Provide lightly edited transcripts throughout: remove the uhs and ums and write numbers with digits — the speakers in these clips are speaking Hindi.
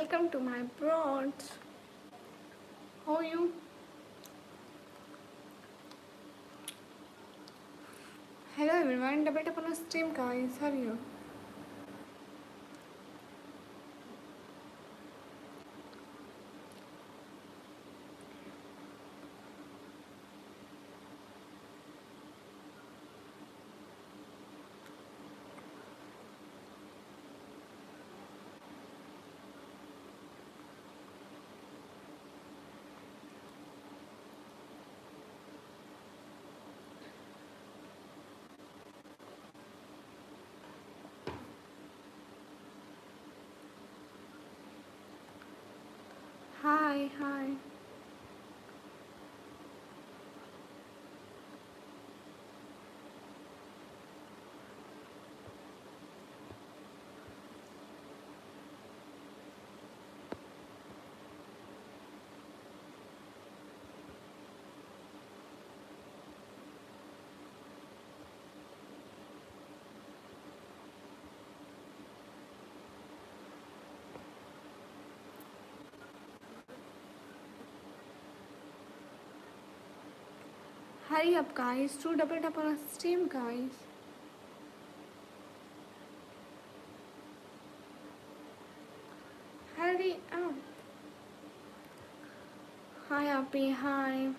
welcome to my broads. How are you? Hello everyone, double tap on the stream guys. How are you? Hi, hi. Hurry up guys, do double tap on the stream guys. Hurry up. Hi Appy, hi.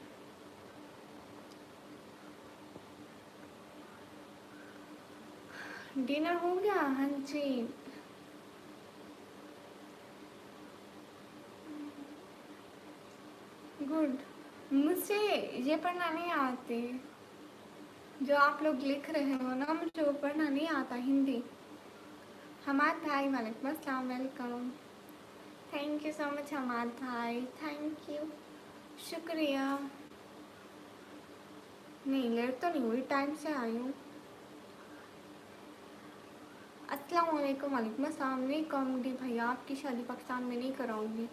Dinner हो गया? हाँ जी. गुड. मुझे ये पढ़ना नहीं आती जो आप लोग लिख रहे हो ना, मुझे वो पढ़ना नहीं आता हिंदी. हमाद भाई वालेकुम अस्सलाम, welcome. Thank you so much Hammad भाई, थैंक यू, शुक्रिया. नहीं लेट तो नहीं हुई, टाइम से आई हूँ. अस्सलाम वालेकुम. वालेकुम अस्सलाम. नहीं कहूँगी भैया, आपकी शादी पाकिस्तान में नहीं कराऊंगी.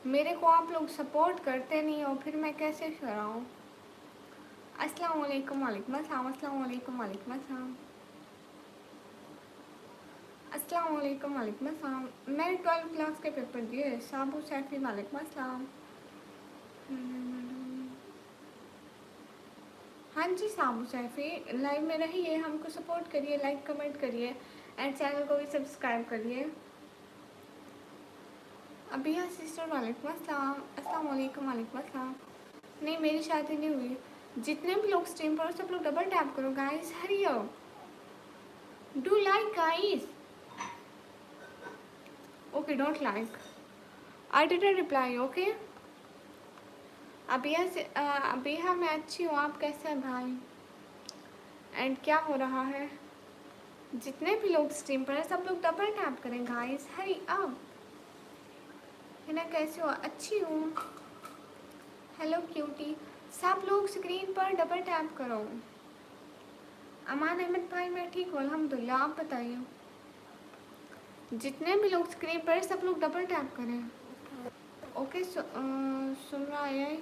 मेरे को आप लोग सपोर्ट करते नहीं हो, फिर मैं कैसे कराऊँ. अस्सलाम वालेकुम. वालेकुम अस्सलाम. अस्सलाम वालेकुम. वालेकुम अस्सलाम. अस्सलाम वालेकुम. वालेकुम अस्सलाम. मैंने 12 क्लास के पेपर दिए. साबू सैफी वालेकुम अस्सलाम. हाँ जी साबू सैफी, लाइव में रहिए, हमको सपोर्ट करिए, लाइक कमेंट करिए एंड चैनल को भी सब्सक्राइब करिए. अबिया सिस्टर वालेकुम अस्सलाम. अस्सलाम वालेकुम. वालेकुम अस्सलाम. नहीं मेरी शादी नहीं हुई. जितने भी लोग स्ट्रीम पर हो सब लोग डबल टैप करो guys. Hurry up, do like guys. Okay don't like, I didn't reply. Okay अबिया से अबिया मैं अच्छी हूँ, आप कैसे हैं भाई. एंड क्या हो रहा है, जितने भी लोग स्ट्रीम पर हैं सब लोग डबल टैप करें गाइस. Hurry up. हिना कैसे हो? अच्छी हूँ. Hello cutie. सब लोग स्क्रीन पर डबल टैप करो. अमान अहमद भाई मैं ठीक हूँ अल्हम्दुलिल्लाह, आप बताइए. जितने भी लोग स्क्रीन पर सब लोग डबल टैप करें. ओके सुन रहा है,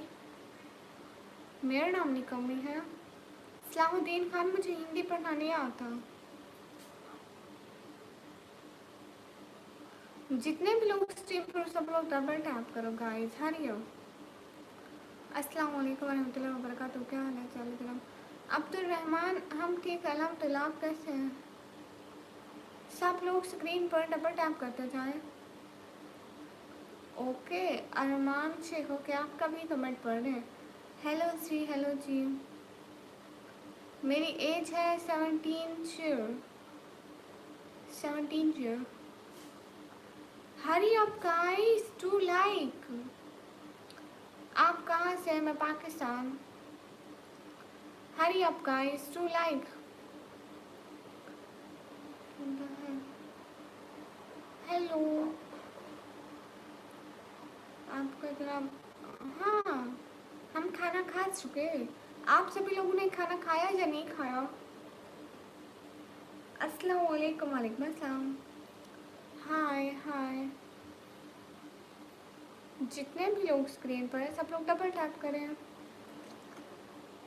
मेरा नाम निकम्मी है. सलाहुद्दीन खान, मुझे हिंदी पढ़ना नहीं आता. जितने भी लोग स्ट्रीम पर सब लोग डबल टैप करो गाइस. हरी हो. अस्सलाम वालेकुम रहमतुल्लाहि व बरकातहू. क्या हाल है चाल कलम. अब्दुल रहमान, हम ठीक अल्हम्दुलिल्लाह, आप कैसे हैं. सब लोग स्क्रीन पर डबल टैप करते जाएं. ओके अरमान शेख, ओके आपका भी कमेंट पढ़ रहे हैं. हेलो जी, हेलो जी. मेरी एज है 17 year. Hurry up guys, to like. आप कहाँ से हैं? मैं Pakistan. Hurry up guys, to like. Hello आपका जनाब. हाँ हम खाना खा चुके. आप सभी लोगों ने खाना खाया या नहीं खाया. अस्सलाम वालेकुम. वालेकुम अस्सलाम. हाय हाय. जितने भी लोग स्क्रीन पर हैं सब लोग डबल टैप करें.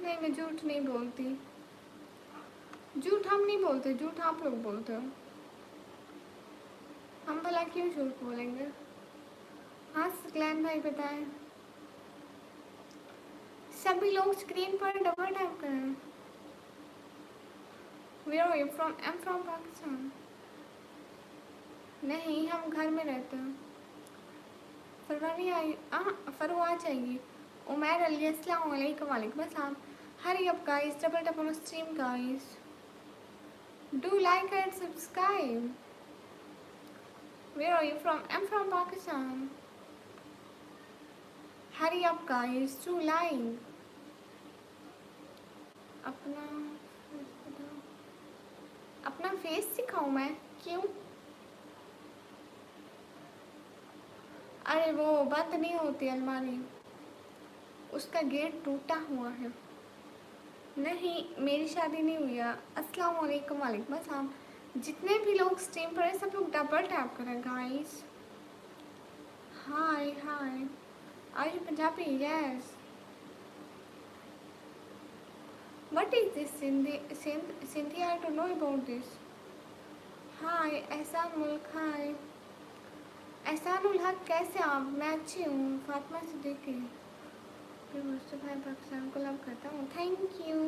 नहीं मैं झूठ नहीं बोलती. झूठ हम नहीं बोलते, झूठ आप लोग बोलते हो. हम भला क्यों झूठ बोलेंगे. हाँ सकलैन भाई बताएं। सभी लोग स्क्रीन पर डबल टैप करें। Where are you from? I'm from Pakistan. नहीं हम घर में रहते हैं। फरवरी आई फरो आ जाएगी। उमैर अली अस्सलाम वालेकुम वालेकुम अस्सलाम। Hurry up guys, double tap on stream guys. Do like and subscribe. Where are you from? I'm from Pakistan. Hurry up guys, do like. अपना अपना फेस सिखाऊं मैं? क्यों? अरे वो बंद नहीं होती अलमारी, उसका गेट टूटा हुआ है। नहीं मेरी शादी नहीं हुई है। अस्सलाम वालेकुम वालेकुम अस्सलाम। जितने भी लोग स्ट्रीम पर हैं सब लोग डबल टैप करें guys. Hi hi, are you Punjabi? Yes. What is this Cynthia? I don't know about this. Hi एहसान मुल्क। हाय एहसानुल हक, कैसे आप? मैं अच्छी हूँ। फातिमा सिद्दीकी। फिर मुझसे भाई पाकिस्तान को लव करता हूँ। Thank you.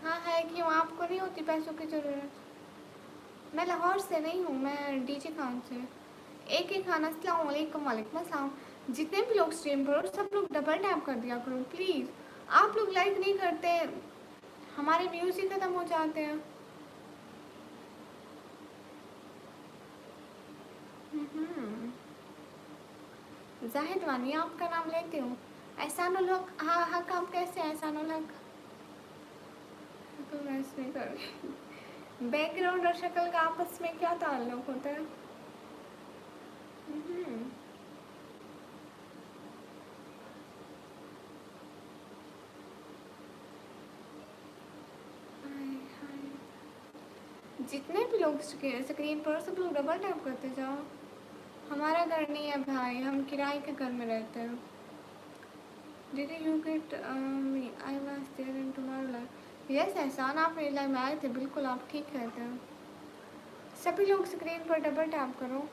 हाँ है, क्यों आपको नहीं होती पैसों की ज़रूरत? मैं लाहौर से नहीं हूँ, मैं डीजे खान से। एक ही खाना। अस्सलाम वालेकुम वालेकुम अस्सलाम। जितने भी लोग स्ट्रीम पर सब लोग डबल टैप कर दिया करो प्लीज़। आप लोग लाइक नहीं करते, हमारे व्यूज़ ही ख़त्म हो जाते हैं। जाहिद वानी आपका नाम लेती हूँ। एहसानुल हक। हाँ हक, आप कैसे हैं एहसानुल हक? तो मैं इसमें कर रही। बैकग्राउंड और शक्ल का आपस में क्या ताल्लुक होता है? जितने भी लोग स्क्रीन पर सब लोग डबल टैप करते जाओ। हमारा घर नहीं है भाई, हम किराए के घर में रहते हैं। Did you get me? I was there in tomorrow live. Yes एहसान, आप मेरी लाइव में आए थे, बिल्कुल आप ठीक कहते हैं। सभी लोग स्क्रीन पर डबल टैप करो।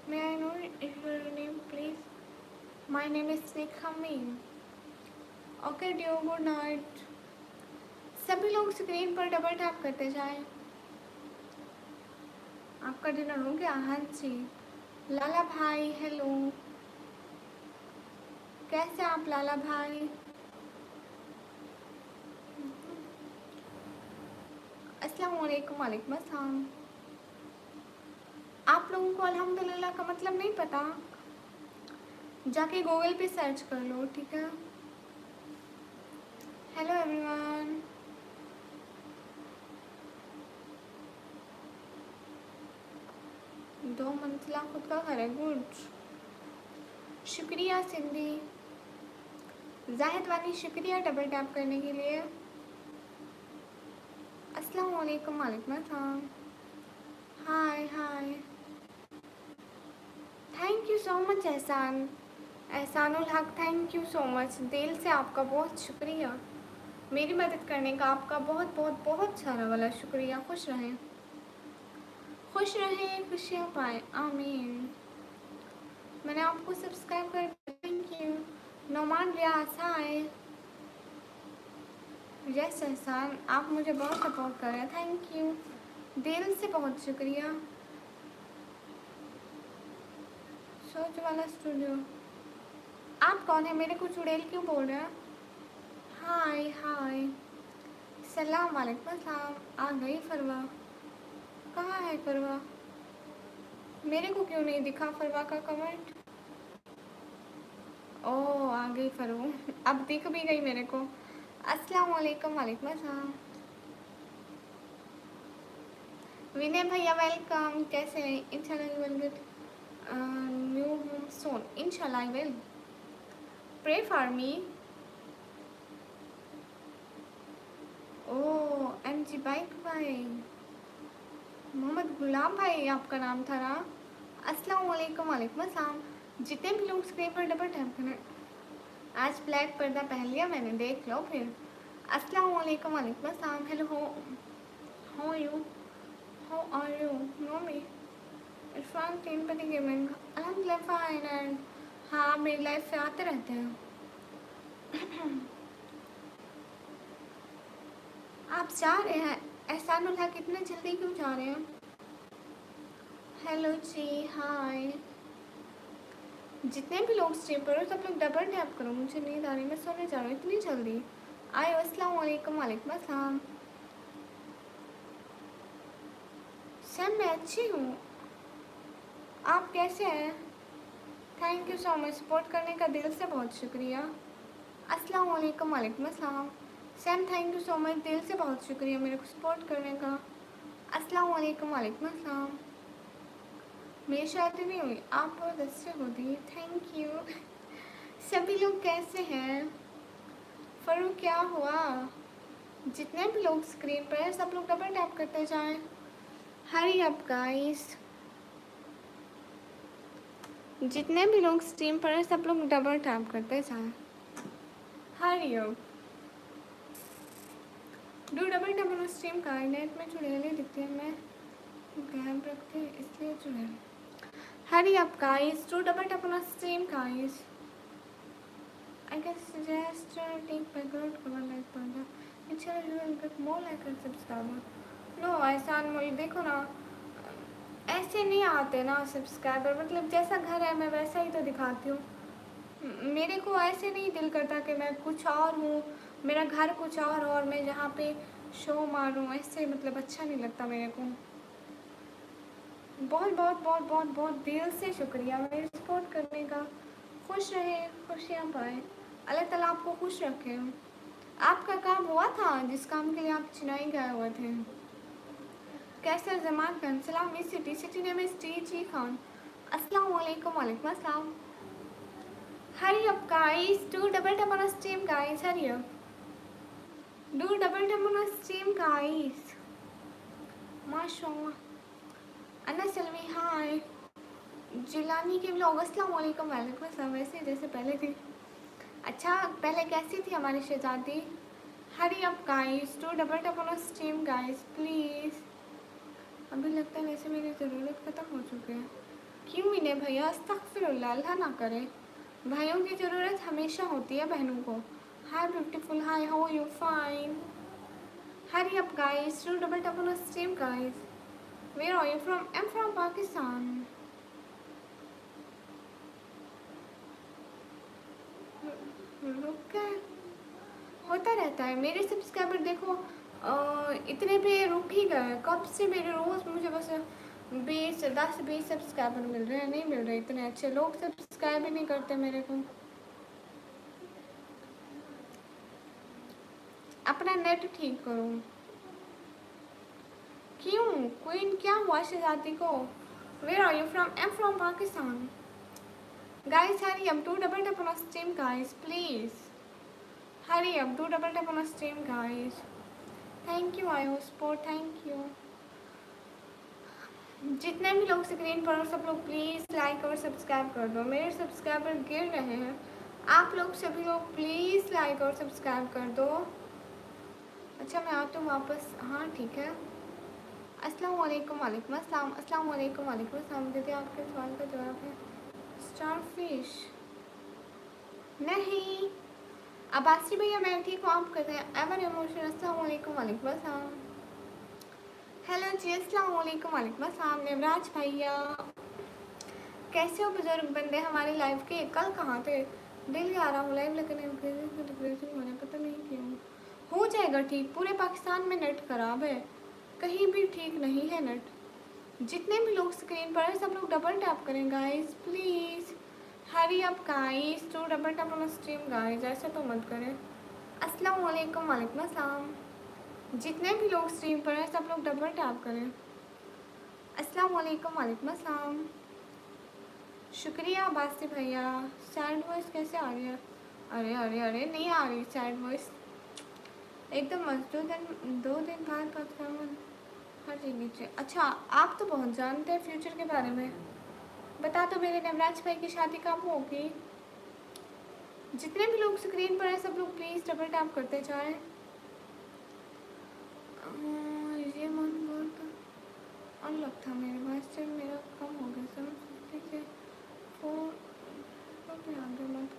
May I know your name please? My name is Snekha Mean. Okay dear, good night. सभी लोग स्क्रीन पर डबल टैप करते जाएं। आपका डिनर हो गया? हाँ जी। लाला भाई हेलो, कैसे आप लाला भाई? अस्सलाम वालेकुम वालेकुम अस्सलाम। आप लोगों को अल्हम्दुलिल्लाह का मतलब नहीं पता? जाके गूगल पे सर्च कर लो, ठीक है? Hello everyone. दो मंजिला खुद का घर है, गुड। शुक्रिया सिंधी। जाहिद वानी शुक्रिया डबल टैप करने के लिए। अस्सलाम वालेकुम वालेकुम अस्सलाम। हाय हाय, थैंक यू सो मच एहसान, एहसानुल हक, थैंक यू सो मच। दिल से आपका बहुत शुक्रिया, मेरी मदद करने का आपका बहुत बहुत बहुत सारा वाला शुक्रिया। खुश रहें, खुश रहें, खुशियाँ पाएँ, आमीन। मैंने आपको सब्सक्राइब कर, thank you. Noman Riaz hi. Yes Ehsan, आप मुझे बहुत सपोर्ट कर रहे हैं, थैंक यू, दिल से बहुत शुक्रिया। सोच वाला स्टूडियो, आप कौन है? मेरे को चुड़ैल क्यों बोल रहे हैं? हाय हाय, सलाम वालेकुम अस्सलाम। आ गई फरवा? कहाँ है फरवा? मेरे को क्यों नहीं दिखा फरवा का कमेंट? ओह आ गई फरवा, अब दिख भी गई मेरे को। अस्सलाम वालेकुम वालेकुम अस्सलाम। विनय भैया वेलकम, कैसे हैं? इंशाल्लाह you will get new home soon, इंशाल्लाह I will. Pray for me. Oh MG bike भाई, मोहम्मद गुलाम भाई आपका नाम था ना? अस्सलाम वालेकुम, वालेकुम अस्सलाम। जितने भी लोग स्क्रीन पर डबल टैप करें। आज ब्लैक पर्दा पहन लिया मैंने, देख लो फिर। अस्सलाम वालेकुम, वालेकुम अस्सलाम। Hello, how you, how are you, no me Irfan 3 gaming. अल्हम्दुलिल्लाह फाइन। एंड हाँ, मेरी लाइफ से आते रहते हैं। आप जा रहे हैं एहसानुल्लाह, कितने जल्दी क्यों जा रहे हैं? हेलो जी, हाय। जितने भी लोग स्ट्रीम पर हो सब लोग डबल टैप करो, मुझे नींद आ रही, मैं सोने जा रही हूँ इतनी जल्दी। आयो, अस्सलाम वालेकुम, वालेकुम अस्सलाम। सर मैं अच्छी हूँ, आप कैसे हैं? Thank you so much, support करने का दिल से बहुत शुक्रिया। अस्सलाम वालेकुम, वालेकुम अस्सलाम। Sam thank you so much, दिल से बहुत शुक्रिया मेरे को सपोर्ट करने का। अस्सलाम वालेकुम, वालेकुम अस्सलाम। मेरी शादी नहीं हुई, आप बहुत अच्छे होती, थैंक यू। सभी लोग कैसे हैं? फरूक क्या हुआ? जितने भी लोग स्क्रीन पर हैं सब लोग डबल टैप करते जाएं। हरी अप गाइस, जितने भी लोग स्ट्रीम पर हैं सब लोग डबल टैप करते जाएं। हरी up, do double tap on stream का। नेट में चुड़ैलें दिखती है, मैं गैप रखती है इसलिए चुड़ैल। हरी up guys, do double tap on stream guys. I can suggest take background cover like पर्दा। अच्छा, you will get more like and subscriber। No ऐसा अनमोल, देखो ना, ऐसे नहीं आते ना सब्सक्राइबर, मतलब जैसा घर है मैं वैसा ही तो दिखाती हूँ। मेरे को ऐसे नहीं दिल करता कि मैं कुछ और हूँ, मेरा घर कुछ और मैं जहाँ पे शो मारूँ, ऐसे मतलब अच्छा नहीं लगता मेरे को। बहुत बहुत बहुत बहुत बहुत दिल से शुक्रिया मेरे सपोर्ट करने का। खुश रहे, खुशियाँ पाए, अल्लाह ताला आपको खुश रखे। आपका काम हुआ था जिस काम के लिए आप चेन्नई गए हुए थे? कैसर जमान खान, सलाम। Miss city, city name is T Khan. अस्सलाम वालेकुम, वालेकुम अस्सलाम। Hurry up guys, do double tap on stream guys, hurry up, do double tap on stream guys. माशाल्लाह। अन्ना सलवी हाय। जिलानी के व्लॉग, अस्सलाम वालेकुम, वालेकुम अस्सलाम। वैसे जैसे पहले थी। अच्छा, पहले कैसी थी हमारी शहजादी? हरी up guys, do double tap on stream guys please. अभी लगता है वैसे मेरी ज़रूरत ख़त्म हो चुकी है। क्यों इन्हें भैया, अस्तगफिरुल्लाह, अल्लाह ना करे। भाइयों की ज़रूरत हमेशा होती है बहनों को। Hi beautiful, hi, how you, fine. Hurry up guys, do double tap on stream guys. Where are you from? I am from Pakistan. रुक गए, होता रहता है। मेरे सब्सक्राइबर देखो इतने पे रुक ही गए कब से। मेरे रोज़ मुझे बस 10-20 सब्सक्राइबर मिल रहे हैं, नहीं मिल रहे इतने अच्छे लोग, सब्सक्राइब ही नहीं करते मेरे को। अपना नेट ठीक करो। क्यों क्वीन, क्या हुआ शहजादी को? Where are you from? I am from Pakistan. Guys hurry up, do double tap on stream guys please. Hurry up, do double tap on stream guys. Thank you आयो सपोर्ट, थैंक यू। जितने भी लोग स्क्रीन पर हो सब लोग प्लीज़ लाइक और सब्सक्राइब कर दो। मेरे सब्सक्राइबर गिर रहे हैं, आप लोग सभी लोग प्लीज़ लाइक और सब्सक्राइब कर दो। अच्छा मैं आती हूँ वापस, हाँ ठीक है। अस्सलाम वालेकुम, वालेकुम अस्सलाम। अस्सलाम वालेकुम, वालेकुम अस्सलाम। दीदी आपके सवाल का जवाब है स्टारफिश नहीं। अब्बासी भैया मैं ठीक हूँ, आप कहते हैं एवर इमोशन। अस्सलाम वालेकुम, वालेकुम अस्सलाम। हेलो जी, अस्सलाम वालेकुम, वालेकुम अस्सलाम। नेवराज भैया कैसे हो? बुजुर्ग बंदे हमारी लाइफ के, कल कहाँ थे? दिल आ रहा हूँ लाइव, लेकिन डिप्रेशन होने पता नहीं क्यों। हो जाएगा ठीक, पूरे पाकिस्तान में नेट खराब है, कहीं भी ठीक नहीं है नेट। जितने भी लोग स्क्रीन पर हैं सब लोग डबल टैप करें guys please. Hurry up guys, to double tap on stream guys, ऐसे तो मत करें। अस्सलाम वालेकुम, वालेकुम अस्सलाम। जितने भी लोग स्ट्रीम पर हैं सब लोग डबल टैप करें। अस्सलाम वालेकुम, वालेकुम अस्सलाम। शुक्रिया बासी भैया। सैड वॉइस कैसे आ रही है? अरे अरे अरे नहीं आ रही सैड वॉइस एकदम मस्त। 2 दिन बाद बात करूँगा हर चीज़ नीचे। अच्छा आप तो बहुत जानते हैं फ्यूचर के बारे में। बता दो मेरे नवराज भाई की शादी कब होगी। जितने भी लोग स्क्रीन पर हैं सब लोग प्लीज़ डबल टैप करते जाएं। ये मन बहुत अलग था मेरे पास, जब मेरा कम हो गया सर फोन मत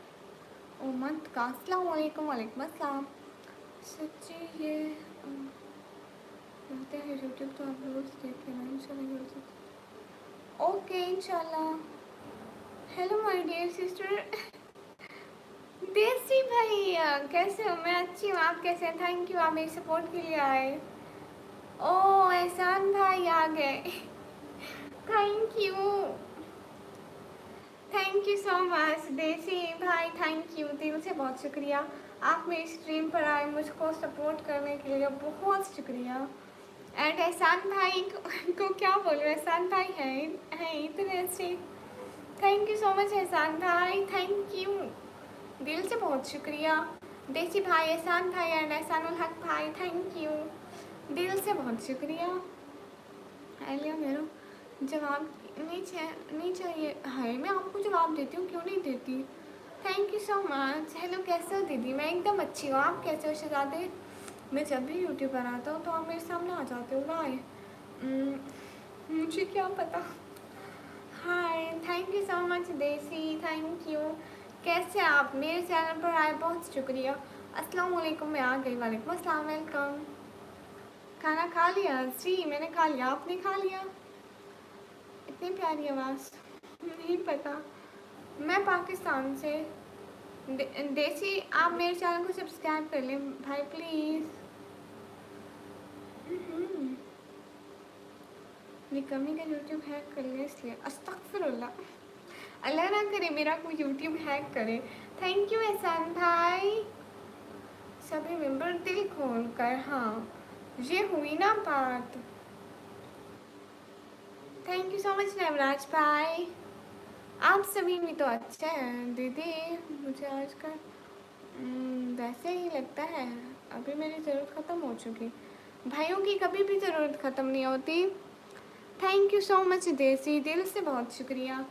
ओ मत का अस्सलाम वालेकुम। वालेकुम अस्सलाम। सच्ची ये कहते हैं यूट्यूब तो आप रोज़ देख लेना इंशाल्लाह। ओके इंशाल्लाह। हेलो माय डियर सिस्टर देसी भाई, कैसे हो? मैं अच्छी हूँ, आप कैसे हैं? थैंक यू, आप मेरी सपोर्ट के लिए आए। ओ एहसान भाई आ गए थैंक यू सो मच देसी भाई, थैंक यू दिल से, बहुत शुक्रिया। आप मेरी स्ट्रीम पर आए, मुझको सपोर्ट करने के लिए बहुत शुक्रिया। एंड एहसान भाई को क्या बोलूँ, एहसान भाई हैं इतने अच्छे। थैंक यू सो मच एहसान भाई, थैंक यू दिल से, बहुत शुक्रिया। देसी भाई, एहसान भाई एंड एहसानुल हक भाई, थैंक यू दिल से, बहुत शुक्रिया। लिया मेरा जवाब नहीं चाहिए है, मैं आपको जवाब देती हूँ, क्यों नहीं देती। Thank you so much. Hello कैसे हो दीदी? मैं एकदम अच्छी हूँ, आप कैसे हो शहजादे? मैं जब भी यूट्यूब पर आता हूँ तो आप मेरे सामने आ जाते हो राय, मुझे क्या पता। हाय, थैंक यू सो मच देसी, थैंक यू। कैसे आप मेरे चैनल पर आए, बहुत शुक्रिया। अस्सलाम वालेकुम, मैं आ गई। वालेकुम अस्सलाम, वेलकम। खाना खा लिया? जी मैंने खा लिया, आपने खा लिया? इतनी प्यारी आवाज़, नहीं पता। मैं पाकिस्तान से। देसी आप मेरे चैनल को सब्सक्राइब कर लें भाई प्लीज़। निकम्मी का यूट्यूब हैक कर लिया इसलिए, अस्तगफिरुल्लाह। अल्लाह ना करे मेरा कोई यूट्यूब हैक करे। थैंक यू एहसान भाई। सभी मेंबर दिल खोल कर, हाँ ये हुई ना बात। Thank you so much Navraj भाई, आप सभी भी तो अच्छा है दीदी। मुझे आजकल वैसे ही लगता है, अभी मेरी ज़रूरत ख़त्म हो चुकी। भाइयों की कभी भी ज़रूरत ख़त्म नहीं होती। थैंक यू सो मच देसी, दिल से बहुत शुक्रिया।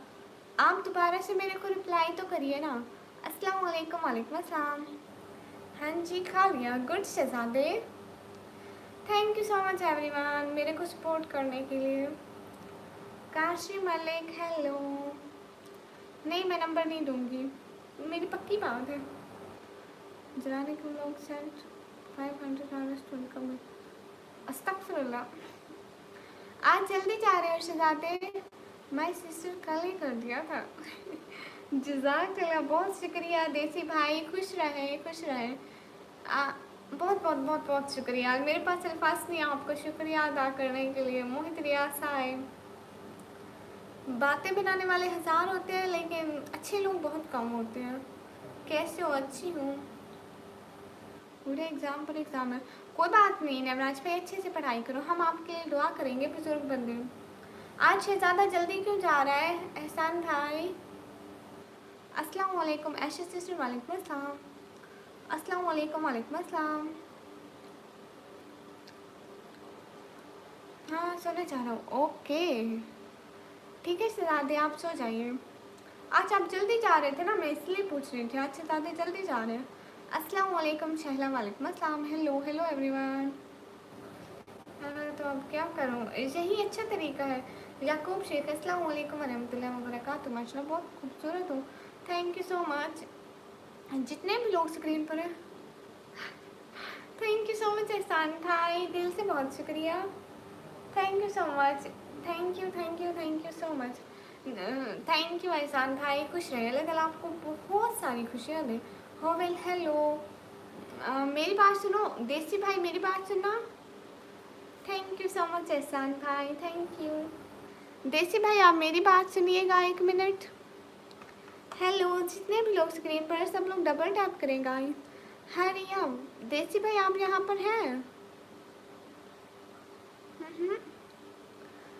आप दोबारा से मेरे को रिप्लाई तो करिए ना। अस्सलाम वालेकुम। वालेकुम अस्सलाम। हाँ जी खा लिया, गुड शहजादे। Thank you so much everyone मेरे को सपोर्ट करने के लिए। काशी मलिक हेलो। नहीं मैं नंबर नहीं दूंगी, मेरी पक्की बात है। जलाने के लोग सेंट 500 डॉलर्स टू इनकम। अस्तगफिरुल्लाह। आज जल्दी जा रहे हो शहजादे? माय सिस्टर कल ही कर दिया था जज़ाकल्लाह, बहुत शुक्रिया देसी भाई, खुश रहे खुश रहे। बहुत बहुत बहुत बहुत शुक्रिया। मेरे पास अल्फाज नहीं आपको शुक्रिया अदा करने के लिए। मोहित रियाज आए। बातें बनाने वाले हज़ार होते हैं लेकिन अच्छे लोग बहुत कम होते हैं। कैसे हो? अच्छी हूँ। पूरे एग्ज़ाम पर एग्ज़ाम है, कोई बात नहीं नवराज भाई, अच्छे से पढ़ाई करो, हम आपके लिए दुआ करेंगे बुजुर्ग बंदे। आज शहज़ादा जल्दी क्यों जा रहा है एहसान भाई? अस्सलाम वालेकुम ऐशा सिस्टर। वालेकुम अस्सलाम। अस्सलाम वालेकुम। वालेकुम अस्सलाम। हाँ सोने जा रहा हूँ, ओके ठीक है शहज़ादे आप सो जाइए। आज आप जल्दी जा रहे थे ना, मैं इसलिए पूछ रही थी। आज शहज़ादे जल्दी जा रहे हैं। अस्सलाम वालेकुम शहला। वालेकुम अस्सलाम। Hello hello everyone. तो अब क्या करूँ, यही अच्छा तरीका है। याकूब शेख अस्सलाम वालेकुम रहमतुल्लाहि व बरकातुहू। माशाल्लाह बहुत खूबसूरत हो, थैंक यू सो मच। जितने भी लोग स्क्रीन पर हैं थैंक यू सो मच एहसान भाई, दिल से बहुत शुक्रिया। Thank you so much, thank you thank you thank you so much. Thank you एहसान भाई, खुश रहे, अल्लाह ताला आपको बहुत सारी खुशियाँ दे। हो वेल हेलो। मेरी बात सुनो देसी भाई, मेरी बात सुनना। थैंक यू सो मच एहसान भाई, थैंक यू। देसी भाई आप मेरी बात सुनिएगा 1 मिनट। हेलो, जितने भी लोग स्क्रीन पर हैं सब लोग डबल टैप करेंगे। हरियम देसी भाई आप यहाँ पर हैं?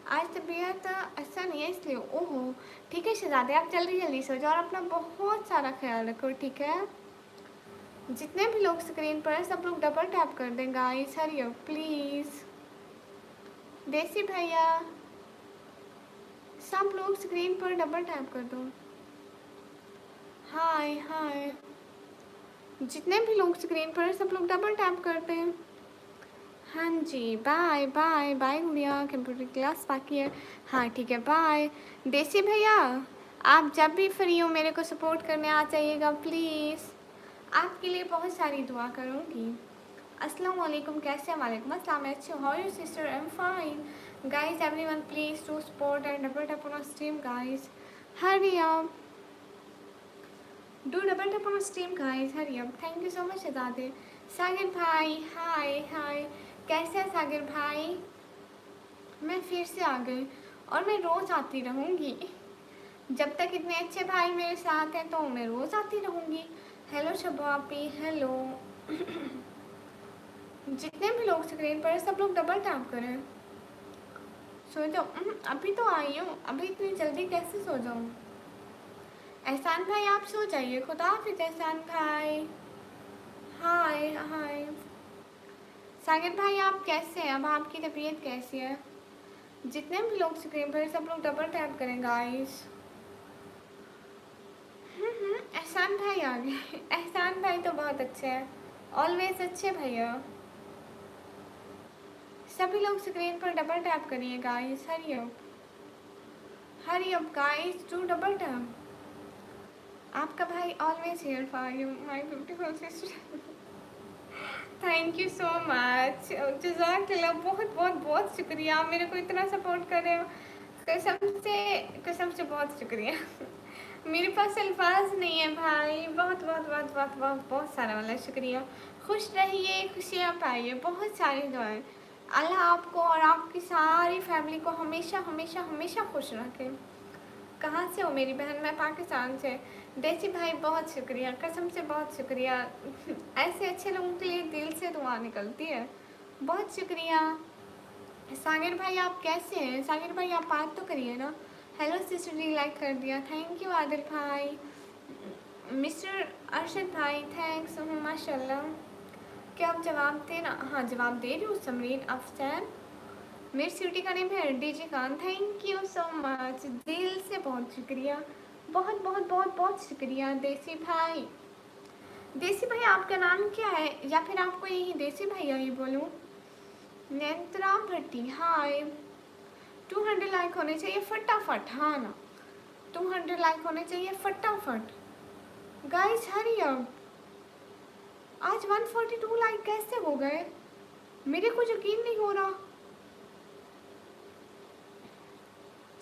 आज तबीयत अच्छा नहीं है इसलिए। ओहो ठीक है शहजादे, आप जल्दी जल्दी सो जाओ और अपना बहुत सारा ख्याल रखो, ठीक है? जितने भी लोग स्क्रीन पर हैं सब लोग डबल टैप कर दें गाइस, हरियम प्लीज़। देसी भैया सब लोग स्क्रीन पर डबल टैप कर दो। हाय हाय, जितने भी लोग स्क्रीन पर सब लोग डबल टैप करते हैं। हाँ जी, बाय बाय बाय गुड़िया, कंप्यूटर क्लास बाकी है। हाँ ठीक है, बाय। देसी भैया, आप जब भी फ्री हो मेरे को सपोर्ट करने आ जाइएगा प्लीज़। आपके लिए बहुत सारी दुआ करूँगी। अस्सलाम वालेकुम, कैसे हैं? वालेकुम अस्सलाम, मैं अच्छी हूँ। How are you sister? I am fine. Guys everyone please to support and double tap on stream guys, hurry up. Do double tap on stream guys, hurry up. Thank you so much Shahzade. Sagir भाई हाय हाय, कैसे हैं सागिर भाई? मैं फिर से आ गई और मैं रोज़ आती रहूँगी। जब तक इतने अच्छे भाई मेरे साथ हैं तो मैं रोज़ आती रहूँगी। Hello Shabapi, hello. जितने भी लोग स्क्रीन पर सब लोग डबल टैप करें। सो जाओ। अभी तो आई हूँ, अभी इतनी जल्दी कैसे सो जाऊँ? एहसान भाई आप सो जाइए, खुदा हाफिज़ एहसान भाई। हाय हाय। सागिर भाई आप कैसे हैं? अब आपकी तबीयत कैसी है? जितने भी लोग स्क्रीन पर सब लोग डबल टैप करें गाइस। एहसान भाई आ गए। एहसान भाई तो बहुत अच्छे हैं, ऑलवेज अच्छे भैया। सभी लोग स्क्रीन पर डबल टैप करिए guys, hurry up guys, to double tap. आपका भाई always here for you my beautiful sister. Thank you so much, जज़ाकल्लाह, बहुत बहुत बहुत शुक्रिया, मेरे को इतना सपोर्ट कर रहे हो। कसम से बहुत शुक्रिया। मेरे पास अल्फाज नहीं है भाई, बहुत बहुत बहुत बहुत बहुत बहुत सारा वाला शुक्रिया। खुश रहिए, खुशियाँ पाइए, बहुत सारी दुआएं। अल्लाह आपको और आपकी सारी फैमिली को हमेशा हमेशा हमेशा खुश रखे। कहाँ से हो मेरी बहन? मैं पाकिस्तान से। देसी भाई बहुत शुक्रिया, कसम से बहुत शुक्रिया। ऐसे अच्छे लोगों के लिए दिल से दुआ निकलती है, बहुत शुक्रिया। सागिर भाई आप कैसे हैं? सागिर भाई आप बात तो करिए ना। हेलो सिस्टर जी, लाइक कर दिया, थैंक यू आदिल भाई। मिस्टर अरशद भाई थैंक्स माशाल्लाह। क्या आप जवाब दे ना? हाँ जवाब दे रही हूँ। समरीन अफसैन, मेरी स्वीटी का नेम है DJ Khan, thank you so much, दिल से बहुत शुक्रिया, बहुत बहुत बहुत बहुत शुक्रिया। देसी भाई, देसी भाई आपका नाम क्या है? या फिर आपको यही देसी भैया ही बोलूँ? नेत्रा भट्टी हाय। 200 लाइक होने चाहिए फटाफट, हाँ ना, 200 लाइक होने चाहिए फटाफट गाइस, हरी अप। आज 142 लाइक कैसे हो गए? मेरे को यकीन नहीं हो रहा।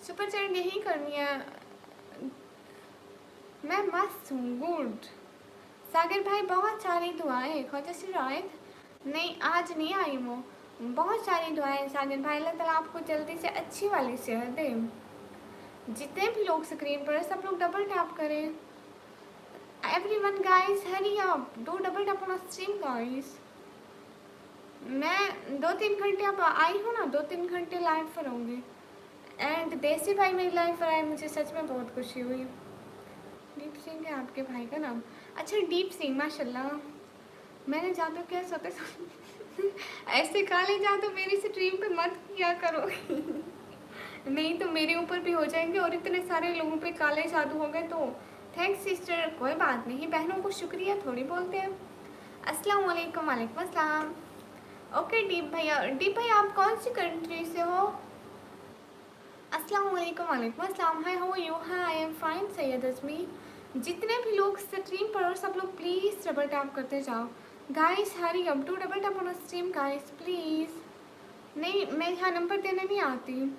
सुपर चैट यही करनी है। मैं मस्त हूँ, गुड। सागर भाई बहुत सारी दुआएं, ख्वाजा से रायत नहीं, आज नहीं आई वो। बहुत सारी दुआएं सागर भाई, अल्लाह ताला आपको जल्दी से अच्छी वाली सेहत दे। जितने भी लोग स्क्रीन पर सब लोग डबल टैप करें। Everyone guys hurry up, do double tap on stream guys. मैं 2-3 घंटे अब आई हूँ ना, 2-3 घंटे लाइव पर होंगे। एंड देसी भाई मेरी लाइव पर आए, मुझे सच में बहुत खुशी हुई। डीप सिंह है आपके भाई का नाम? अच्छा डीप सिंह, माशाल्लाह। मैंने जादू क्या सोते ऐसे काले जादू मेरी स्ट्रीम पे मत किया करो। नहीं तो मेरे ऊपर भी हो जाएंगे, और इतने सारे लोगों पे काले जादू हो गए तो। थैंक्स सिस्टर, कोई बात नहीं, बहनों को शुक्रिया थोड़ी बोलते हैं। अस्सलाम वालेकुम। वालेकुम अस्सलाम। ओके डीप भैया, डीप भैया आप कौन सी कंट्री से हो? अस्सलाम वालेकुम। वालेकुम अस्सलाम। Hi how are you? Hi I am fine Syed Azmi. जितने भी लोग स्ट्रीम पर और सब लोग प्लीज़ डबल टैप करते जाओ guys, hurry up, to double tap on stream guys please. नहीं मैं यहाँ नंबर देने नहीं आती।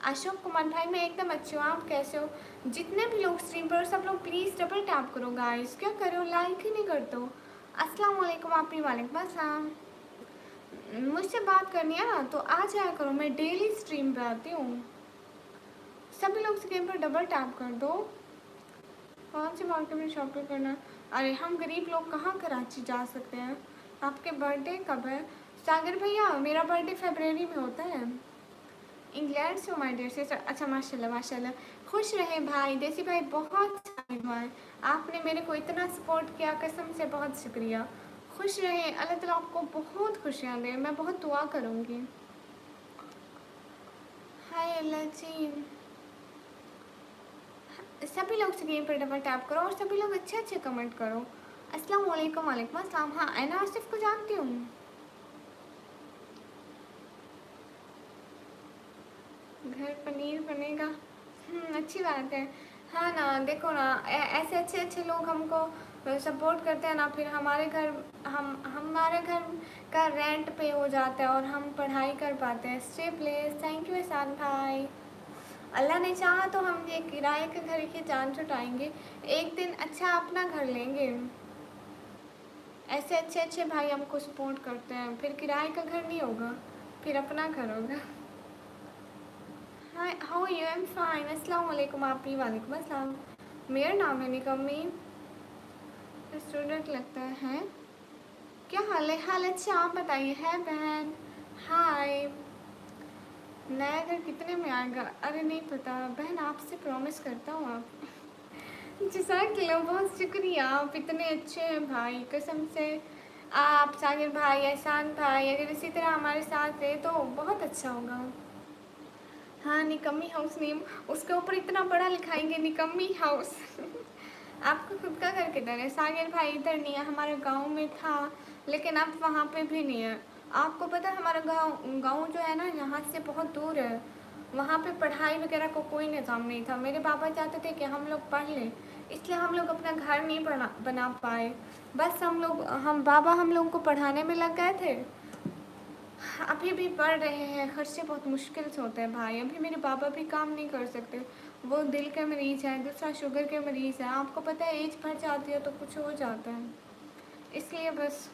अशोक कुमार भाई मैं एकदम अच्छी हूँ, आप कैसे हो? जितने भी लोग स्ट्रीम पर सब लोग प्लीज़ डबल टैप करो गाइस, क्या करो, लाइक ही नहीं करते हो। अस्सलाम वालेकुम आप ही। वालेकुम अस्सलाम। मुझसे बात करनी है ना तो आ जाया करो, मैं डेली स्ट्रीम पे आती हूँ। सभी लोग स्क्रीन पर डबल टैप कर दो। कौन सी मार्केट में शॉपिंग करना है? अरे हम गरीब लोग कहाँ कराची जा सकते हैं। आपके बर्थडे कब है? सागर भैया मेरा बर्थडे फरवरी में होता है। इंग्लैंड से माय डियर सिस्टर, अच्छा माशाल्लाह माशाल्लाह। खुश रहे भाई, देसी भाई बहुत सारी दुआएं, आपने मेरे को इतना सपोर्ट किया, कसम से बहुत शुक्रिया। खुश रहे, अल्लाह ताला आपको बहुत खुशियाँ दे, मैं बहुत दुआ करूँगी। हाय अल्लाह जी। सभी लोग स्क्रीन पर डबल टैप करो और सभी लोग अच्छे अच्छे कमेंट करो। अस्सलाम वालेकुम। वालेकुम अस्सलाम। हाँ, ऐना आसिफ को जानती हूँ। घर पनीर बनेगा, अच्छी बात है। हाँ ना, देखो ना, ऐसे अच्छे अच्छे लोग हमको सपोर्ट करते हैं ना, फिर हमारे घर का रेंट पे हो जाता है और हम पढ़ाई कर पाते हैं। Stay please. थैंक यू एहसान भाई। अल्लाह ने चाहा तो हम ये किराए के घर की जान छुटाएंगे, एक दिन अच्छा अपना घर लेंगे। ऐसे अच्छे अच्छे भाई हमको सपोर्ट करते हैं, फिर किराए का घर नहीं होगा, फिर अपना घर होगा। Hi, how you? I am fine. अस्सलाम वालेकुम। आप भी? वालेकुम अस्सलाम। मेरा नाम है निकम्मी। स्टूडेंट लगता है। क्या हाल है? हाल अच्छा, आप बताइए। है बहन। हाय। नया घर कितने में आएगा? अरे नहीं पता बहन, आपसे प्रॉमिस करता हूँ। आप जज़ाकल्लाह, बहुत शुक्रिया। आप इतने अच्छे हैं भाई, कसम से। आप, सागिर भाई, एहसान भाई अगर इसी तरह हमारे साथ रहे तो बहुत अच्छा होगा। हाँ, निकम्मी हाउस नेम, उसके ऊपर इतना बड़ा लिखाएंगे, निकम्मी हाउस। आपका खुद का घर किधर है? सागिर भाई इधर नहीं है, हमारे गांव में था, लेकिन अब वहाँ पे भी नहीं है। आपको पता है हमारा गांव जो है ना, यहाँ से बहुत दूर है। वहाँ पे पढ़ाई वगैरह को कोई निज़ाम नहीं था। मेरे पापा चाहते थे कि हम लोग पढ़ लें, इसलिए हम लोग अपना घर नहीं बना पाए। बस हम लोगों को पढ़ाने में लग गए थे। अभी भी पढ़ रहे हैं, खर्चे बहुत मुश्किल से होते हैं भाई। अभी मेरे पापा भी काम नहीं कर सकते, वो दिल के मरीज़ हैं, दूसरा शुगर के मरीज़ हैं। आपको पता है एज बढ़ जाती है तो कुछ हो जाता है, इसलिए बस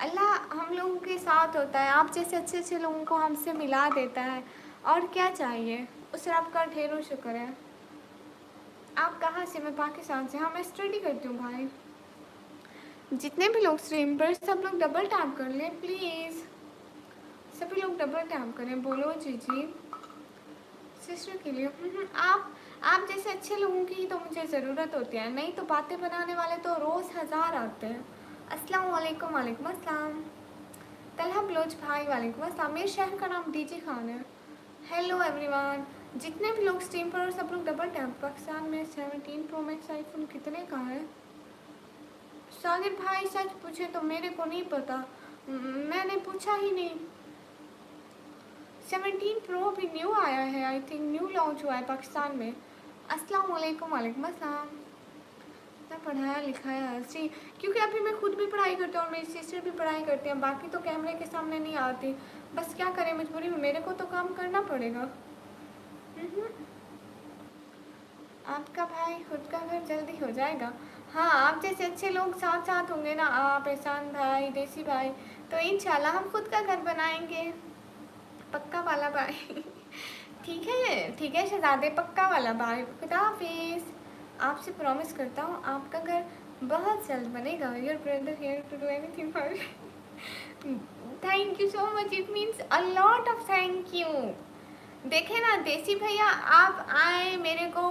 अल्लाह हम लोगों के साथ होता है। आप जैसे अच्छे अच्छे लोगों को हमसे मिला देता है, और क्या चाहिए, उस रब का ढेरों शुक्र है। आप कहाँ से? मैं पाकिस्तान से। हाँ, मैं स्टडी करती हूँ भाई। जितने भी लोग स्ट्रीम पर, सब लोग डबल टैप कर लें प्लीज़। सभी लोग डबल टैप करें। बोलो जी जी। सिस्टर के लिए। आप जैसे अच्छे लोगों की तो मुझे ज़रूरत होती है, नहीं तो बातें बनाने वाले तो रोज़ हज़ार आते हैं। अस्सलाम वालेकुम। वालेकुम अस्सलाम। तलहा बलोच भाई, वालेकुम अस्सलाम। मेरे शहर का नाम डीजे खान है। Hello everyone. जितने भी लोग स्ट्रीम पर और सब लोग डबल टैप। पाकिस्तान में 17 प्रो मैक्स आईफोन कितने का है? सागिर भाई सच पूछे तो मेरे को नहीं पता, मैंने पूछा ही नहीं। 17 प्रो भी न्यू आया है, आई थिंक न्यू लॉन्च हुआ है पाकिस्तान में। अस्सलाम वालेकुम। वालेकुम अस्सलाम। इतना पढ़ाया लिखाया जी, क्योंकि अभी मैं खुद भी पढ़ाई करती हूँ और मेरी सिस्टर भी पढ़ाई करती हैं, बाकी तो कैमरे के सामने नहीं आती। बस क्या करें, मजबूरी में मेरे को तो काम करना पड़ेगा। आपका भाई खुद का घर जल्दी हो जाएगा। हाँ, आप जैसे अच्छे लोग साथ साथ होंगे ना, आप, एहसान भाई, देसी भाई, तो इंशाल्लाह हम खुद का घर बनाएंगे। पक्का वाला भाई। ठीक है शहजादे, पक्का वाला भाई। खुदा हाफिज। आपसे प्रॉमिस करता हूँ आपका घर बहुत जल्द बनेगा। Your brother here to do anything for. Thank you so much, it means a lot of thank you. देखे ना देसी भैया, आप आए मेरे को,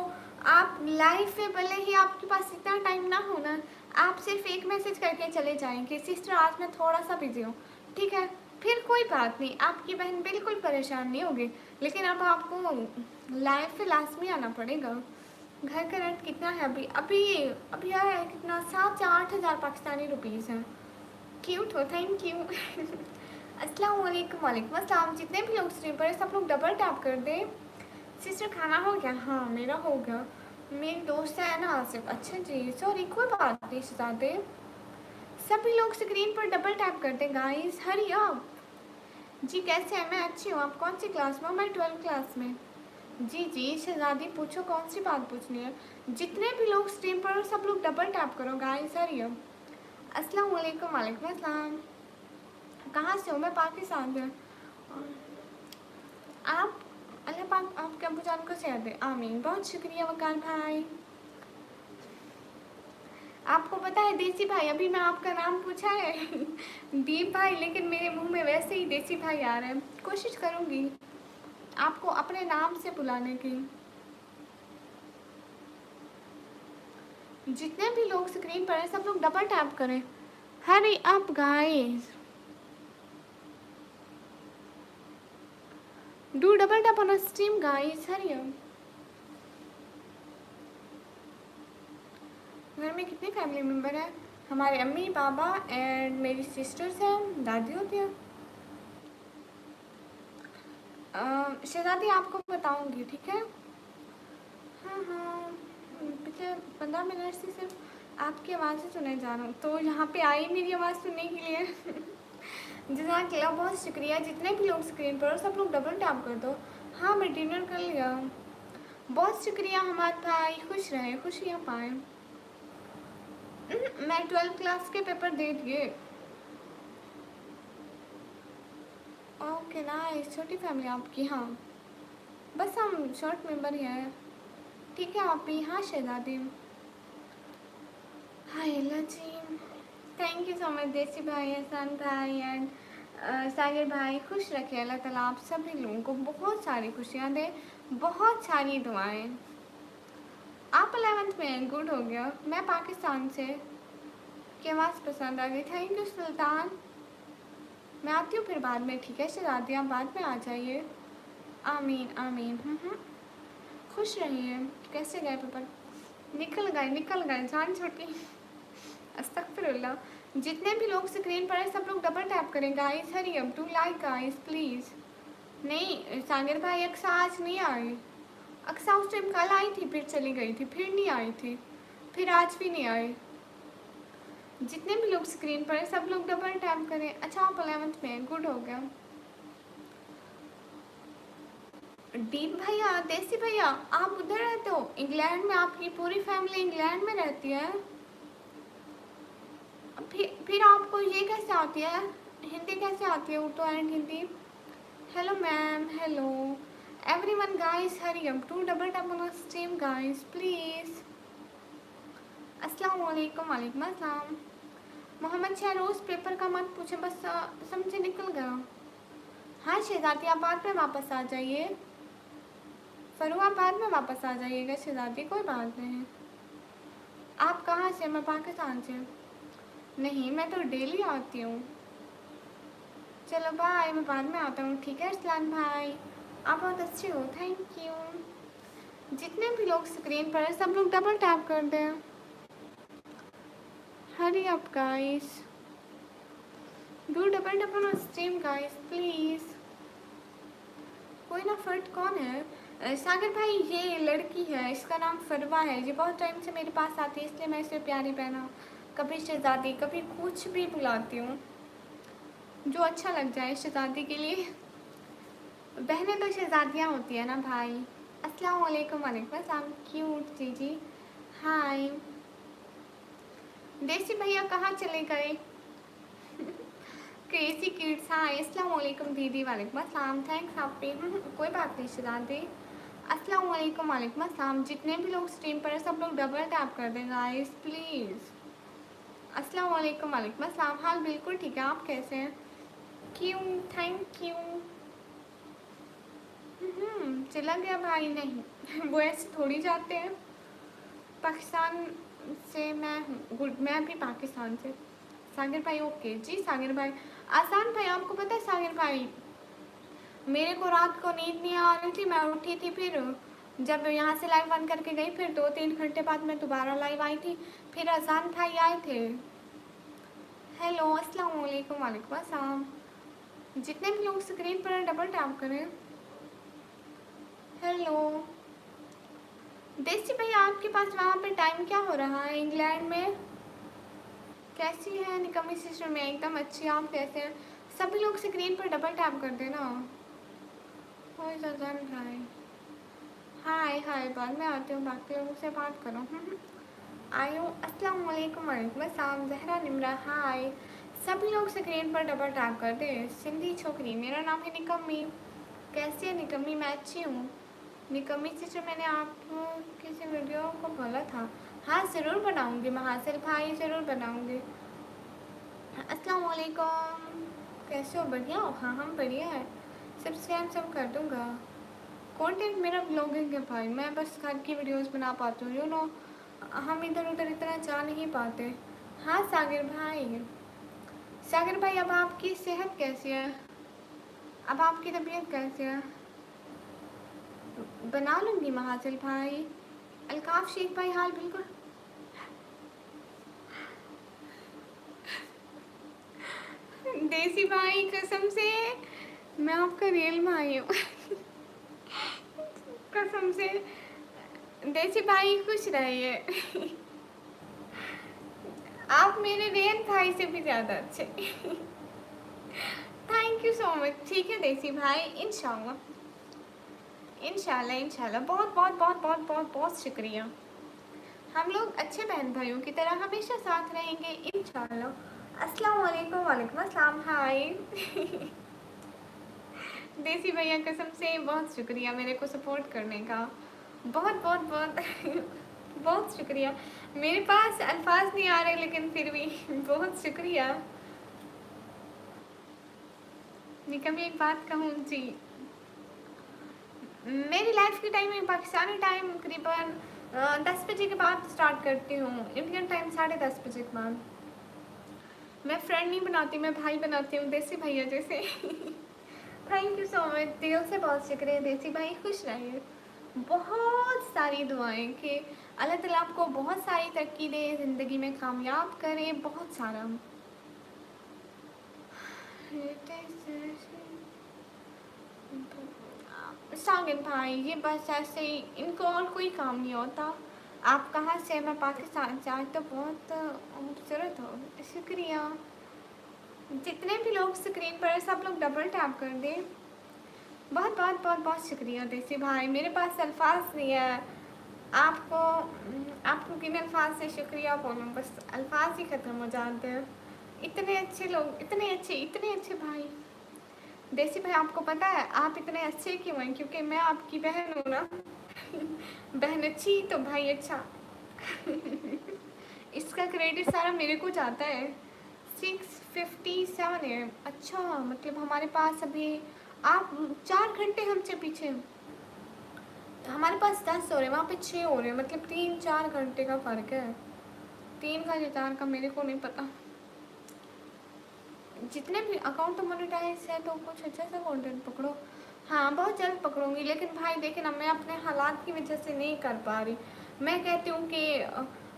आप लाइफ में भले ही आपके पास इतना टाइम ना हो ना, आप सिर्फ एक मैसेज करके चले जाएंगे, सिस्टर आज मैं थोड़ा सा बिजी हूँ, ठीक है, फिर कोई बात नहीं, आपकी बहन बिल्कुल परेशान नहीं होगी। लेकिन अब आपको लाइफ में लाजमी आना पड़ेगा। घर का रेंट कितना है अभी? अभी यार है कितना, 7 या 8 हज़ार पाकिस्तानी रुपीज़ हैं। क्यूट हो, थैंक यू। अस्सलाम वालेकुम। वालेकुम अस्सलाम। जितने भी लोग स्ट्रीम पर हैं सब लोग डबल टैप कर दें। सिस्टर खाना हो गया? हाँ मेरा हो गया। मेरी दोस्त है ना आसिफ। अच्छा जी, सॉरी कोई बात नहीं शहजादे। सभी लोग स्क्रीन पर डबल टैप कर दें गाइस, हरी अप। जी कैसे हैं? मैं अच्छी हूँ। आप कौन सी क्लास में हो? मैं 12th क्लास में। जी जी शहजादी, पूछो कौन सी बात पूछनी है। जितने भी लोग स्ट्रीम पर सब लोग डबल टैप करो गाइस, हरी अप। अस्सलाम वालेकुम। वालेकुम अस्सलाम। कहाँ से हो? मैं पाकिस्तान से। आप, अल्लाह पाक आपके अब्बू जान को सेहत दे, आमीन। बहुत शुक्रिया वकार भाई। आपको पता है देसी भाई, अभी मैं आपका नाम पूछा है दीप भाई, लेकिन मेरे मुंह में वैसे ही देसी भाई आ रहा है। कोशिश करूँगी आपको अपने नाम से बुलाने की। जितने भी लोग स्क्रीन पर हैं सब लोग डबल टैप करें। Hurry up guys, do double tap on stream guys, hurry up. घर में कितने फैमिली मेम्बर हैं? हमारे अम्मी पापा एंड मेरी सिस्टर्स हैं, दादी होती है। शहजादी आपको बताऊंगी, ठीक है? हाँ हाँ, पिछले 15 मिनट से सिर्फ आपकी आवाज़ ही सुने जा रहा हूँ, तो यहाँ पे आई मेरी आवाज़ सुनने के लिए। जज़ाकल्लाह, बहुत शुक्रिया। जितने भी लोग स्क्रीन पर हो सब लोग डबल टैप कर दो। हाँ, मैं डिनर कर लिया। बहुत शुक्रिया हमारे भाई, खुश रहे, खुशियाँ पाएँ। मैं 12th क्लास के पेपर दे दिए। ओके नाइस, छोटी फैमिली आपकी। हाँ, बस हम शॉर्ट मेंबर ही हैं। ठीक है आप भी। हाँ शहजादी। हाय जी, थैंक यू सो मच देसी भाई, एहसान भाई एंड सागर भाई। खुश रखे अल्लाह ताला आप सभी लोगों को, बहुत सारी खुशियाँ दे, बहुत सारी दुआएं। आप 11th में हैं, गुड हो गया। मैं पाकिस्तान से। की आवाज़ पसंद आ गई, थैंक यू सुल्तान। मैं आती हूँ फिर बाद में, ठीक है शहजादी, आप बाद में आ जाइए। आमीन आमीन। खुश रहिए। कैसे गए पेपर? निकल गए, जान छूटी। अस्तगफिरुल्लाह। जितने भी लोग स्क्रीन पर हैं सब लोग डबल टैप करें guys, hurry up, do like guys please. नहीं सागर भाई, अक्सा आज नहीं आई। अक्सा उस टाइम कल आई थी, फिर चली गई थी, फिर नहीं आई थी, फिर आज भी नहीं आई। जितने भी लोग स्क्रीन पर हैं सब लोग डबल टैप करें। अच्छा आप 11th में, गुड हो गया। डीप भैया, देसी भैया, आप उधर रहते हो इंग्लैंड में? आपकी पूरी फैमिली इंग्लैंड में रहती है? फिर आपको ये कैसे आती है, हिंदी कैसे आती है, Urdu and Hindi? Hello ma'am, hello everyone guys, hurry up, to double tap on stream guys please. अस्सलाम वालेकुम। वालेकुम अस्सलाम। मोहम्मद शहरोज़, पेपर का मत पूछे, बस समझे निकल गया। हाँ शहजादी, आप बाद में वापस आ जाइए। फरू आप बाद में वापस आ जाइएगा शहजादी, कोई बात नहीं। आप कहाँ से? मैं पाकिस्तान से। नहीं, मैं तो डेली आती हूँ। चलो बाय, मैं बाद में आता हूँ, ठीक है अरसलान भाई, आप बहुत अच्छे हो, थैंक यू। जितने भी लोग स्क्रीन पर हैं सब लोग डबल टैप कर दें। Hurry up guys, do double tap on stream guys please. कोई ना, फर्ट कौन है? सागर भाई, ये लड़की है, इसका नाम फरवा है। ये बहुत टाइम से मेरे पास आती है, इसलिए मैं इसे प्यारी बहना, कभी शहजादी, कभी कुछ भी बुलाती हूँ, जो अच्छा लग जाए शहजादी के लिए। बहनें तो शहजादियाँ होती है ना भाई। अस्सलाम वालेकुम। वालेकुम अस्सलाम। क्यूट जीजी, हाय। देसी भैया कहाँ चले गए? क्रेजी किड्स, हाय। अस्सलाम वालेकुम दीदी। वालेकुम अस्सलाम, थैंक्स आप पे। कोई बात नहीं शहजादी। अस्सलाम वालेकुम। वालेकुम अस्सलाम। जितने भी लोग स्ट्रीम पर हैं सब लोग डबल टैप कर दें गाइस प्लीज़। अस्सलाम वालेकुम। वालेकुम अस्सलाम। हाल बिल्कुल ठीक है, आप कैसे हैं? क्यों, थैंक यू। चला गया भाई? नहीं, वो ऐसे थोड़ी जाते हैं। पाकिस्तान से मैं हूँ, गुड, मैं भी पाकिस्तान से। सागर भाई ओके जी। सागर भाई, आसान भाई, आपको पता है सागर भाई, मेरे को रात को नींद नहीं आ रही थी, मैं उठी थी, फिर जब यहाँ से लाइव बंद करके गई, फिर 2-3 घंटे बाद मैं दोबारा लाइव आई थी, फिर आसान भाई आए थे। हेलो, अस्सलाम वालेकुम। वालेकुम अस्सलाम। जितने भी लोग स्क्रीन पर डबल टैप करें। हेलो देसी भैया, आपके पास वहाँ पे टाइम क्या हो रहा है इंग्लैंड में? कैसी है निकम्मी सिस्टर? में एकदम अच्छी, आप कैसे हैं? सभी लोग स्क्रीन पर डबल टैप कर देना। कोई जजन भाई, हाय हाय, बाद में आती हूँ, बाकी लोगों से बात करो। आई हूँ। अस्सलाम वालेकुम। वालेकुम अस्सलाम। जहरा निमरा, हाय। सभी लोग स्क्रीन पर डबल टैप कर दे। सिंधी छोकरी, मेरा नाम है निकम्मी। कैसी है निकम्मी? मैं अच्छी हूँ निकम्मी सिस्टर। मैंने आप किसी वीडियो को बोला था, हाँ ज़रूर बनाऊँगी महासिल भाई, ज़रूर बनाऊँगी। अस्सलाम वालेकुम, कैसे हो? बढ़िया हो? हाँ हम बढ़िया है, सब्सक्राइब सब कर दूँगा। कंटेंट मेरा ब्लॉगिंग है भाई, मैं बस घर की वीडियोस बना पाती हूँ, यू नो, हम इधर उधर इतना जा नहीं पाते। हाँ सागर भाई, सागर भाई अब आपकी सेहत कैसी है? अब आपकी तबीयत कैसी है? बना लूँगी महासिल भाई। अलकाफ शेख भाई, हाल बिल्कुल देसी भाई कसम से मैं आपका रियल भाई हूँ। कसम से देसी भाई खुश रहिए। आप मेरे रियल भाई से भी ज़्यादा अच्छे। Thank you so much. ठीक है देसी भाई, इंशाल्लाह इंशाल्लाह इंशाल्लाह। बहुत बहुत बहुत बहुत बहुत बहुत शुक्रिया। हम लोग अच्छे बहन भाइयों की तरह हमेशा साथ रहेंगे इंशाल्लाह। अस्सलाम वालेकुम। वालेकुम अस्सलाम। हाय। देसी भैया कसम से बहुत शुक्रिया मेरे को सपोर्ट करने का। बहुत बहुत बहुत बहुत शुक्रिया। मेरे पास अल्फाज नहीं आ रहे लेकिन फिर भी बहुत शुक्रिया। मैं कभी एक बात कहूँ जी, मेरी लाइफ की टाइमिंग पाकिस्तानी टाइम करीबन 10 बजे के बाद स्टार्ट करती हूँ, इंडियन टाइम 10:30 बजे के बाद। मैं फ्रेंड नहीं बनाती, मैं भाई बनाती हूँ देसी भैया जैसे। थैंक यू सो मच, दिल से बहुत शुक्रिया देसी भाई। खुश रहिए। बहुत सारी दुआएं कि अल्लाह ताला आपको बहुत सारी तरक्की दे, ज़िंदगी में कामयाब करे, बहुत सारा। सागिर भाई ये बस ऐसे ही, इनको और कोई काम नहीं होता। आप कहाँ से? मैं पाकिस्तान से। आज तो बहुत खूबसूरत हो। शुक्रिया। जितने भी लोग स्क्रीन पर सब लोग डबल टैप कर दें। बहुत बहुत बहुत बहुत शुक्रिया देसी भाई। मेरे पास अल्फाज नहीं है आपको आपको किन अल्फाज से शुक्रिया बोलूँ, बस अल्फाज ही ख़त्म हो जाते हैं। इतने अच्छे लोग, इतने अच्छे भाई। देसी भाई आपको पता है आप इतने अच्छे क्यों हैं? क्योंकि मैं आपकी बहन हूँ ना। बहन अच्छी तो भाई अच्छा। इसका क्रेडिट सारा मेरे को जाता है। 6:57 है। अच्छा मतलब हमारे पास अभी आप 4 घंटे हमसे पीछे। हमारे पास 10 हो रहे, वहाँ पे 6 हो रहे, मतलब 3-4 घंटे का फ़र्क है। 3 का या 4 का मेरे को नहीं पता। जितने भी अकाउंट तो मोनेटाइज है तो कुछ अच्छा सा कंटेंट पकड़ो। हाँ बहुत जल्द पकड़ूंगी, लेकिन भाई देखे ना मैं अपने हालात की वजह से नहीं कर पा रही। मैं कहती हूँ कि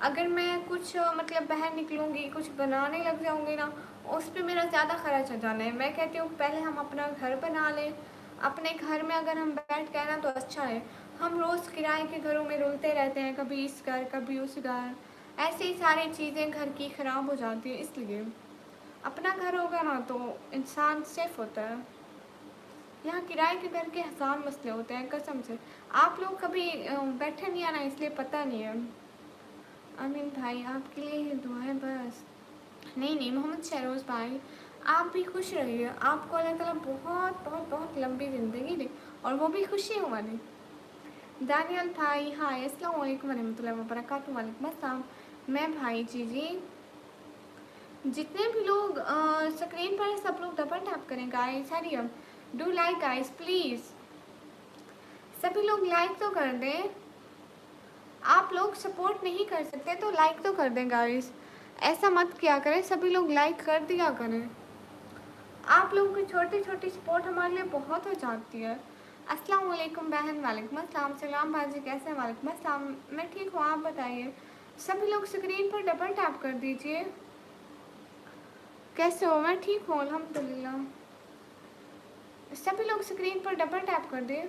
अगर मैं कुछ मतलब बाहर निकलूँगी कुछ बनाने लग जाऊँगी ना, उस पर मेरा ज़्यादा खर्च हो जाना है। मैं कहती हूँ पहले हम अपना घर बना लें। अपने घर में अगर हम बैठ गए ना तो अच्छा है। हम रोज़ किराए के घरों में रुलते रहते हैं, कभी इस घर कभी उस घर, ऐसे ही सारी चीज़ें घर की ख़राब हो जाती है। इसलिए अपना घर होगा ना तो इंसान सेफ होता है। यहाँ किराए के घर के हज़ार मसले होते हैं कसम से। आप लोग कभी बैठे नहीं है ना, इसलिए पता नहीं है। अमीन भाई आपके लिए ही दुआ है बस। नहीं मोहम्मद शहरोज़ भाई आप भी खुश रहिए। आपको अल्लाह ताला बहुत बहुत बहुत लंबी ज़िंदगी दे, और वो भी खुशियों वाली। दानियल भाई हाय, अस्सलाम वालेकुम रहमतुल्लाहि व बरकातहू। वालेकुम अस्सलाम। मैं भाई जी जितने भी लोग स्क्रीन पर सब लोग डबल टैप करें guys. Hari do like guys please. सभी लोग लाइक तो कर दें। आप लोग सपोर्ट नहीं कर सकते तो लाइक तो कर दें गाइस। ऐसा मत किया करें, सभी लोग लाइक कर दिया करें। आप लोगों की छोटी छोटी सपोर्ट हमारे लिए बहुत हो जाती है। अस्सलाम वालेकुम बहन। वालेकुम अस्सलाम। सलाम बाजी कैसे हैं? वालेकुम अस्सलाम। मैं ठीक हूँ, आप बताइए। सभी लोग स्क्रीन पर डबल टैप कर दीजिए। कैसे हो? मैं ठीक हूँ अल्हम्दुलिल्लाह। सभी लोग स्क्रीन पर डबल टैप कर दें।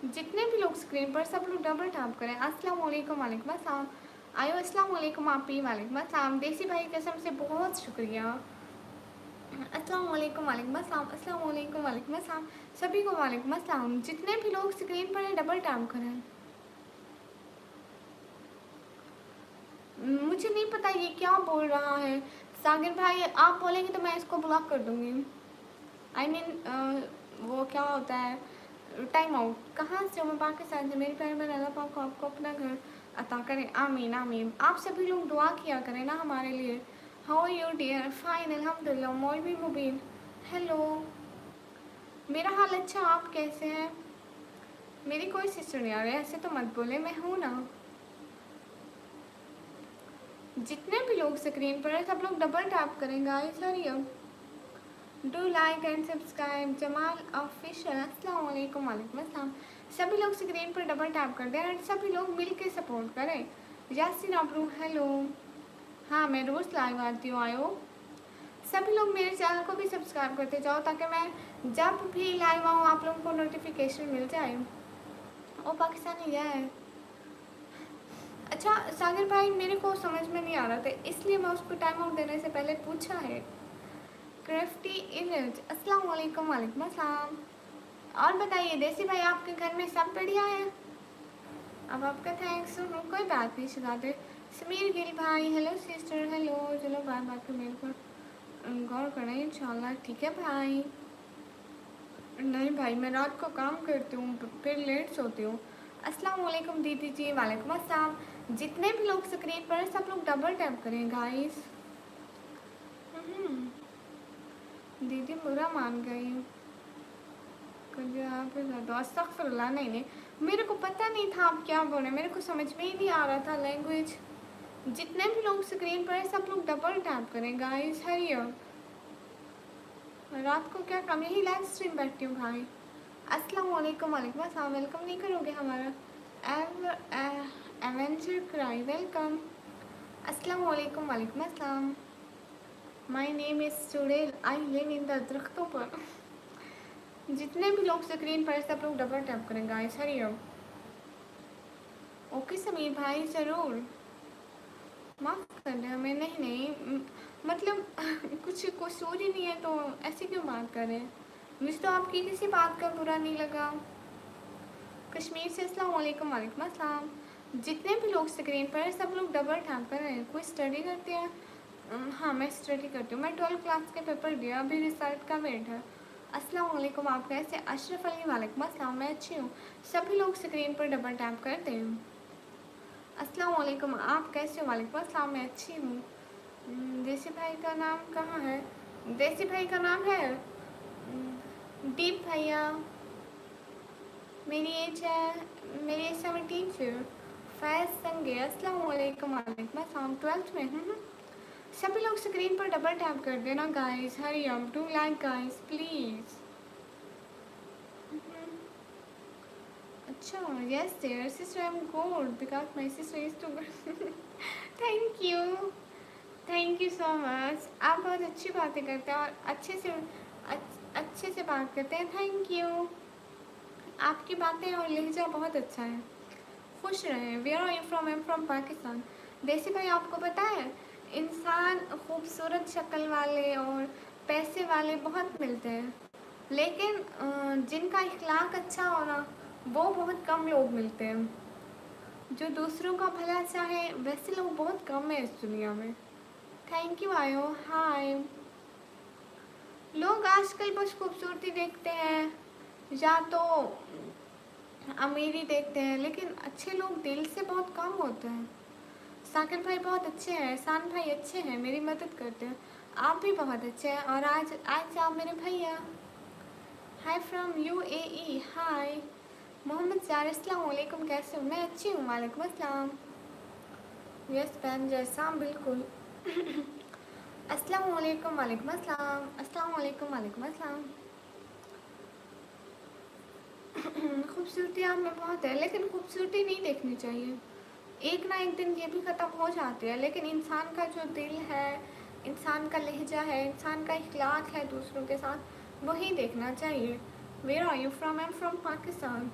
जितने भी लोग स्क्रीन पर सब लोग डबल टैप करें। अस्सलाम वालेकुम। वालेकुम अस्सलाम। आयो अस्सलाम वालेकुम आपी। वालेकुम अस्सलाम। देसी भाई कसम से बहुत शुक्रिया। अस्सलाम वालेकुम। वालेकुम अस्सलाम। अस्सलाम वालेकुम। वालेकुम अस्सलाम। सभी को वालेकुम अस्सलाम। जितने भी लोग स्क्रीन पर हैं डबल टैप करें। मुझे नहीं पता ये क्या बोल रहा है। सागिर भाई आप बोलेंगे तो मैं इसको ब्लॉक कर दूँगी। आई मीन वो क्या होता है टाइम आउट। कहाँ से हो? मैं पाकिस्तान से। मेरे प्यारे में अल्लाह पाक को आपको अपना घर अता करें। आमीन आमीन। आप सभी लोग दुआ किया करें ना हमारे लिए। How are you dear? Fine अल्हम्दुलिल्लाह। मौलवी मुबीन हेलो। मेरा हाल अच्छा, आप कैसे हैं? मेरी कोई सिस्टर नहीं आ रही, ऐसे तो मत बोले, मैं हूँ ना। जितने भी लोग स्क्रीन पर हैं सब लोग डबल टैप करें गाइस। हरिया do like and subscribe. Jamal official अस्सलाम वालेकुम। वालेकुम अस्सलाम। सभी लोग स्क्रीन पर डबल टैप कर दें एंड सभी लोग मिल के सपोर्ट करें। यासिन अबरू हेलो। हाँ मैं रोज़ लाइव आती हूँ। आयो सभी लोग मेरे चैनल को भी सब्सक्राइब करते जाओ ताकि मैं जब भी लाइव आऊँ आप लोगों को नोटिफिकेशन मिल जाए। ओ पाकिस्तानी है। अच्छा सागर भाई, मेरे को समझ में नहीं आ रहा था इसलिए मैं उसको टाइम आउट देने से पहले पूछा है। क्राफ्टी इमेज, अस्सलाम वालेकुम। वालेकुम अस्सलाम। और बताइए देसी भाई, आपके घर में सब बढ़िया है? अब आपका थैंक्स सुनो, कोई बात नहीं सिखाते। समीर गिल भाई, हेलो सिस्टर, हेलो। चलो बात बात कर, मेरे पर गौर करें इंशाल्लाह। ठीक है भाई। नहीं भाई, मैं रात को काम करती हूँ फिर लेट सोती हूँ। अस्सलाम वालेकुम दीदी जी। वालेकुम अस्सलाम। जितने भी लोग स्क्रीन पर हैं सब लोग डबल टैप करें गाइस। दीदी बुरा मान गई। अस्तगफिरुल्लाह, नहीं नहीं, मेरे को पता नहीं था आप क्या बोल रहे, मेरे को समझ में ही नहीं आ रहा था लैंग्वेज। जितने भी लोग स्क्रीन पर हैं सब लोग डबल टैप करें गाइस। Hurry up. रात को क्या काम, यही लाइव स्ट्रीम बैठती हूँ भाई। अस्सलाम वालेकुम। वालेकुम अस्सलाम। वेलकम नहीं करोगे हमारा? Avenger cry, welcome. अस्सलाम वालेकुम। वालेकुम अस्सलाम। माय नेम इज चुड़ैल, आई लिव इन द दरख्तों पर। जितने भी लोग स्क्रीन पर सब लोग डबल टैप करें guys. Hurry up. Okay Sameer भाई, ज़रूर माफ़ कर दें हमें। नहीं नहीं, मतलब कुछ कसूर ही नहीं है तो ऐसे क्यों बात कर रहे हैं? मुझे तो आपकी किसी बात का बुरा नहीं लगा। कश्मीर से अस्सलाम वालेकुम। वालेकुम अस्सलाम। जितने भी लोग स्क्रीन पर हैं सब लोग डबल टैप कर रहे हैं। कोई स्टडी करते हैं? हाँ मैं स्टडी करती हूँ, मैं 12th क्लास के पेपर दिया, अभी रिजल्ट का वेट है। अस्सलाम वालेकुम। आप कैसे? अशरफ अली, वालेकुम अस्सलाम। मैं अच्छी हूँ। सभी लोग स्क्रीन पर डबल टैप करते हैं। अस्सलाम वालेकुम। आप कैसे हो? वालेकुम अस्सलाम। मैं अच्छी हूँ। देसी भाई का नाम कहाँ है? देसी भाई का नाम है दीप भैया। मेरी एज है, मेरी एज 17। फैज़ संगे, अस्सलाम वालेकुम। वालेकुम अस्सलाम। 12th में सभी लोग स्क्रीन पर डबल टैप कर देना guys. Hurry up, do like guys please. अच्छा, yes there sister, I am good because my sister is too good. Thank you, thank you so much. आप बहुत अच्छी बातें करते हैं और अच्छे से बात करते हैं। Thank you. आपकी बातें और लहजा बहुत अच्छा है। खुश रहें। Where are you from? I am from Pakistan. Desi भाई आपको पता है, इंसान खूबसूरत शक्ल वाले और पैसे वाले बहुत मिलते हैं, लेकिन जिनका इखलाक अच्छा होना वो बहुत कम लोग मिलते हैं। जो दूसरों का भला चाहे वैसे लोग बहुत कम हैं इस दुनिया में। थैंक यू आयो। हाय। लोग आजकल बस खूबसूरती देखते हैं या तो अमीरी देखते हैं, लेकिन अच्छे लोग दिल से बहुत कम होते हैं। साकिर भाई बहुत अच्छे हैं, एहसान भाई अच्छे हैं, मेरी मदद करते हैं। आप भी बहुत अच्छे हैं और आज आज आप मेरे भैया। हाय फ्रॉम UAE। हाय मोहम्मद चार, अस्सलाम वालेकुम। कैसे हो? मैं अच्छी हूँ। वालेकुम अस्सलाम। यस पैन जैसा, बिल्कुल। अस्सलाम वालेकुम। वालेकुम अस्सलाम। अस्सलाम वालेकुम। वालेकुम अस्सलाम। खूबसूरती आप में बहुत है, लेकिन खूबसूरती नहीं देखनी चाहिए। एक ना एक दिन ये भी ख़त्म हो जाती है, लेकिन इंसान का जो दिल है, इंसान का लहजा है, इंसान का इखलाक है दूसरों के साथ, वही देखना चाहिए। Where are you from? I am from Pakistan.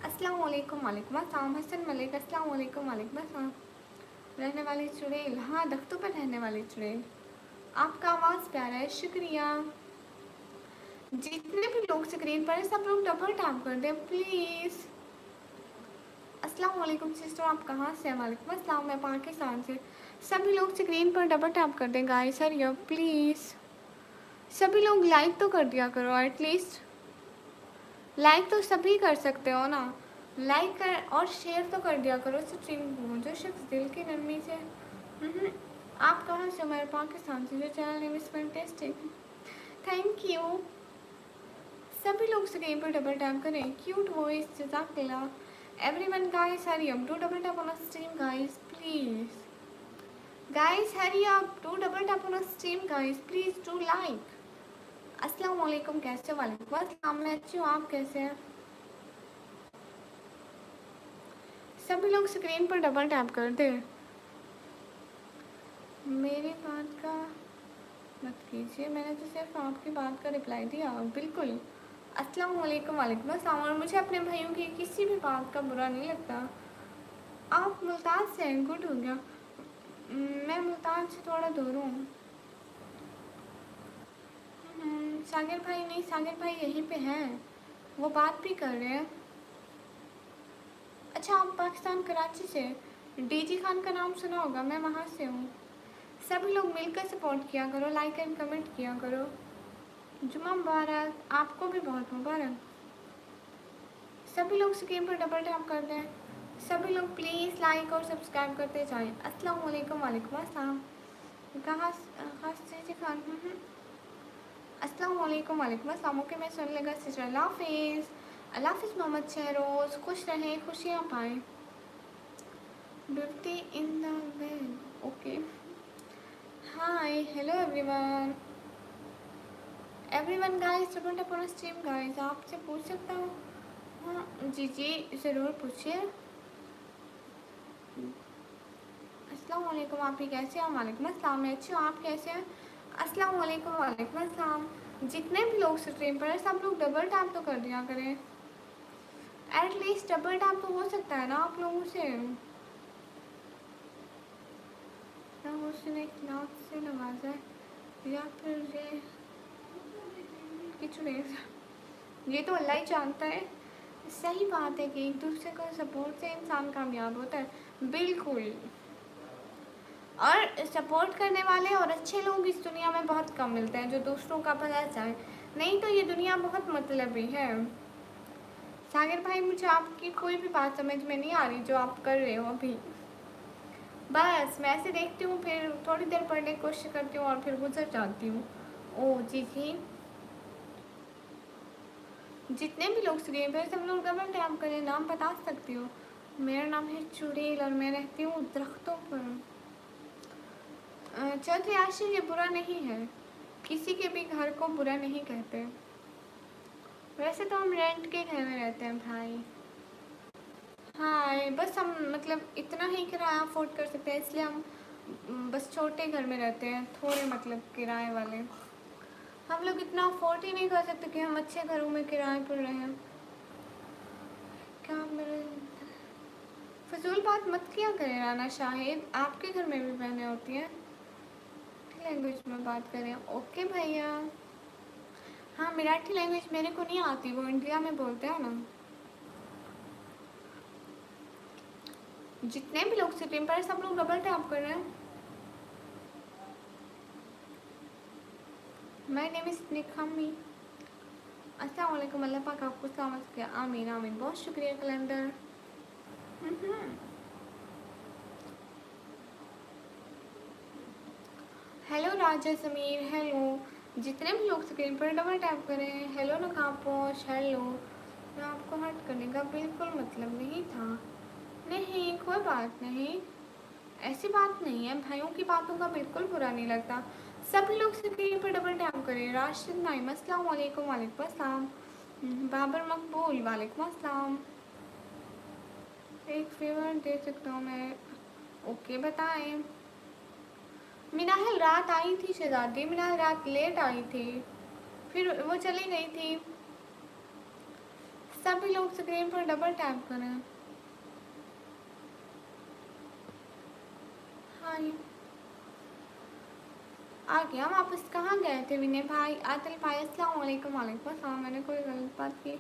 अस्सलाम वालेकुम। वालेकुम अस्सलाम। हसन मलिक, अस्सलाम वालेकुम। वालेकुम अस्सलाम। रहने वाली चुड़ैल, हाँ दख्तों पर रहने वाली चुड़ैल। आपका आवाज़ प्यारा है, शुक्रिया। जितने भी लोग स्क्रीन पर हैं सब लोग डबल टैप कर दें प्लीज़। अस्सलाम वालेकुम सिस्टर, आप कहाँ से हैं? वालेकुम अस्सलाम। मैं पाकिस्तान से। सभी लोग स्क्रीन पर डबल टैप कर दें गाइस। Hari please. सभी लोग लाइक तो कर दिया करो एटलीस्ट। लाइक तो सभी कर सकते हो ना, लाइक कर और शेयर तो कर दिया करो स्ट्रीम को। जो शख्स दिल की नरमी से आप कहाँ से? मैं पाकिस्तान से। जो channel name is fantastic. Thank you. सभी लोग स्क्रीन पर डबल टैप करें। क्यूट वॉइस, जज़ाकल्लाह। Everyone guys hurry up, do double tap on a stream guys please. Guys hurry up, do double tap on a stream guys please, do like. अस्सलाम वालेकुम। कैसे? वालेकुम अस्सलाम। मैं अच्छी हूँ, आप कैसे हैं? सभी लोग स्क्रीन पर डबल टैप कर दे। मेरी बात का मत कीजिए, मैंने तो सिर्फ आपकी बात का रिप्लाई दिया। बिल्कुल। अस्सलाम वालेकुम। वालेकुम अस्सलाम। और मुझे अपने भाइयों की किसी भी बात का बुरा नहीं लगता। आप मुल्तान से हैं, गुड हो गया। मैं मुल्तान से थोड़ा दूर हूँ। सागर भाई नहीं, सागर भाई यहीं पे हैं, वो बात भी कर रहे हैं। अच्छा, आप पाकिस्तान कराची से, डीजी खान का नाम सुना होगा, मैं वहाँ से हूँ। सभी लोग मिलकर सपोर्ट किया करो, लाइक एंड कमेंट किया करो। जुम्मा मुबारक, आपको भी बहुत मुबारक। सभी लोग स्क्रीन पर डबल टैप कर दें। सभी लोग प्लीज़ लाइक और सब्सक्राइब करते जाएं। अस्सलाम वालेकुम। वालेकुम अस्सलाम। कहाँ से खान? अस्सलाम वालेकुम। वालेकुम अस्सलाम। ओके, मैं सुन लेगा सिस्टर। अल्लाह हाफिज़। अल्लाह हाफिज़ मोहम्मद शहरोज़, खुश रहें, खुशियाँ पाएँ। Beauty in the well. Okay, hi, hello everyone. Everyone guys, two upon stream guys, आपसे पूछ सकता हूँ? हाँ जी जी, ज़रूर पूछिए। अस्सलाम वालेकुम, आप ही कैसे हैं? वालेकुम अस्सलाम, मैं अच्छी हूँ, आप कैसे हैं? अस्सलाम वालेकुम। वालेकुम अस्सलाम। जितने भी लोग स्ट्रीम पर हैं, सब लोग डबल टैप तो कर दिया करें। एटलीस्ट डबल टैप तो हो सकता है ना आप लोगों से। या उसने क्लास से नवाजा है, या फिर ये तो अल्लाह ही जानता है। सही बात है कि एक दूसरे को सपोर्ट से इंसान कामयाब होता है। बिल्कुल। और सपोर्ट करने वाले और अच्छे लोग इस दुनिया में बहुत कम मिलते हैं, जो दूसरों का भला चाहे। नहीं तो ये दुनिया बहुत मतलबी है। सागर भाई, मुझे आपकी कोई भी बात समझ में नहीं आ रही जो आप कर रहे हो अभी। बस मैं ऐसे देखती हूँ, फिर थोड़ी देर पढ़ने की कोशिश करती हूँ और फिर गुजर जाती हूँ। ओह जी जी, जितने भी लोग स्क्रीन पर, सब लोग डबल टैप करें। नाम बता सकती हो? मेरा नाम है चुड़ैल और मैं रहती हूँ दरख्तों पर। चौधरी आशिर, ये बुरा नहीं है, किसी के भी घर को बुरा नहीं कहते। वैसे तो हम रेंट के घर में रहते हैं भाई। हाँ, बस हम मतलब इतना ही किराया अफोर्ड कर सकते हैं, इसलिए हम बस छोटे घर में रहते हैं, थोड़े मतलब किराए वाले। हम लोग इतना अफोर्ड ही नहीं कर सकते कि हम अच्छे घरों में किराए पर रहें। क्या मेरे फजूल बात मत किया करें राना शाहिद, आपके घर में भी बहनें होती हैं। लैंग्वेज में बात करें। ओके भैया। हाँ, मराठी लैंग्वेज मेरे को नहीं आती, वो इंडिया में बोलते हैं ना। जितने भी लोग स्ट्रीम पर, सब लोग डबल टैप कर रहे हैं। My name is Nikhami. अस्सलाम वालेकुम, अल्लाह पाक आपको सलामत किया। आमीन आमीन, बहुत शुक्रिया calendar. Hello Raja Sameer, hello. जितने भी लोग स्क्रीन पर डबल टैप करें। हेलो नकापोश, हेलो। मैं आपको हर्ट करने का बिल्कुल मतलब नहीं था। नहीं, कोई बात नहीं, ऐसी बात नहीं है, भाइयों की बातों का बिल्कुल बुरा नहीं लगता। सभी लोग स्क्रीन पर डबल टैप करें। राशिद नाइम, अस्सलाम वालेकुम। वालेकुम अस्सलाम। बाबर मकबूल, वालेकुम अस्सलाम। एक फेवर दे सकता हूँ मैं? ओके, बताएं। मिनाहल रात आई थी शहजादी, मिनाहल रात लेट आई थी, फिर वो चली गई थी। सभी लोग स्क्रीन पर डबल टैप करें। हाँ, आ गया वापस। कहाँ गए थे विनय भाई? आदिल भाई, अस्सलाम वालेकुम। वालेकुम अस्सलाम। मैंने कोई गलत बात की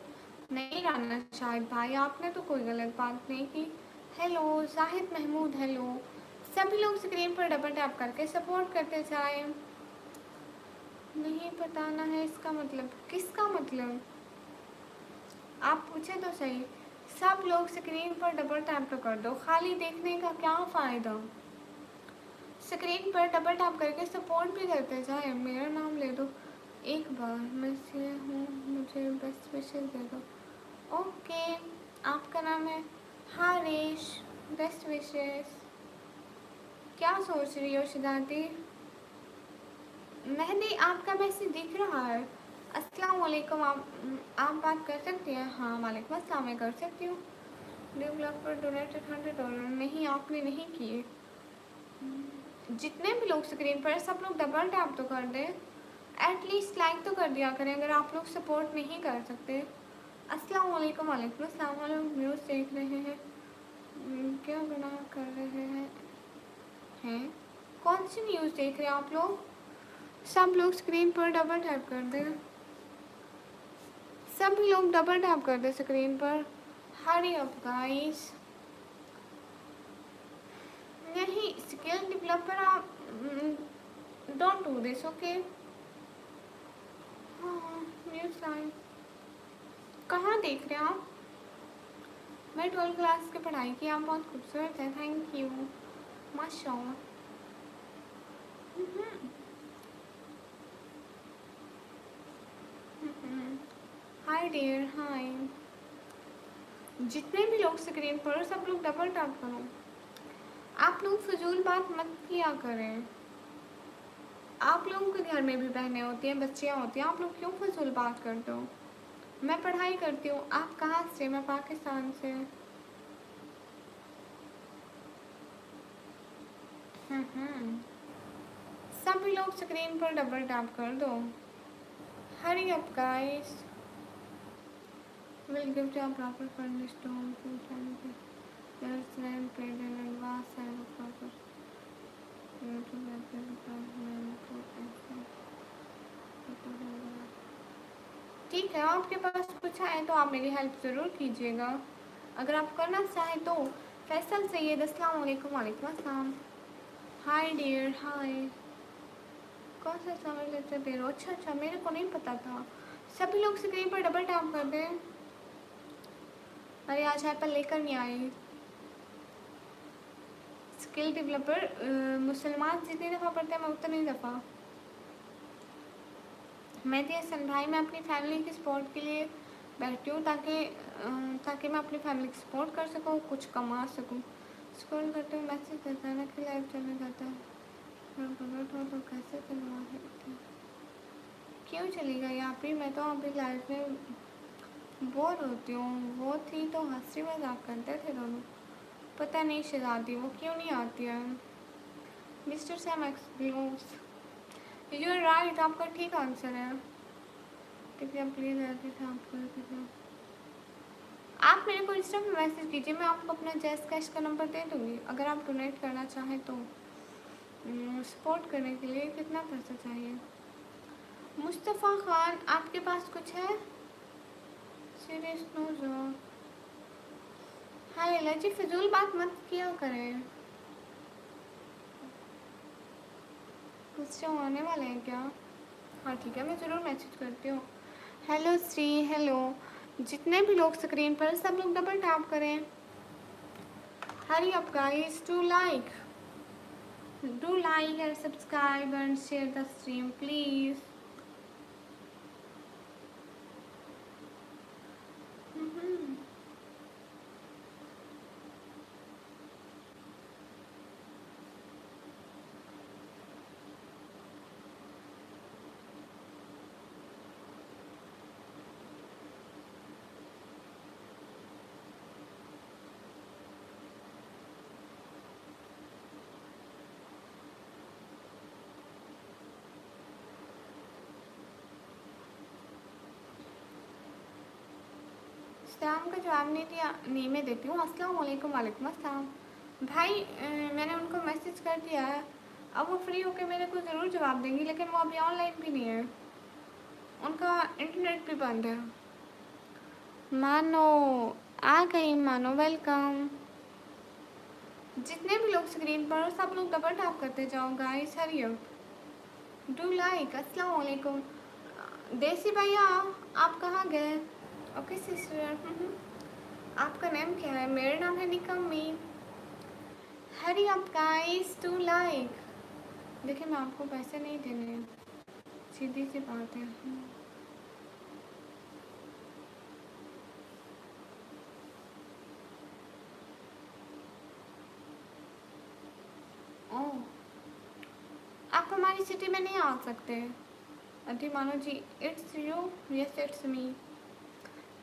नहीं राना शाहिद भाई, आपने तो कोई गलत बात नहीं की। Hello Zahid Mahmood, hello. सभी लोग स्क्रीन पर डबल टैप करके सपोर्ट करते जाएं। नहीं बताना है इसका मतलब? किसका मतलब? आप पूछे तो सही। सब लोग स्क्रीन पर डबल टैप तो कर दो, खाली देखने का क्या फ़ायदा। स्क्रीन पर डबल टैप करके सपोर्ट भी करते जाए। मेरा नाम ले दो एक बार, मैं से हूँ, मुझे बेस्ट विशेस दे दो। ओके, आपका नाम है हारिश, बेस्ट विशेस। क्या सोच रही हो शिदाती? मेहंदी, आपका मैसेज दिख रहा है। अस्सलाम वालेकुम। आप बात कर सकती हैं? हाँ, वालेकुम अस्सलाम, मैं कर सकती हूँ। Developer donated $100। नहीं, आपने नहीं किए। जितने भी लोग स्क्रीन पर सब लोग डबल टैप तो कर दें, एटलीस्ट लाइक तो कर दिया करें अगर आप लोग सपोर्ट नहीं कर सकते। अस्सलाम वालेकुम। वालेकुम अस्सलाम। हम लोग न्यूज़ देख रहे हैं। क्या गुनाह कर रहे हैं? कौन सी न्यूज़ देख रहे हैं आप लोग? सब लोग स्क्रीन पर डबल टैप कर दें, सभी लोग डबल टैप कर दें स्क्रीन पर। हरी अप गाइस। नहीं, स्किल डेवलपर आप डोंट डू दिस, ओके। हाँ, न्यूज़ लाइव कहाँ देख रहे हैं आप? मैं 12th क्लास की पढ़ाई की। आप बहुत खूबसूरत है, थैंक यू, माशाल्लाह। हाय डियर, हाय। जितने भी लोग स्क्रीन पर सब लोग डबल टैप करो। आप लोग फजूल बात मत किया करें। आप लोगों के घर में भी बहनें होती हैं, बच्चियाँ होती हैं, आप लोग क्यों फजूल बात करते हो? मैं पढ़ाई करती हूँ। आप कहाँ से? मैं पाकिस्तान से। सभी लोग स्क्रीन पर डबल टैप कर दो। Hurry up guys. Will give you a proper furnished home to family. There's rent paid in advance and a proper YouTube department to ठीक है, आपके पास कुछ है तो आप मेरी हेल्प ज़रूर कीजिएगा। अगर आप करना चाहें तो। फैसल सैयद, अस्सलाम वालेकुम। वालेकुम अस्सलाम। हाय डियर, हाय। कौन सा समय लेते दे रहे हो? अच्छा अच्छा, मेरे को नहीं पता था। सभी लोग स्क्रीन पर डबल टैप कर दें। अरे आज एप्पल लेकर नहीं आई। स्किल डेवलपर मुसलमान जितनी दफ़ा पढ़ते हैं मैं उतनी दफ़ा। मैं तो हसन भाई, मैं अपनी फैमिली की सपोर्ट के लिए बैठती हूँ ताकि मैं अपनी फैमिली की सपोर्ट कर सकूँ, कुछ कमा सकूँ। स्क्रॉल करते हुए मैसेज करता है ना कि लाइव चलने जाता है। तो कैसे चलवा सकते हैं? क्यों चली गई आप ही? मैं तो अभी लाइव में बोर होती हूँ। वो थी तो हंसी मजाक करते थे दोनों। पता नहीं शहजादी वो क्यों नहीं आती है। Mister Sam Explores, you are right, आपका ठीक आंसर है। प्लीज़ आप मेरे को इंस्टा में मैसेज कीजिए, मैं आपको अपना जैस कैश का नंबर दे दूँगी। अगर आप डोनेट करना चाहें तो। सपोर्ट करने के लिए कितना पैसा चाहिए? मुस्तफ़ा खान, आपके पास कुछ है? Serious no job. हाय लजी, फिजूल बात मत किया करें। कुछ होने वाले हैं क्या? हाँ ठीक है, मैं ज़रूर मैसेज करती हूँ। Hello Shri, hello. जितने भी लोग स्क्रीन पर सब लोग डबल टैप करें। Hurry up guys, do like and subscribe and share the stream please. सलाम का जवाब नहीं दिया? नहीं, मैं देती हूँ। अस्सलाम वालेकुम। वालेकुम अस्सलाम। भाई मैंने उनको मैसेज कर दिया है। अब वो फ्री होकर मेरे को ज़रूर जवाब देंगी, लेकिन वो अभी ऑनलाइन भी नहीं है, उनका इंटरनेट भी बंद है। मानो आ गई, मानो वेलकम। जितने भी लोग स्क्रीन पर सब लोग डबल टैप करते जाओ guys, hurry up, do like. अस्सलाम वालेकुम। देसी भैया, आप कहाँ गए? Okay sister. आपका नेम क्या है? मेरा नाम है निकम्मी। Hurry up guys, to like. देखिए मैं आपको पैसे नहीं देने हैं, सीधी सी बात है। ओह, आप हमारी सिटी में नहीं आ सकते। अरे Mano ji, it's you. Yes it's me.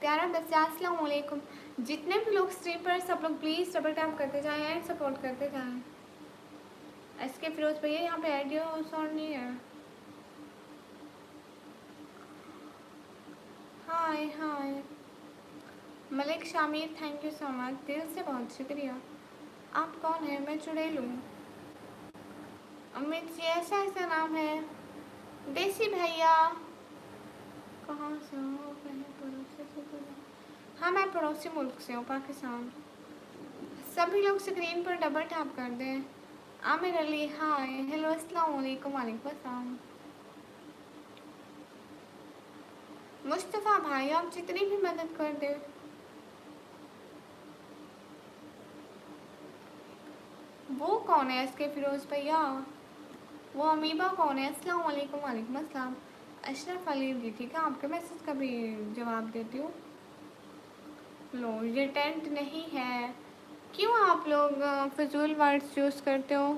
प्यारा बच्चा, अस्सलाम वालेकुम। जितने भी लोग स्ट्रीम पर सब लोग प्लीज़ डबल टैप करते जाएं एंड सपोर्ट करते जाएं। इसके फिरोज भैया यहाँ पे ऑडियो साउंड नहीं है। Hi hi Malik Shamir, thank you so much, दिल से बहुत शुक्रिया। आप कौन है? मैं चुड़ैल हूँ। अमित जी ऐसा ऐसा नाम है। देसी भैया कहाँ से हो? पड़ोसी से बोलो। हाँ मैं पड़ोसी मुल्क से हूँ, पाकिस्तान। सभी लोग स्क्रीन पर डबल टैप कर दें। आमिर अली हाय हेलो अस्सलाम वालेकुम। वालेकुम अस्सलाम। मुस्तफ़ा भाई आप जितनी भी मदद कर दे। वो कौन है इसके फिरोज भैया? वो अमीबा कौन है? अस्सलाम वालेकुम। वालेकुम अस्सलाम। अशरफ अली जी ठीक है, आपके मैसेज का भी जवाब देती हूँ। लो ये टेंट नहीं है। क्यों आप लोग फजूल वर्ड्स यूज़ करते हो?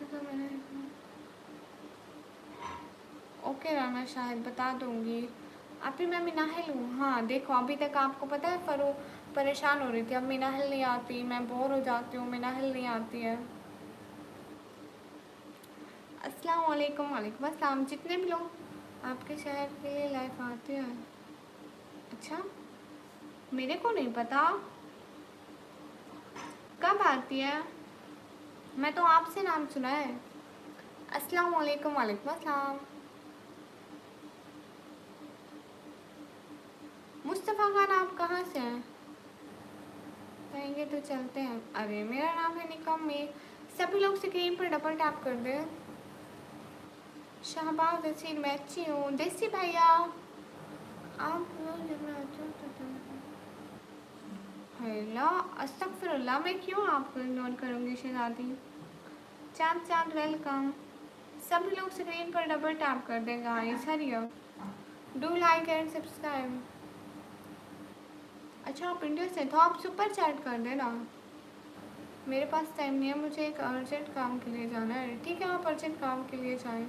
तो मैंने ओके राना शायद बता दूँगी। अभी मैं मिनाहिल हूँ। हाँ देखो अभी तक आपको पता है फरो परेशान हो रही थी, अब मिनाहिल नहीं आती, मैं बोर हो जाती हूँ, मिनाहिल नहीं आती है। अस्सलाम वालेकुम। वालेकुम अस्सलाम। जितने भी लोग आपके शहर के लिए लाइफ आते हैं। अच्छा मेरे को नहीं पता कब आती है, मैं तो आपसे नाम सुना है। अस्सलाम वालेकुम। वालेकुम अस्सलाम। मुस्तफ़ा खान आप कहाँ से हैं? कहेंगे तो चलते हैं। अरे मेरा नाम है निकम में। सभी लोग स्क्रीन पर डबल टैप कर दे। शहबाज असीर मैं अच्छी हूँ। देसी भैया आप लोग जब आते हो तो हेलो अस्तगफिरुल्लाह, मैं क्यों आपको इग्नोर करूँगी शहजादी। चाँद चाँद वेलकम। सभी लोग स्क्रीन पर डबल टैप कर दें guys, hurry up. Do like and subscribe. अच्छा आप इंडिया से तो आप सुपर चैट कर देना। मेरे पास टाइम नहीं है, मुझे एक अर्जेंट काम के लिए जाना है। ठीक है आप अर्जेंट काम के लिए जाएं।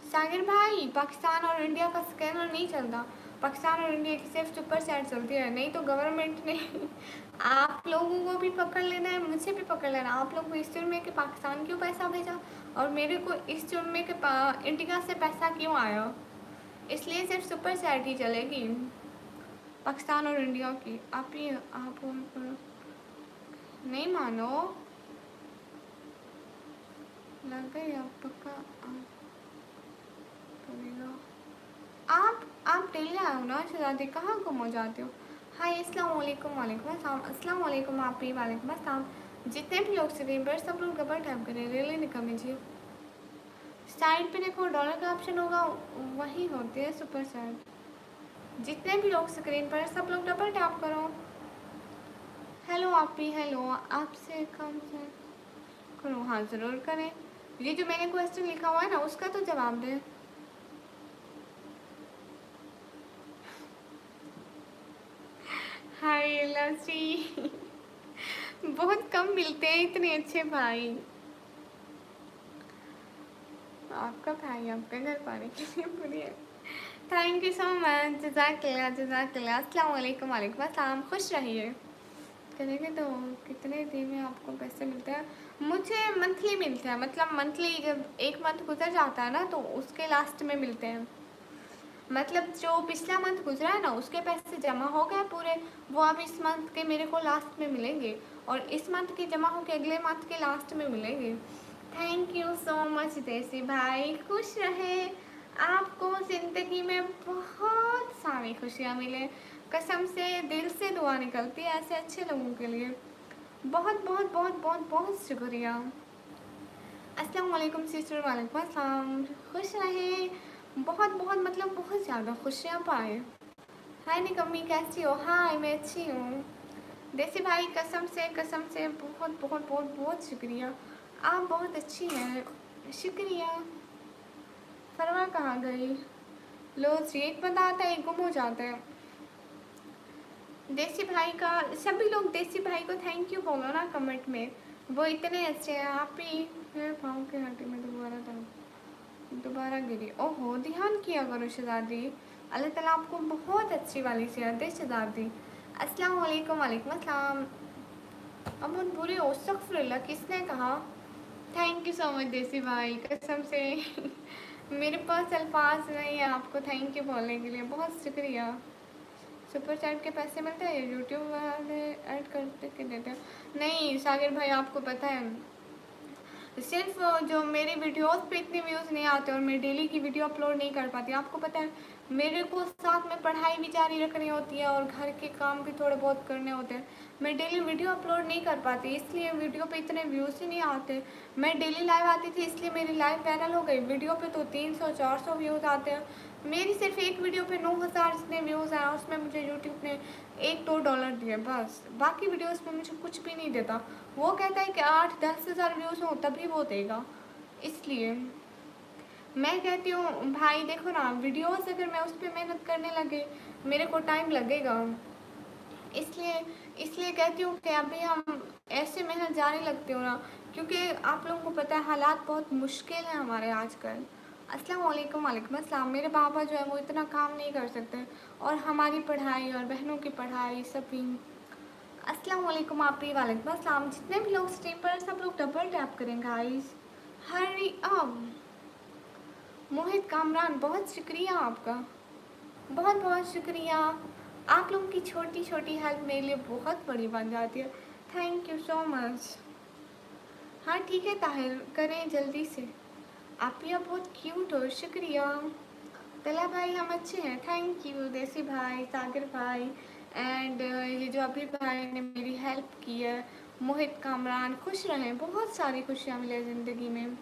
सागिर भाई पाकिस्तान और इंडिया का स्कैनर नहीं चलता। पाकिस्तान और इंडिया की सिर्फ सुपर चैट चलती है, नहीं तो गवर्नमेंट ने आप लोगों को भी पकड़ लेना है, मुझे भी पकड़ लेना। आप लोग को इस जुर्म में कि पाकिस्तान क्यों पैसा भेजा और मेरे को इस जुर्म में कि इंडिया से पैसा क्यों आया, इसलिए सिर्फ सुपर चैट ही चलेगी पाकिस्तान और इंडिया की। आप ही आप नहीं मानो लग गई अब पक्का आप डेली आए हो ना शहजादी, कहाँ गुम हो जाते हो? हाय अस्सलाम वालेकुम। वालेकुम अस्सलाम। अस्सलाम वालेकुम आप भी। वालेकुम अस्सलाम। जितने भी लोग स्क्रीन पर सब लोग डबल टैप करें, रियली निकल जी। साइड पे देखो डॉलर का ऑप्शन होगा, वही होती है सुपर चैट। जितने भी लोग स्क्रीन पर सब लोग डबल टैप करो। हेलो आप भी हेलो, आपसे कम से करो। हाँ ज़रूर करें। ये जो मैंने क्वेश्चन लिखा हुआ है ना उसका तो जवाब दें। हाय लसी बहुत कम मिलते हैं इतने अच्छे भाई। आपका भाई आपका घर पाने के लिए पूरी है। Thank you so much. जज़ाकल्लाह जज़ाकल्लाह। अस्सलाम वालेकुम। वालेकुम अस्सलाम। खुश रहिए। करेंगे तो कितने दिन में आपको पैसे मिलते हैं? मुझे मंथली मिलते हैं, मतलब मंथली जब एक मंथ गुजर जाता है ना तो उसके लास्ट में मिलते हैं। मतलब जो पिछला मंथ गुजरा है ना उसके पैसे जमा हो गए पूरे, वो अब इस मंथ के मेरे को लास्ट में मिलेंगे और इस मंथ के जमा हो के अगले मंथ के लास्ट में मिलेंगे। थैंक यू सो मच देसी भाई, खुश रहे। आपको ज़िंदगी में बहुत सारी खुशियाँ मिले, कसम से दिल से दुआ निकलती है ऐसे अच्छे लोगों के लिए। बहुत बहुत बहुत बहुत बहुत शुक्रिया। अस्सलाम वालेकुम सिस्टर। वालेकुम अस्सलाम। खुश रहे, बहुत बहुत मतलब बहुत ज़्यादा खुशियाँ पाए। हाय निकम्मी कैसी हो? हाय मैं अच्छी हूँ। देसी भाई कसम से बहुत बहुत बहुत बहुत शुक्रिया, आप बहुत अच्छी हैं। शुक्रिया। फरवा कहाँ गई? लो जी एक बंदा आता है एक गुम हो जाता है। देसी भाई का सभी लोग देसी भाई को थैंक यू बोलो ना कमेंट में, वो इतने अच्छे हैं। आप ही मेरे पाँव के हड्डी में दोबारा गिरी। ओहो ध्यान किया करो शहजादी, अल्लाह ताला आपको बहुत अच्छी वाली सेहत दे शहजादी। अस्सलाम वालेकुम। वालेकुम अस्सलाम। अब बहुत बुरी हो अस्तगफुरुल्लाह, किसने कहा? थैंक यू सो मच देसी भाई, कसम से मेरे पास अल्फाज नहीं है आपको थैंक यू बोलने के लिए। बहुत शुक्रिया। सुपर चैट के पैसे मिलते हैं यूट्यूब वाले ऐड करते के देते हैं? नहीं सागर भाई, आपको पता है सिर्फ जो मेरी वीडियोस पे इतने व्यूज़ नहीं आते और मैं डेली की वीडियो अपलोड नहीं कर पाती। आपको पता है मेरे को साथ में पढ़ाई भी जारी रखनी होती है और घर के काम भी थोड़े बहुत करने होते हैं। मैं डेली वीडियो अपलोड नहीं कर पाती, इसलिए वीडियो पे इतने व्यूज़ ही नहीं आते। मैं डेली लाइव आती थी इसलिए मेरी लाइव वायरल हो गई। वीडियो पे तो 300-400 व्यूज़ आते हैं। मेरी सिर्फ एक वीडियो पे 9000 जितने व्यूज़ आए, उसमें मुझे यूट्यूब ने $1-2 दिए बस। बाकी वीडियोस में मुझे कुछ भी नहीं देता। वो कहता है कि 8-10 हज़ार व्यूज़ हो तभी वो देगा। इसलिए मैं कहती हूँ भाई देखो ना, वीडियोस अगर मैं उस पर मेहनत करने लगे मेरे को टाइम लगेगा। इसलिए इसलिए कहती हूँ कि अभी हम ऐसे मेहनत जारी लगते हो ना, क्योंकि आप लोगों को पता है हालात बहुत मुश्किल हैं हमारे आजकल। अस्सलाम वालेकुम। वालेकुम अस्सलाम। मेरे पापा जो है वो इतना काम नहीं कर सकते और हमारी पढ़ाई और बहनों की पढ़ाई सभी। अस्सलाम वालेकुम आप भी। वालेकुम अस्सलाम। जितने भी लोग स्ट्रीम पर हैं सब लोग डबल टैप करें guys. Hurry up. Mohit Kamran, बहुत शुक्रिया आपका, बहुत बहुत शुक्रिया। आप लोगों की छोटी छोटी हेल्प मेरे लिए बहुत बड़ी बन जाती है। Thank you so much. हाँ ठीक है ताहिर, करें जल्दी से। आप भी अब बहुत क्यूट हो, शुक्रिया। तला भाई हम अच्छे हैं, थैंक यू। देसी भाई, सागर भाई एंड ये जो अभी भाई ने मेरी हेल्प की है, मोहित कामरान, खुश रहें, बहुत सारी खुशियाँ मिले ज़िंदगी में।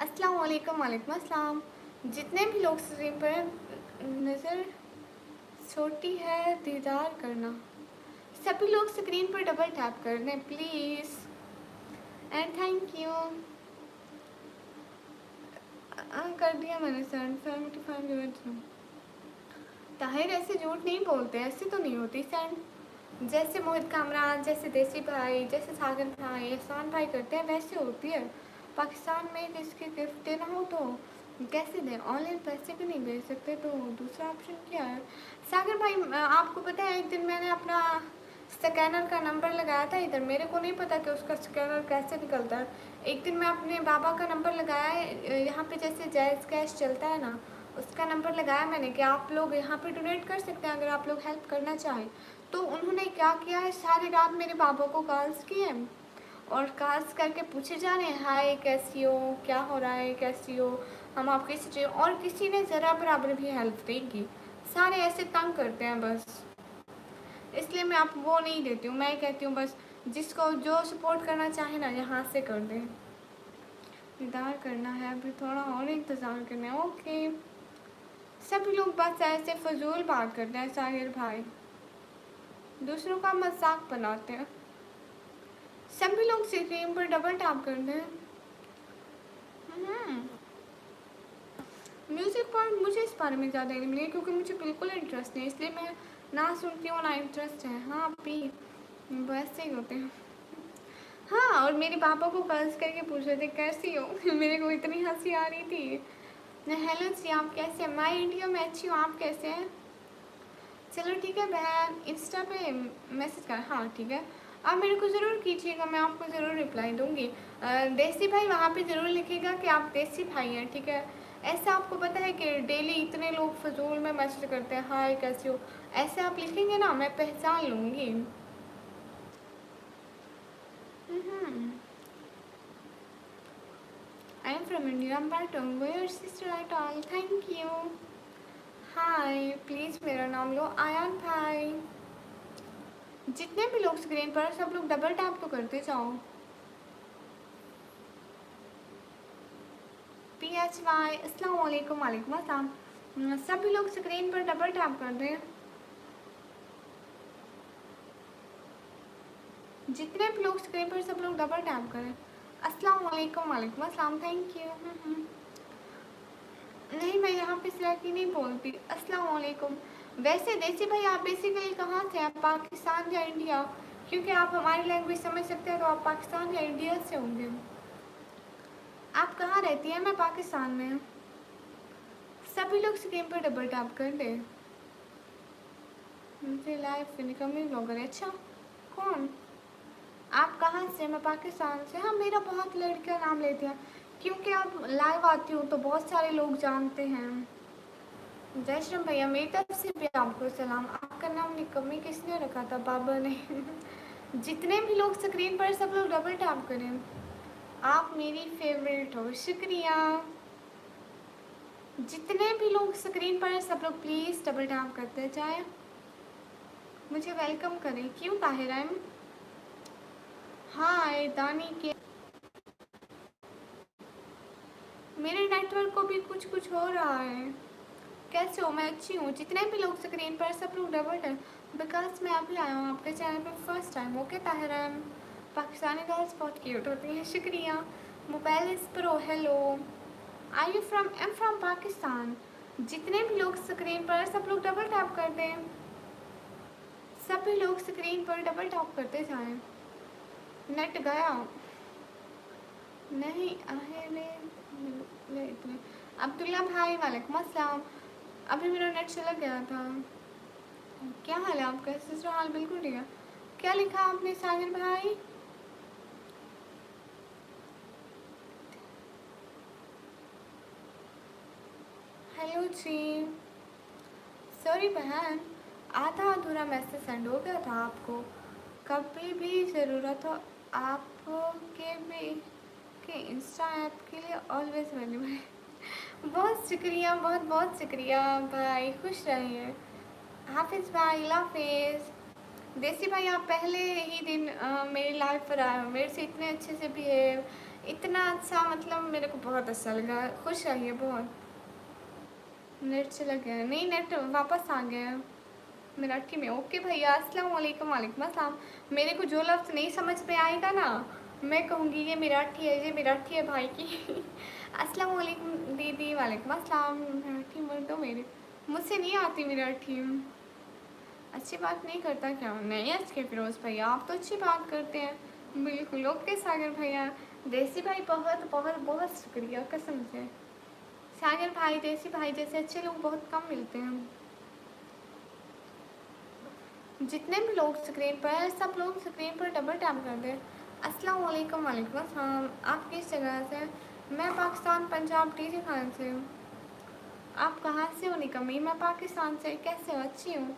अस्सलाम वालेकुम। वालेकुम अस्सलाम। जितने भी लोग स्ट्रीम पर नज़र छोटी है दीदार करना, सभी लोग स्क्रीन पर डबल टैप कर दें प्लीज़ एंड थैंक यू। कर दिया मैंने सेंड 75 यूनिट्स। ताहिर ऐसे झूठ नहीं बोलते, ऐसे तो नहीं होती सेंड। जैसे मोहित कामरान, जैसे देसी भाई, जैसे सागर भाई, एहसान भाई करते हैं वैसे होती है। पाकिस्तान में किसके गिफ्ट देना हो तो कैसे दें? ऑनलाइन पैसे भी नहीं भेज सकते तो दूसरा ऑप्शन क्या है? सागर भाई आपको पता है एक दिन मैंने अपना स्कैनर का नंबर लगाया था इधर, मेरे को नहीं पता कि उसका स्कैनर कैसे निकलता है। एक दिन मैं अपने बाबा का नंबर लगाया है यहाँ पे, जैसे जायज़ कैश चलता है ना, उसका नंबर लगाया मैंने कि आप लोग यहाँ पे डोनेट कर सकते हैं अगर आप लोग हेल्प करना चाहें। तो उन्होंने क्या किया है, सारी रात मेरे बाबा को कॉल्स किए और कॉल्स करके पूछे जा रहे हैं हाय कैसी हो, क्या हो रहा है, कैसी हो, हम आपके स्टे, और किसी ने ज़रा बराबर भी हेल्प नहीं की। सारे ऐसे तंग करते हैं बस, इसलिए मैं आप वो नहीं देती हूँ। मैं कहती हूँ बस जिसको जो सपोर्ट करना चाहे ना यहाँ से कर दें। इंतज़ार करना है अभी, थोड़ा और इंतज़ार करना है। ओके, सभी लोग बस ऐसे फजूल बात करते हैं साहिर भाई, दूसरों का मजाक बनाते हैं। सभी लोग स्क्रीन पर डबल टैप करते हैं। म्यूज़िक पर मुझे इस बारे में ज़्यादा नहीं मिली क्योंकि मुझे बिल्कुल इंटरेस्ट नहीं, इसलिए मैं ना सुनती हूँ ना इंटरेस्ट है। हाँ भी वैसे ही होते हैं। हाँ, और मेरे पापा को कॉल्स करके पूछ रहे थे कैसी हो मेरे को इतनी हंसी आ रही थी। हेलो जी आप कैसे हैं? मैं इंडिया में अच्छी हूँ, आप कैसे हैं? चलो ठीक है बहन, इंस्टा पे मैसेज कर। हाँ ठीक है, आप मेरे को ज़रूर कीजिएगा, मैं आपको ज़रूर रिप्लाई दूँगी। देसी भाई वहाँ पे ज़रूर लिखिएगा कि आप देसी भाई हैं, ठीक है? ऐसा आपको पता है कि डेली इतने लोग फजूल में मैसेज करते हैं हाय कैसी हो, ऐसे आप लिखेंगे ना मैं पहचान लूँगी। I am from India, but where sister at all, thank you. Hi please मेरा नाम लो, आयान भाई। जितने भी लोग स्क्रीन पर सब लोग डबल टैप तो करते जाओ। PHY अस्सलाम वालेकुम। वालेकुम अस्सलाम। सभी लोग स्क्रीन पर डबल टैप कर दें, जितने भी लोग स्क्रीन पर सब लोग डबल टैप करें। अस्सलाम वालेकुम। वालेकुम अस्सलाम, थैंक यू। नहीं मैं यहाँ पे सिराकी नहीं बोलती। अस्सलाम वालेकुम। वैसे देसी भाई आप बेसिकली कहाँ से? आप पाकिस्तान या इंडिया? क्योंकि आप हमारी लैंग्वेज समझ सकते हैं तो आप पाकिस्तान या इंडिया से होंगे। आप कहाँ रहती हैं? मैं पाकिस्तान में हूँ। सभी लोग स्क्रीन पर डबल टैप कर दे। मुझे लाइव फिनिकमी ब्लॉगर है। अच्छा कौन? आप कहाँ से? मैं पाकिस्तान से। हाँ, मेरा बहुत लड़कियाँ नाम लेती हैं क्योंकि आप लाइव आती हूँ तो बहुत सारे लोग जानते हैं। जय श्री राम भैया, मेरी तरफ से भी आपको सलाम। आपका नाम निकम्मी किसने रखा था? बाबा ने। जितने भी लोग स्क्रीन पर सब लोग डबल टैप करें। आप मेरी फेवरेट हो, शुक्रिया। जितने भी लोग स्क्रीन पर सब लोग प्लीज़ डबल टैप करते जाए, मुझे वेलकम करें। क्यों ताहिर? हाँ दानी के मेरे नेटवर्क को भी कुछ कुछ हो रहा है। कैसे हो? मैं अच्छी हूँ। जितने भी लोग स्क्रीन पर सब लोग डबल टैप, बिकॉज मैं अभी आया हूँ आपके चैनल पे first time. Okay Tahir, Pakistani girls बहुत क्यूट होती हैं, शुक्रिया। मोबाइल इस pro, hello. I you from? M from Pakistan. जितने भी लोग स्क्रीन पर सब लोग डबल टैप करते हैं, सभी लोग स्क्रीन पर डबल टैप करते जाएं। नेट गया नहीं आहे ले इतने। अब्दुल्ला भाई वालेकुम अस्सलाम। अभी मेरा नेट चला गया था। क्या हाल है आपका? ससुराल बिल्कुल ठीक है। क्या लिखा आपने सागर भाई? हेलो जी। सॉरी बहन, आधा अधूरा मैसेज सेंड हो गया था आपको। कभी भी ज़रूरत हो आपके भी के इंस्टा ऐप के लिए ऑलवेज अवेलेबल। बहुत शुक्रिया, बहुत बहुत शुक्रिया भाई, खुश रहिए। हाफिज़ भाई, हाफिज़। देसी भाई, आप पहले ही दिन मेरे लाइव पर आए हो, मेरे से इतने अच्छे से बिहेव, इतना अच्छा, मतलब मेरे को बहुत अच्छा लगा। खुश रहिए बहुत। नेट चला गया? नहीं, नेट वापस आ गया मराठी में। ओके भैया, अस्सलाम वालेकुम। वालेकुम अस्सलाम। मेरे को जो लफ्ज़ नहीं समझ में आएगा ना, मैं कहूँगी ये मराठी है, ये मराठी है भाई की। अस्सलाम वालेकुम दीदी। वालेकुम अस्सलाम। मराठी बोल दो मेरे, मुझसे नहीं आती मराठी। अच्छी बात नहीं करता क्या? नहीं अच्छे फिरोज़ भैया, आप तो अच्छी बात करते हैं। बिल्कुल। ओके सागर भैया। देसी भाई बहुत बहुत बहुत शुक्रिया कसम से। सागर भाई, देसी भाई जैसे अच्छे लोग बहुत कम मिलते हैं। जितने भी लोग स्क्रीन पर हैं सब लोग स्क्रीन पर डबल टैप कर दें। अस्सलाम वालेकुम। वालेकुम अस्सलाम। आप किस जगह से? मैं पाकिस्तान, पंजाब, टीजी खान से हूँ। आप कहाँ से हो निकम्मी? मैं पाकिस्तान से। कैसे हो? अच्छी हूँ।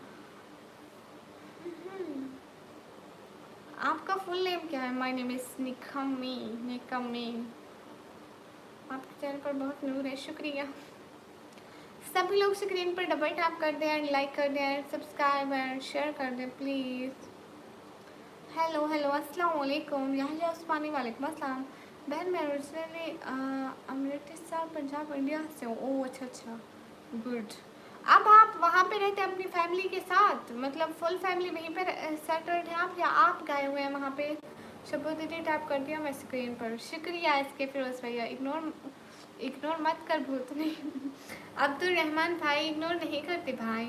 आपका फुल नेम क्या है? माय नेम इज़ निकम्मी। निकम्मी। आपके चैनल पर बहुत नूर है, शुक्रिया। सभी लोग स्क्रीन पर डबल टैप कर दें एंड लाइक कर दें एंड सब्सक्राइब एंड शेयर कर दें प्लीज़। हेलो हेलो, अस्सलाम वालेकुम। यहाँ उस्मानी, वालेकुम अस्सलाम। बहन मैं ओरिजिनली अमृतसर, पंजाब, इंडिया से हूँ। ओह अच्छा अच्छा, गुड। अब आप वहाँ पे रहते हैं अपनी फैमिली के साथ, मतलब फुल फैमिली वहीं पर सेटल्ड है आप, या आप गए हुए हैं वहाँ पे? शबो दीदी टैप कर दिया मैं स्क्रीन पर, शुक्रिया इसके फिरोज़ भैया। इग्नोर इग्नोर मत कर भूत नहीं। अब्दुल रहमान भाई, इग्नोर नहीं करते भाई।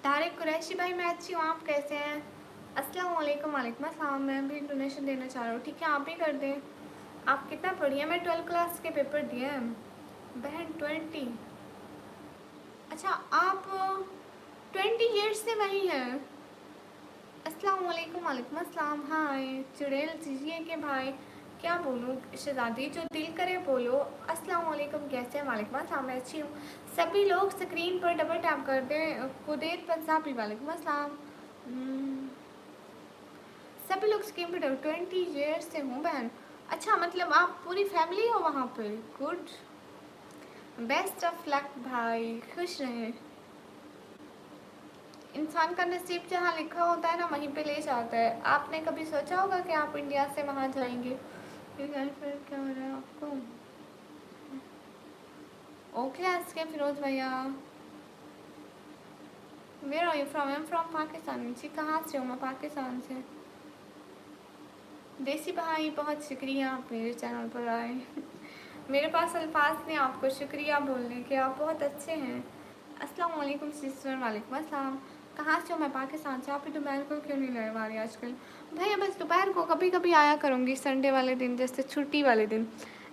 तारिक कुरैशी भाई, मैं अच्छी हूँ, आप कैसे हैं? अस्सलाम वालेकुम। वालेकुम अस्सलाम। मैं भी डोनेशन देना चाह रहा हूँ, ठीक है आप भी कर दें। आप कितना पढ़ी है? मैं 12th क्लास के पेपर दिए हैं बहन। 20? अच्छा, आप 20 ईयर्स से वहीं हैं। अस्सलाम वालेकुम। वालेकुम अस्सलाम। हाय चुड़ैल दीजिए के भाई, क्या बोलूँ शहजादी, जो दिल करे बोलो। अस्सलाम वालेकुम, कैसे हैं? वालेकुम अस्सलाम, मैं अच्छी हूँ। सभी लोग स्क्रीन पर डबल टैप कर दें। कुदैत पंजाबी, वालेकुम अस्सलाम। सभी लोग स्क्रीन पर 20 ईयर्स से हूँ बहन। अच्छा, मतलब आप पूरी फैमिली हो वहाँ पे? गुड, बेस्ट ऑफ लक भाई, खुश रहें। इंसान का नसीब जहाँ लिखा होता है ना वहीं पे ले जाता है। आपने कभी सोचा होगा कि आप इंडिया से वहाँ जाएंगे? फिर क्या हो रहा है आपको? ओके एसके फिरोज भैया। Where are you from? I am from Pakistan. जी कहाँ से हो? मैं पाकिस्तान से। देसी भाई बहुत शुक्रिया आप मेरे चैनल पर आए। मेरे पास अल्फाज नहीं आपको शुक्रिया बोलने के, आप बहुत अच्छे हैं। अस्सलाम वालेकुम सिस्टर। वालेकुम अस्सलाम। कहाँ से हो? मैं पाकिस्तान से। आप दोपहर को क्यों नहीं लगा रही आजकल? भैया बस दोपहर को कभी कभी आया करूँगी, संडे वाले दिन, जैसे छुट्टी वाले दिन।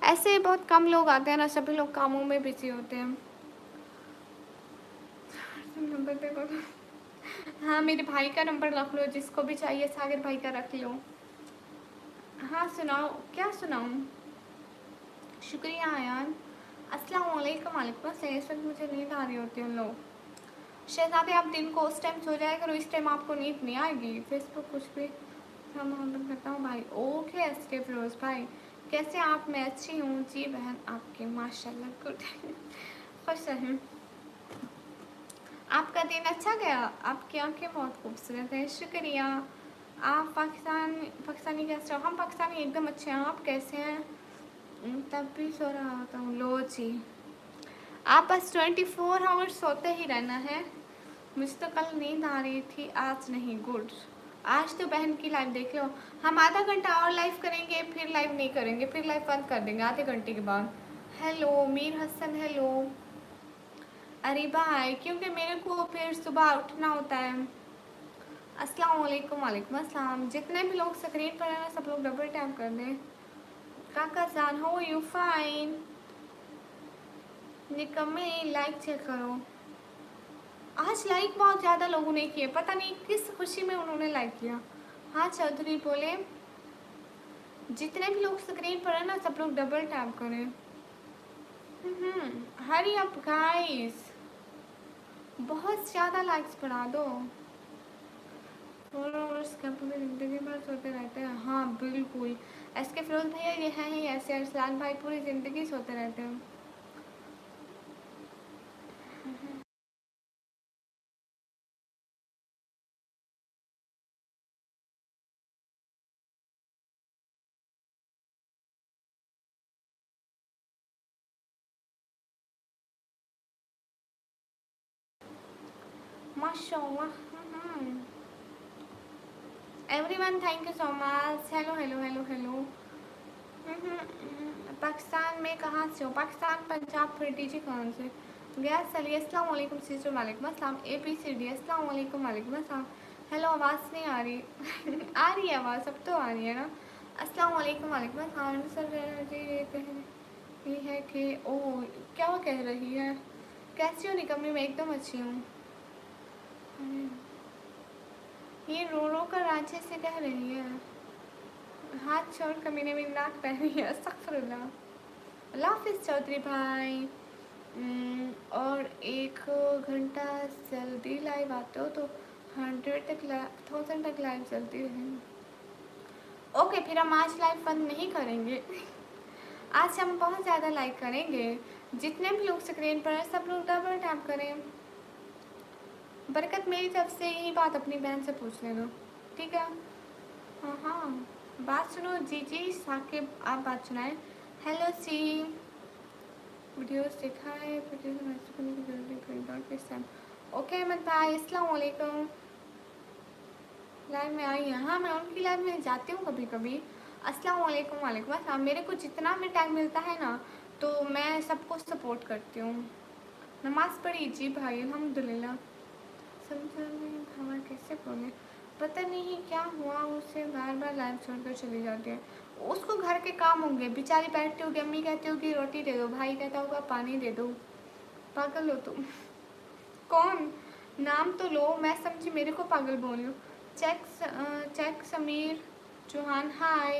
ऐसे बहुत कम लोग आते हैं ना, सभी लोग कामों में बिजी होते हैं। नंबर देखो। हाँ, मेरे भाई का नंबर रख लो, जिसको भी चाहिए सागर भाई का रख लो। हाँ सुनाओ, क्या सुनाऊँ? शुक्रिया आयान। अस्सलाम वालेकुम। वालेकुम अस्सलाम। इस वक्त मुझे नींद आ रही होती है उन लोग। शहजादे आप दिन को उस टाइम सो जाया करो, इस टाइम आपको नींद नहीं आएगी। फेसबुक कुछ भी हाँ मोहब्बत करता हूँ भाई। ओके एस के फिरोज़ भाई, कैसे आप? मैं अच्छी हूँ जी बहन आपके, माशाल्लाह गुड। खुश रहें। आपका दिन अच्छा गया? आपकी आंखें बहुत खूबसूरत है, शुक्रिया। आप पाकिस्तानी कैसे हो? हम पाकिस्तानी एकदम अच्छे हैं, आप कैसे हैं? तब भी सो रहा होता हूँ, लो जी। आप बस 24 आवर्स सोते ही रहना है। मुझे तो कल नींद आ रही थी, आज नहीं। गुड। आज तो बहन की लाइव देख लो। हम आधा घंटा और लाइव करेंगे, फिर लाइव नहीं करेंगे, फिर लाइव बंद कर देंगे आधे घंटे के बाद। Hello Mir Hasan, hello. अरे भाई, क्योंकि मेरे को फिर सुबह उठना होता है। अस्सलाम वालेकुम। वालेकुम अस्सलाम। जितने भी लोग स्क्रीन पर हैं सब लोग डबल टैप कर दें। काका जान, हो यू फाइन? निकम्मे लाइक चेक करो। आज लाइक बहुत ज़्यादा लोगों ने किए, पता नहीं किस खुशी में उन्होंने लाइक किया। हाँ चौधरी बोले, जितने भी लोग स्क्रीन पर है ना सब लोग डबल टैप करें। हरी अप गाइस, बहुत ज़्यादा लाइक्स बढ़ा दो। पूरी ज़िंदगी भर सोते रहते हैं, हाँ बिल्कुल। एस के फिरोज भैया ये हैं ही ऐसे, अरसलान भाई पूरी ज़िंदगी सोते रहते हैं। माशाल्लाह। Everyone thank you so much. Hello hello hello hello. Pakistan में कहाँ से हो? पाकिस्तान पंजाब। फिर डीजी कहाँ से? गैस चलिए। अस्सलाम वालेकुम सिस्टर। वालेकुम अस्सलाम। ABCD। अस्सलाम वालेकुम। वालेकुम अस्सलाम। हेलो, आवाज़ नहीं आ रही? आ रही है आवाज़, अब तो आ रही है ना? अस्सलाम वालेकुम। वालेकुम अस्सलाम। सर ये कह रही है कि ओ, क्या वो कह रही है? कैसी हो निकम्मी? मैं एकदम अच्छी हूँ। ये रो रो कर रांचे से कह रही है। हाथ छोड़ कमीने में नाक पहन रही है, अस्तगफुरुल्लाह। अल्लाह हाफिज़ चौधरी भाई। और 1 घंटा जल्दी लाइव आते हो तो 100 तक लाइव चलती रहेंगी। ओके, फिर हम आज लाइव बंद नहीं करेंगे। आज हम बहुत ज़्यादा लाइव करेंगे। जितने भी लोग स्क्रीन पर हैं सब लोग डबल टैप करें। बरकत मेरी तरफ से यही बात अपनी बहन से पूछ लेना, ठीक है? हाँ हाँ, बात सुनो। जी जी साकिब, आप बात सुनाएं। हेलो सी। वीडियोस देखा है, ओके अहमद भाई, अस्सलाम वालेकुम। लाइव में आई है? हाँ, मैं उनकी लाइव में जाती हूँ कभी कभी। अस्सलाम वालेकुम। वालेकुम अस्सलाम। मेरे को जितना भी टाइम मिलता है ना तो मैं सबको सपोर्ट करती हूँ। नमाज़ पढ़ी जी भाई, अल्हम्दुलिल्लाह। समझा नहीं हवा कैसे बोले, पता नहीं क्या हुआ, उसे बार बार लाइव छोड़कर चली जाती है। उसको घर के काम होंगे, बेचारी बैठती होगी, अम्मी कहती होगी रोटी दे दो, भाई कहता होगा पानी दे दो। पागल हो तुम। कौन? नाम तो लो, मैं समझी मेरे को पागल बोल रही हो। चेक समीर चौहान, हाय।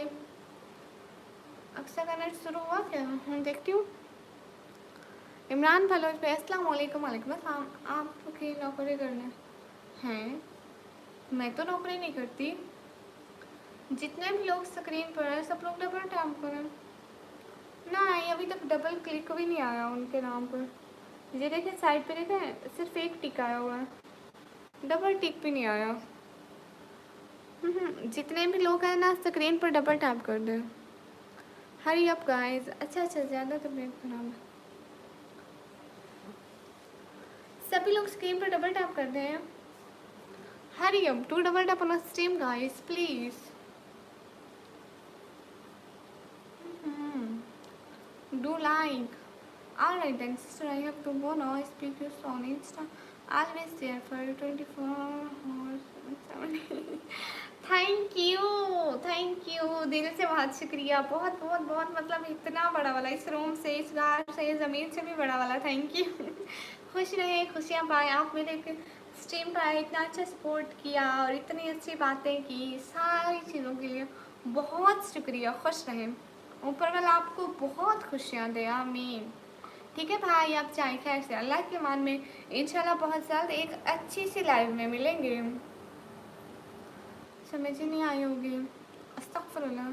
अक्सर का नेट शुरू हुआ क्या? हम देखती हूँ। इमरान फलोज पे अस्सलाम वालेकुम। वालेकुम अस्सलाम। आपकी नौकरी करने हैं? मैं तो नौकरी नहीं करती। जितने भी लोग स्क्रीन पर हैं सब लोग डबल टैप करें ना। ये अभी तक डबल क्लिक भी नहीं आया उनके नाम पर। ये देखें साइड पे, देखें सिर्फ एक टिक आया हुआ है, डबल टिक भी नहीं आया। जितने भी लोग हैं ना स्क्रीन पर डबल टैप कर दें। Hurry up guys. अच्छा अच्छा, ज़्यादा तबीयत खराब है। सभी लोग स्क्रीन पर डबल टैप कर दें। Hurry up, to double tap on stream guys please. Do like. Alright then, sister, I have to go now. I speak you on Insta. Always there for you 24 hours. Thank you दिल से, बहुत शुक्रिया। बहुत बहुत बहुत, मतलब इतना बड़ा वाला, इस रूम से, इस घर से, इस ज़मीन से भी बड़ा वाला थैंक यू। खुश रहे, खुशियाँ पाए। आप मेरे स्ट्रीम पर आए, इतना अच्छा सपोर्ट किया और इतनी अच्छी बातें की, सारी चीज़ों के लिए बहुत शुक्रिया, खुश रहें, ऊपर वाला आपको बहुत खुशियाँ दे, आमीन। ठीक है भाई, आप चाहे खैर से, अल्लाह के मान में इंशाल्लाह बहुत जल्द एक अच्छी सी लाइव में मिलेंगे। समझ ही नहीं आई होगी, अस्तगफिरुल्लाह,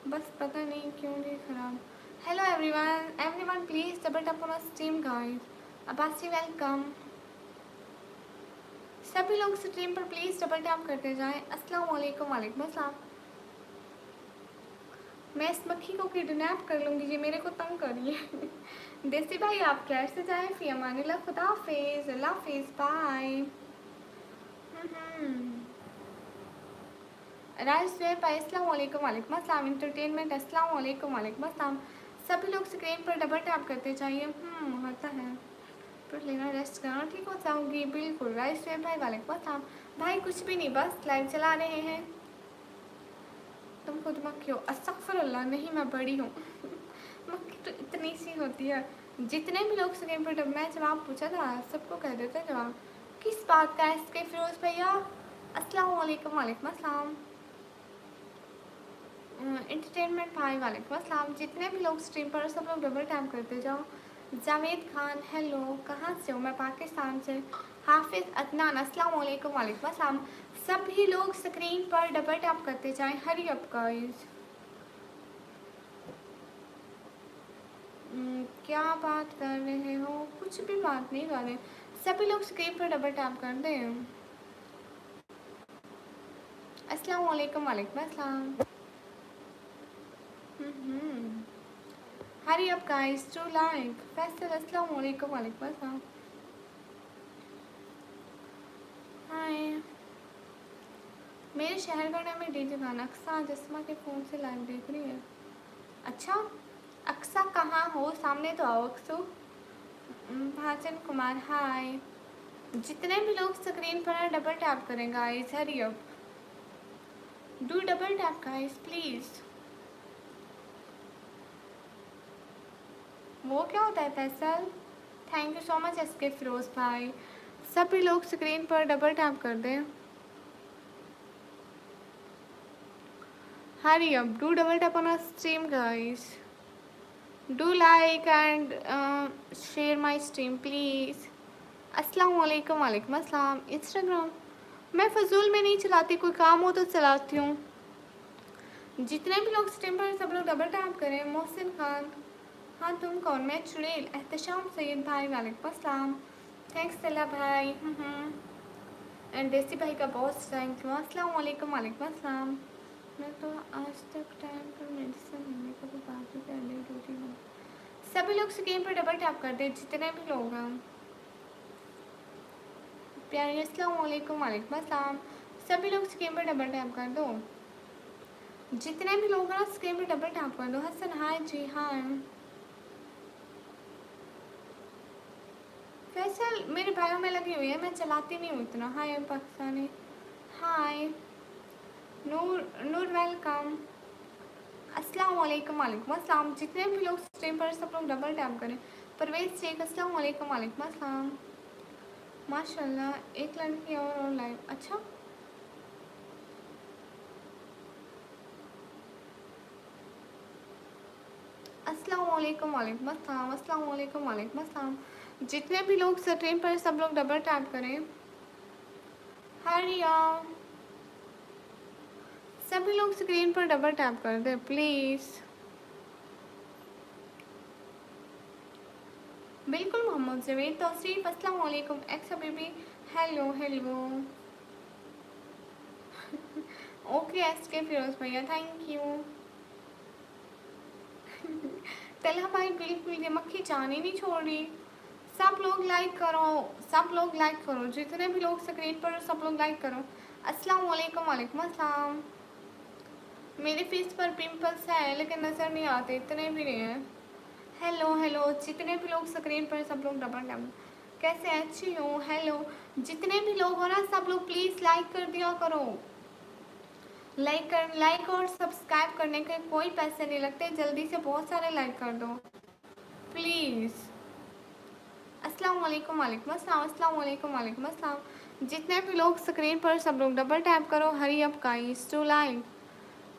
बस पता नहीं क्यों ये खराब। Hello everyone please double tap on stream guys, Abbasi welcome. सभी लोग स्ट्रीम पर प्लीज डबल टैप करते जाएं। अस्सलाम वालेकुम, वालेकुम अस्सलाम। मैं इस मक्खी को किडनैप कर लूँगी, ये मेरे को तंग कर रही है। देसी भाई आप कैसे जाएं, फी अमानिल्लाह, खुदा हाफिज़, अल्लाह हाफिज़, बाय। राइस वेब, अस्सलाम वालेकुम, वालेकुम अस्सलाम। एंटरटेनमेंट, अस्सलाम वालेकुम, वालेकुम अस्सलाम। सभी लोग स्क्रीन पर डबल टैप करते जाइए। होता है फिर लेना, रेस्ट करना, ठीक हो जाऊँगी बिल्कुल। राइस वेब भाई, वालेकुम अस्सलाम। भाई कुछ भी नहीं, बस लाइव चला रहे हैं। तुम खुद मक्खी हो, अस्तगफिरुल्लाह, नहीं मैं बड़ी हूँ। मक्खी तो इतनी सी होती है। जितने भी लोग स्क्रीन पर डब, मैं जवाब पूछा था सबको कह देते जवाब। किस बात का है इसके फिरोज भैया? अस्सलाम वालेकुम, वालेकुम अस्सलाम। एंटरटेनमेंट भाई, वालेकुम अस्सलाम। जितने भी लोग स्ट्रीम पर, सब लोग डबल टैप करते जाओ। जावेद खान, हेलो, कहाँ से हो? मैं पाकिस्तान से। हाफिज़ अदनान, अस्सलाम वालेकुम, वालेकुम अस्सलाम। सभी लोग स्क्रीन पर डबल टैप करते जाएं, हरी अप गाइस। क्या बात कर रहे हो? कुछ भी बात नहीं कर रहे, सभी लोग स्क्रीन पर डबल टैप कर दें। अस्सलाम वालेकुम, वालेकुम अस्सलाम। Hurry up guys to like. Faisal, अस्सलाम वालेकुम, वालेकुम अस्सलाम। हाय, मेरे शहर का नाम है डीजे गाना। अक्सा जस्मा के फ़ोन से लाइव देख रही है। अच्छा, अक्सा कहाँ हो? सामने तो आओ अक्सू। भाजन कुमार, हाय। जितने भी लोग स्क्रीन पर हैं डबल टैप करें guys, hurry up, do double tap guys please. वो क्या होता है Faisal? Thank you so much SK Firoz भाई। सभी लोग स्क्रीन पर डबल टैप कर दें। Hurry up, do double tap on stream guys, do like and share my stream please. अस्सलाम वालेकुम, वालेकुम अस्सलाम। इंस्टाग्राम मैं फजूल में नहीं चलाती, कोई काम हो तो चलाती हूँ। जितने भी लोग स्ट्रीम पर, सब लोग डबल टैप करें। मोहसिन खान, हाँ तुम कौन? मैं चुड़ैल। एहतशाम सैयद भाई, वालेकुम अस्सलाम। थैंक्स तला भाई। एंड देसी भाई का बहुत थैंक यू। अस्सलाम वालेकुम, वालेकुम अस्सलाम। मैं तो आज तक टाइम पर मेडिसिन लेने का भी बात ही कर ली ड्यूटी में। सभी लोग स्क्रीन पर डबल टैप कर दे, जितने भी लोग हैं प्यारे। अस्सलाम वालेकुम, वालेकुम अस्सलाम। सभी लोग स्क्रीन पर डबल टैप कर दो, जितने भी लोग हैं स्क्रीन पर डबल टैप कर दो। हसन, हाय जी, हाँ। फैसल मेरे भाइयों में लगी हुई है, मैं चलाती नहीं हूँ इतना। हाय पाकिस्तानी, हाय। नूर, नूर वेलकम। अस्सलाम वालेकुम, वालेकुम अस्सलाम। जितने भी लोग स्ट्रीम पर, सब लोग डबल टैप करें। परवेज शेख, अस्सलाम वालेकुम, वालेकुम अस्सलाम। माशाल्लाह, एक लड़की और लाइव। अच्छा, अस्सलाम वालेकुम, वालेकुम अस्सलाम। अस्सलाम वालेकुम, वालेकुम अस्सलाम। जितने भी लोग स्ट्रीम पर, सब लोग डबल टैप करें। हरिया, सभी लोग स्क्रीन पर डबल टैप कर दे प्लीज़। बिल्कुल मोहम्मद जवेद तौसीफ, अस्सलाम वालेकुम। X Habibi, hello hello. Okay S के फिरोज भैया, थैंक यू। तलहा भाई, बिल्कुल ये मक्खी जान ही नहीं छोड़ रही। सब लोग लाइक करो, सब लोग लाइक करो, जितने भी लोग स्क्रीन पर, सब लोग लाइक करो। अस्सलाम वालेकुम, वालेकुम अस्सलाम। मेरे फेस पर पिंपल्स है लेकिन नज़र नहीं आते, इतने भी नहीं हैं। हेलो हेलो, जितने भी लोग स्क्रीन पर, सब लोग डबल टैप। कैसे? अच्छी हो, हेलो। जितने भी लोग हो ना, सब लोग प्लीज़ लाइक कर दिया करो। लाइक और सब्सक्राइब करने के कोई पैसे नहीं लगते, जल्दी से बहुत सारे लाइक कर दो प्लीज़। अस्सलाम वालेकुम, वालेकुम अस्सलाम। अस्सलाम वालेकुम, वालेकुम अस्सलाम। जितने भी लोग स्क्रीन पर, सब लोग डबल टैप करो। Hurry up guys to like.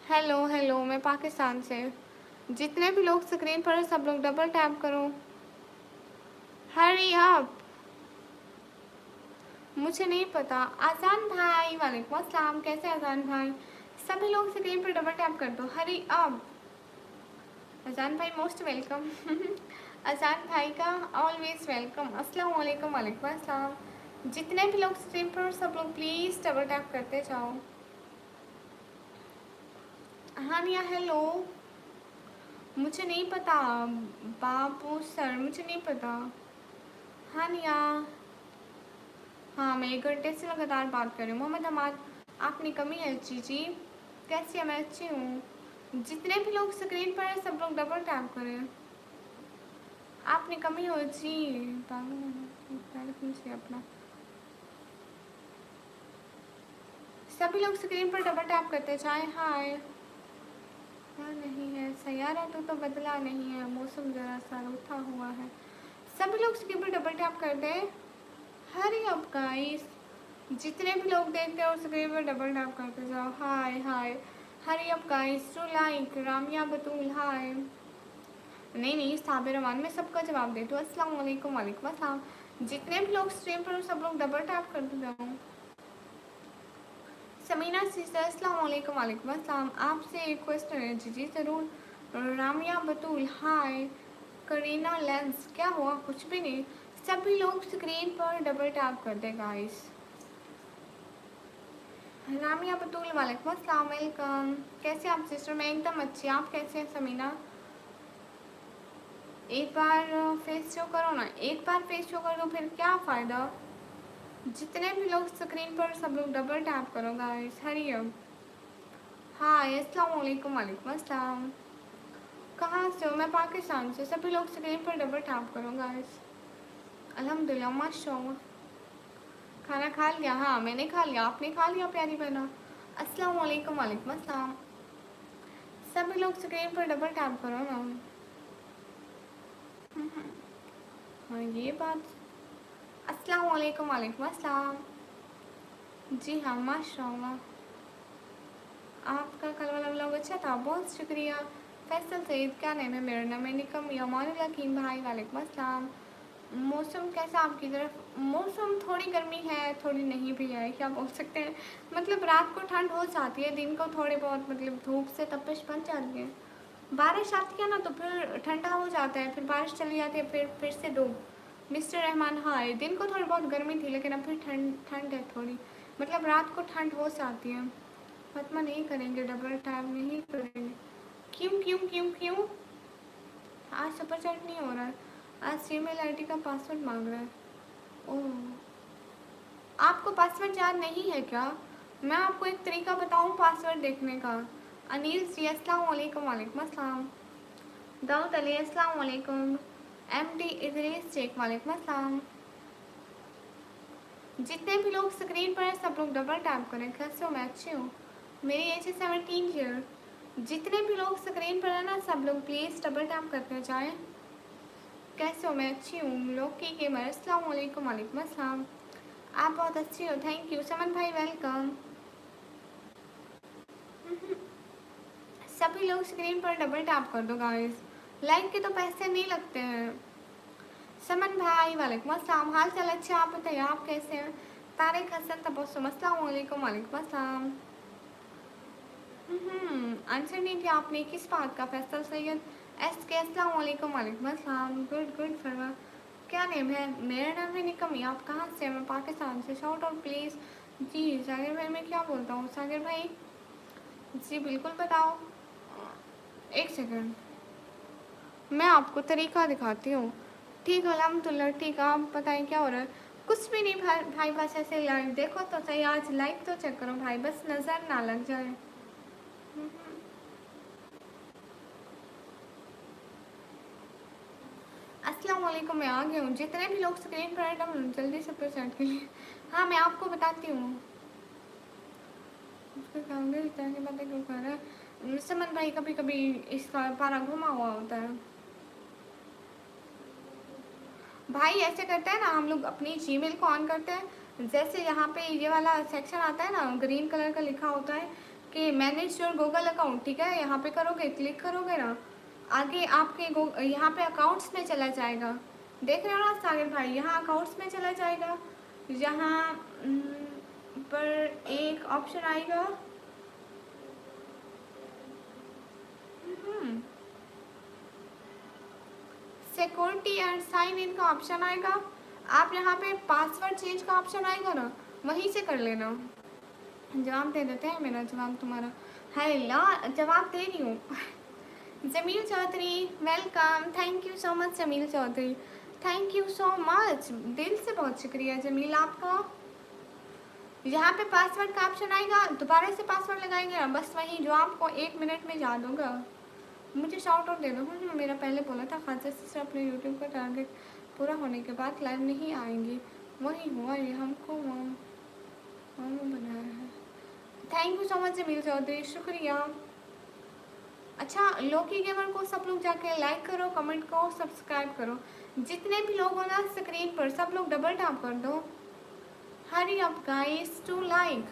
Hello hello, मैं पाकिस्तान से। जितने भी लोग स्क्रीन पर हैं सब लोग डबल टैप करो। Hurry up. मुझे नहीं पता। आसान भाई वालेकुम अस्सलाम, कैसे आसान भाई? सभी लोग स्क्रीन पर डबल टैप कर दो। Hurry up. आसान भाई मोस्ट वेलकम। आसान भाई का ऑलवेज वेलकम। अस्सलाम वालेकुम। वालेकुम अस्सलाम। जितने भी लोग स्क्रीन पर सब लोग प्लीज़ डबल टैप करते जाओ। हानिया हेलो। मुझे नहीं पता बाबू सर, मुझे नहीं पता। हानिया। हाँ, मैं 1 घंटे से लगातार बात कर रही हूँ। मोहम्मद हमाद, आपने कमी है जी। कैसी है? मैं अच्छी हूँ। जितने भी लोग स्क्रीन पर हैं सब लोग डबल टैप करें। आपने कमी हो जी। से अपना सभी लोग स्क्रीन पर डबल टैप करते जाए। हाय। हाँ नहीं है सैयारा तो बदला नहीं है, मौसम जरा सा रूठा हुआ है। सभी लोग स्क्रीन पर डबल टैप कर दें। Hurry up guys. जितने भी लोग देखते हैं उस स्क्रीन पर डबल टैप करते जाओ। Hi hi. Hurry up guys to like. Ramiya Batool hi. नहीं नहीं, साबिर रमान, मैं सबका जवाब देती हूँ। अस्सलाम वालेकुम। वालेकुम अस्सलाम। जितने भी लोग स्ट्रीम पर सब लोग डबल टैप करते जाओ। समीना सिस्टर अस्सलाम वालेकुम। वालेकुम अस्सलाम। आपसे एक क्वेश्चन है जी ज़रूर। रामिया बतूल हाय। करीना लेंस, क्या हुआ? कुछ भी नहीं। सभी लोग स्क्रीन पर डबल टैप कर दे गाइस। रामिया बतूल वालेकुम अस्सलाम, वेलकम। कैसे आप सिस्टर? मैं एकदम अच्छी। आप कैसे हैं समीना? एक बार फेस शो करो ना। एक बार फेस शो कर दो फिर क्या फ़ायदा। जितने भी लोग स्क्रीन पर सब लोग डबल टैप करो गाइस। Hurry up. हाय अस्सलाम वालेकुम। वालेकुम अस्सलाम। कहाँ से हो? मैं पाकिस्तान से। सभी लोग स्क्रीन पर डबल टैप करो गाइस। अल्हम्दुलिल्लाह माशाल्लाह। खाना खा लिया? हाँ मैंने खा लिया। आपने खा लिया प्यारी बहना? अस्सलाम वालेकुम। वालेकुम अस्सलाम। सभी लोग स्क्रीन पर डबल टैप करो ना। हाँ ये बात। अस्सलाम वालेकुम। वालेकुम अस्सलाम। जी हाँ माशाल्लाह। आपका कल वाला व्लॉग अच्छा था, बहुत शुक्रिया। फैसल सईद, क्या नेम है? मेरा नाम है निकम यमानुल हकीम भाई। वालेकुम अस्सलाम। मौसम कैसा आपकी तरफ? मौसम थोड़ी गर्मी है, थोड़ी नहीं भी है, क्या बोल सकते हैं। मतलब रात को ठंड हो जाती है, दिन को थोड़े बहुत मतलब धूप से तपिश बन जाती है। बारिश आती है ना तो फिर ठंडा हो जाता है, फिर बारिश चली जाती है, फिर से धूप। मिस्टर रहमान हाय। दिन को थोड़ी बहुत गर्मी थी लेकिन अब फिर ठंड ठंड है थोड़ी। मतलब रात को ठंड हो जाती है। फातिमा नहीं करेंगे, डबल टैप नहीं करेंगे। क्यों क्यों क्यों क्यों? आज सुपर चैट नहीं हो रहा है। आज जीमेल आईडी का पासवर्ड मांग रहा है। ओह, आपको पासवर्ड याद नहीं है क्या? मैं आपको एक तरीका बताऊं पासवर्ड देखने का। अनिल जी अस्सलाम वालेकुम। वालेकुम अस्सलाम। दाऊद अली अस्सलाम वालेकुम। एमडी इदरीस शेख वालेकुम अस्सलाम। जितने भी लोग स्क्रीन पर हैं सब लोग डबल टैप करें। कैसे हो? मैं अच्छी हूँ। मेरी एज है 17 ईयर। जितने भी लोग स्क्रीन पर हैं ना सब लोग प्लीज़ डबल टैप करते जाएं। कैसे हो? मैं अच्छी हूँ। लोकी गेमर अस्सलाम वालेकुम। वालेकुम अस्सलाम। आप बहुत अच्छी हो, थैंक यू। समन भाई वेलकम। सभी लोग स्क्रीन पर डबल टैप कर दो गाइस। लाइक के तो पैसे नहीं लगते हैं। समन भाई वालेकुम अस्सलाम। हाल चाल अच्छे, आप बताइए आप कैसे हैं? तारिक हसन तबस्सुम अस्सलाम वालेकुम। वालेकुम अस्सलाम। आंसर नहीं दिया आपने, किस बात का? फैसल सैयद एस के अस्सलाम वालेकुम। वालेकुम अस्सलाम। गुड गुड फरवा। क्या नेम है? मेरा नाम है निकमी। आप कहाँ से? मैं पाकिस्तान से। Shout out please. जी सागर भाई, मैं क्या बोलता हूँ सागर भाई? जी बिल्कुल बताओ। एक सेकंड, मैं आपको तरीका दिखाती हूँ। ठीक है अल्हम्दुलिल्लाह ठीक है। आप बताएं क्या हो रहा है? कुछ भी नहीं भाई। भाई बस ऐसे लाइक देखो तो सही, आज लाइक तो चेक करो भाई, बस नज़र ना लग जाए। अस्सलाम वालेकुम। मैं आ गई हूँ। जितने भी लोग स्क्रीन पर आइटम जल्दी से प्रेजेंट के लिए। हाँ मैं आपको बताती हूँ। उसके सामने इस तरह की बातें क्यों कर रहा है? समन भाई कभी कभी इसका पारा घुमा हुआ होता है। भाई ऐसे करते हैं ना, हम लोग अपनी जीमेल को ऑन करते हैं। जैसे यहाँ पे ये वाला सेक्शन आता है ना, ग्रीन कलर का लिखा होता है okay, manage your Google account, ठीक है, यहाँ पे करोगे, क्लिक करोगे ना, आगे आपके यहाँ पे अकाउंट्स में चला जाएगा। देख रहे हो ना सागर भाई, यहाँ अकाउंट्स में चला जाएगा। यहाँ पर एक ऑप्शन आएगा, सिक्योरिटी एंड साइन इन का ऑप्शन आएगा। आप यहाँ पे पासवर्ड चेंज का ऑप्शन आएगा ना, वहीं से कर लेना। जवाब दे देते हैं, मेरा जवाब तुम्हारा। हेलो, जवाब दे रही हूँ। Jameel Chaudhary welcome, thank you so much Jameel Chaudhary, thank you so much, दिल से बहुत शुक्रिया जमील आपका। यहाँ पे पासवर्ड का ऑप्शन आएगा, दोबारा से पासवर्ड लगाएंगे ना, बस वही जो आपको 1 मिनट में याद होगा। मुझे शाउट आउट दे दो। मेरा पहले बोला था खासा सिस्टर अपने यूट्यूब का टारगेट पूरा होने के बाद लाइव नहीं आएंगी, वही हुआ, ये हमको बनाया है। Thank you so much Jameel Chaudhary, शुक्रिया। अच्छा, लोकी गेमर को सब लोग जाके लाइक करो, कमेंट करो, सब्सक्राइब करो। जितने भी लोग हो ना स्क्रीन पर, सब लोग डबल टैप कर दो। Hurry up guys to like.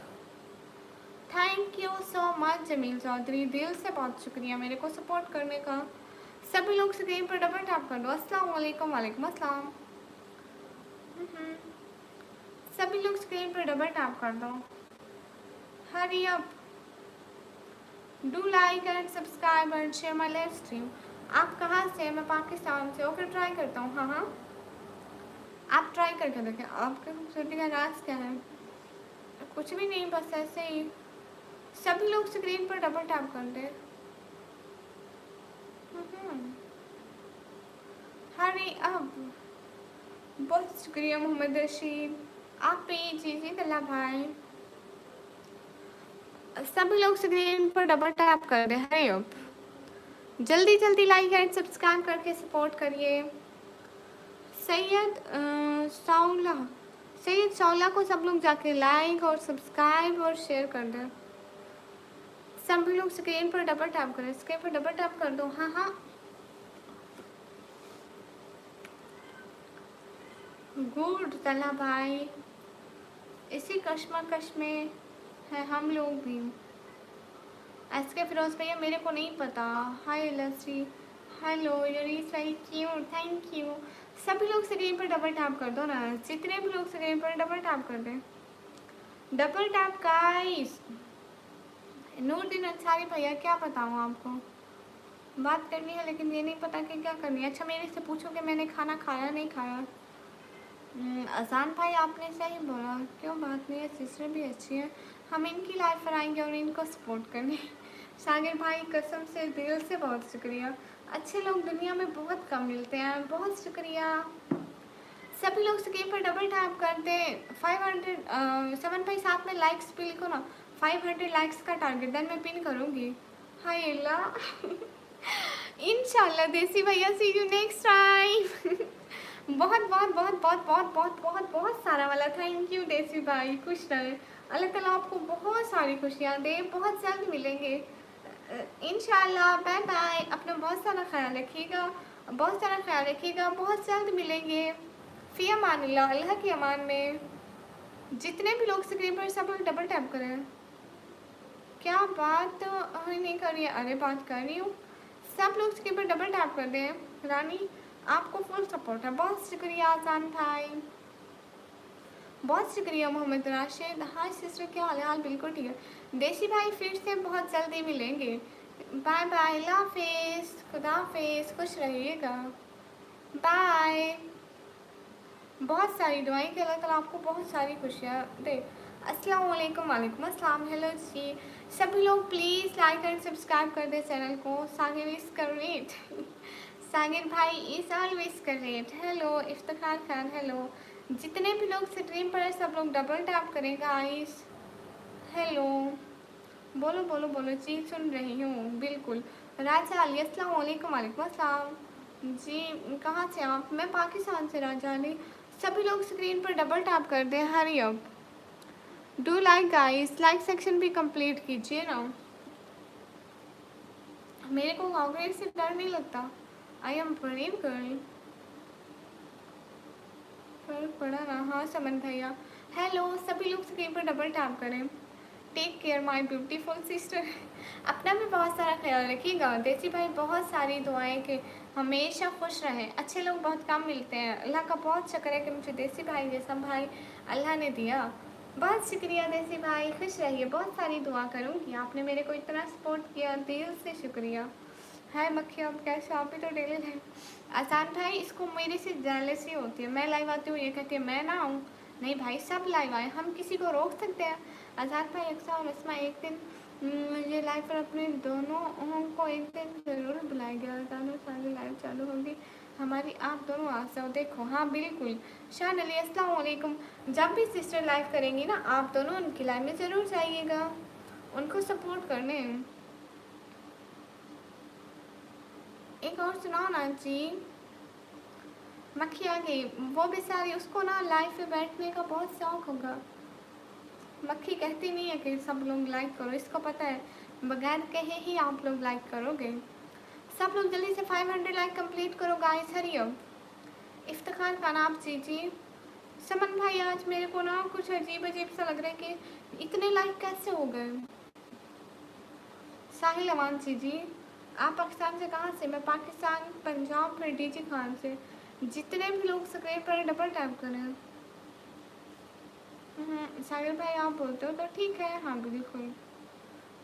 Thank you so much Jameel Chaudhary, दिल से बहुत शुक्रिया मेरे को सपोर्ट करने का। सभी लोग स्क्रीन पर डबल टैप कर दो। अस्सलाम वालेकुम, वालेकुम अस्सलाम। सभी लोग स्क्रीन पर डबल टैप कर दो। Hurry up, do like and subscribe and share my live stream. आप कहाँ से? मैं पाकिस्तान से। ओके, ट्राई करता हूँ। हाँ, आप ट्राई करके देखें। आपके खूबसूरती का राज क्या है? कुछ भी नहीं, बस ऐसे ही। सभी लोग स्क्रीन पर डबल टैप कर दे। हरी अब, बहुत शुक्रिया मोहम्मद रशीद, आप पे जी तल्ला भाई। सभी लोग स्क्रीन पर डबल टैप कर दे। हरी अब, जल्दी जल्दी लाइक एंड सब्सक्राइब करके सपोर्ट करिए। सैयद सौला को सब लोग जाके लाइक और सब्सक्राइब और शेयर कर दें। सभी लोग स्क्रीन पर डबल टैप करें, स्क्रीन पर डबल टैप कर दो। हाँ, गुड तला भाई, इसी कश्मकश में है हम लोग भी। एसके फिरोज भैया मेरे को नहीं पता। Hi Lassi, hello, your is very cute, thank you. सभी लोग स्क्रीन पर डबल टैप कर दो ना, जितने भी लोग स्क्रीन पर डबल टैप कर दें। Double tap guys. Nureddin Ansari भैया, क्या बताऊँ आपको, बात करनी है लेकिन ये नहीं पता कि क्या करनी है। अच्छा, मेरे से पूछो कि मैंने खाना खाया नहीं खाया। अजान भाई आपने सही बोला, क्यों बात नहीं है, सिस्टर भी अच्छी है, हम इनकी लाइफ पर आएंगे और इनको सपोर्ट करेंगे। सागर भाई कसम से दिल से बहुत शुक्रिया। अच्छे लोग दुनिया में बहुत कम मिलते हैं, बहुत शुक्रिया। सभी लोग स्क्रीन पर डबल टैप कर दे। 500 7 भाई साथ में लाइक्स भी लिखो ना। 500 लाइक्स का टारगेट देन मैं पिन करूँगी। हाय अल्लाह। इंशाल्लाह देसी भैया, सी यू नेक्स्ट टाइम। बहुत बहुत बहुत बहुत बहुत बहुत बहुत बहुत सारा वाला थैंक यू देसी भाई, खुश रहे, अल्लाह ताला आपको बहुत सारी खुशियाँ दे। बहुत जल्द मिलेंगे इंशाल्लाह। बाय बाय, अपना बहुत सारा ख्याल रखिएगा, बहुत सारा ख्याल रखिएगा, बहुत जल्द मिलेंगे। फ़ी अमानिल्लाह, अल्लाह की अमान में। जितने भी लोग स्क्रीन पर सब लोग डबल टैप करें। क्या बात नहीं कर रही है? अरे बात कर रही हूँ। सब लोग स्क्रीन पर डबल टैप कर दें। रानी आपको फुल सपोर्ट है, बहुत शुक्रिया आसान भाई, बहुत शुक्रिया मोहम्मद राशिद। हाय सिस्टर, क्या हाल है? हाल बिल्कुल ठीक है। देसी भाई फिर से बहुत जल्दी मिलेंगे। बाय बाय, अल्लाह हाफिज़, खुदा हाफिज़, खुश रहिएगा, बाय। बहुत सारी दुआएं कि अल्लाह ताला आपको बहुत सारी खुशियाँ दे। अस्सलाम वालेकुम, वालेकुम अस्सलाम, हेलो जी। सभी लोग प्लीज़ लाइक एंड सब्सक्राइब कर दे चैनल को। सागिर इज़ करेक्ट। सागिर भाई is always correct. Hello Iftikhar Khan, hello. जितने भी लोग स्ट्रीम पर है सब लोग डबल टैप करें गाइस। हेलो, बोलो बोलो बोलो जी, सुन रही हूँ बिल्कुल। राजा अली, अस्सलाम वालेकुम, वालेकुम अस्सलाम जी। कहाँ से आप? मैं पाकिस्तान से राजा अली। सभी लोग स्क्रीन पर डबल टैप कर दें। Hurry up, do like guys, like section भी कंप्लीट कीजिए ना। मेरे को कॉकरोच से डर नहीं लगता। I am brave girl. फर्क पड़ा ना? हाँ समन भैया, हेलो। सभी लोग स्क्रीन पर डबल टैप करें। Take care my beautiful sister. अपना भी बहुत सारा ख्याल रखिएगा। देसी भाई बहुत सारी दुआएं कि हमेशा खुश रहें। अच्छे लोग बहुत कम मिलते हैं। अल्लाह का बहुत शुक्र है कि मुझे देसी भाई जैसा भाई अल्लाह ने दिया। बहुत शुक्रिया देसी भाई, खुश रहिए। बहुत सारी दुआ करूँगी। आपने मेरे को इतना सपोर्ट किया, दिल से शुक्रिया। हाय मक्खी, अब कैसे? आप भी तो डेली लाइव। आसान भाई, इसको मेरे से जेलसी होती है। मैं लाइव आती हूँ, ये कहती है मैं ना आऊँ। नहीं भाई, सब लाइव आए, हम किसी को रोक सकते हैं? आज़ाद भाई, अक्सा और इसमा एक दिन मुझे लाइव पर अपने दोनों को एक दिन ज़रूर बुलाएगा। दोनों सारी लाइव चालू होगी हमारी, आप दोनों आ जाओ। देखो, हाँ बिल्कुल। शान अली, अस्सलाम वालेकुम। जब भी सिस्टर लाइव करेंगी ना, आप दोनों उनकी लाइव में ज़रूर जाइएगा, उनको सपोर्ट करने। एक और सुनाओ ना जी। मक्खी आ गई, वो बेचारी, उसको ना लाइव पे बैठने का बहुत शौक होगा। मक्खी कहती नहीं है कि सब लोग लाइक करो, इसको पता है बगैर कहे ही आप लोग लाइक करोगे। सब लोग जल्दी से 500 लाइक कंप्लीट करो गाइस, हरी अब। इफ्तिखार खान, आप जी। समन भाई, आज मेरे को ना कुछ अजीब अजीब सा लग रहा है कि इतने लाइक कैसे हो गए। साहिल अमान जी, आप पाकिस्तान से कहाँ से? मैं पाकिस्तान, पंजाब, फिर डीजी खान से। जितने भी लोग स्क्रीन पर डबल टैप करें। साहिल भाई, आप बोलते हो तो ठीक है। हाँ बिल्कुल,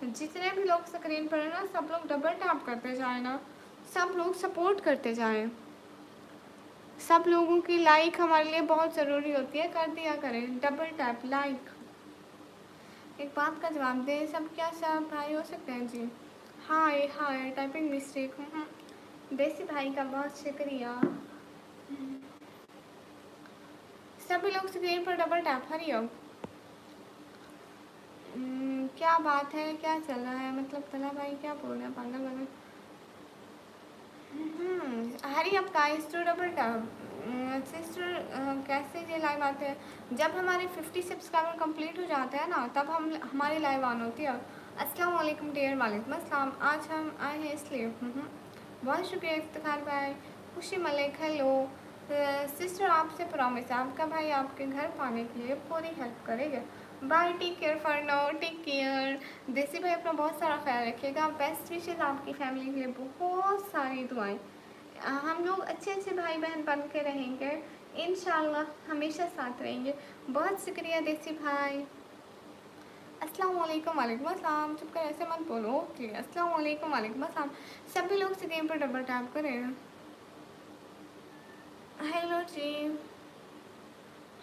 जितने भी लोग स्क्रीन पर है ना, सब लोग डबल टैप करते जाए ना, सब लोग सपोर्ट करते जाएं। सब लोगों की लाइक हमारे लिए बहुत ज़रूरी होती है, कर दिया करें डबल टैप लाइक। एक बात का जवाब दें, सब क्या सब भाई हो सकते हैं जी? हाय हाय, टाइपिंग मिस्टेक। देसी भाई का बहुत शुक्रिया। सभी लोग स्क्रीन पर डबल टैप, हरी अब। क्या बात है, क्या चल रहा है? मतलब तला भाई क्या बोल रहे हैं, पागल वागल। हरी अब का टू डबल टैप। सिस्टर कैसे ये लाइव आते हैं? जब हमारे 50 सब्सक्राइबर कंप्लीट हो जाते हैं ना, तब हम हमारी लाइव ऑन होती है। अस्सलाम वालेकुम डियर, वालेकुम अस्सलाम। आज हम आए हैं इसलिए। बहुत शुक्रिया इफ्तिखार भाई। खुशी मलिक, हेलो सिस्टर, आपसे प्रॉमिस है आपका भाई आपके घर पाने के लिए पूरी हेल्प करेगा। Bye, take care for now, take care. Desi भाई, अपना बहुत सारा ख्याल रखिएगा। बेस्ट विशेज़ आपकी फैमिली के लिए, बहुत सारी दुआएं। हम लोग अच्छे अच्छे भाई बहन बन के रहेंगे इंशाल्लाह, हमेशा साथ रहेंगे। बहुत शुक्रिया देसी भाई। अस्सलाम वालेकुम, वालेकुम अस्सलाम। चुप कर, ऐसे मत बोलो। ओके, अस्सलाम वालेकुम, वालेकुम अस्सलाम। सभी लोग से गेम पर डबल टैप करें। हेलो जी।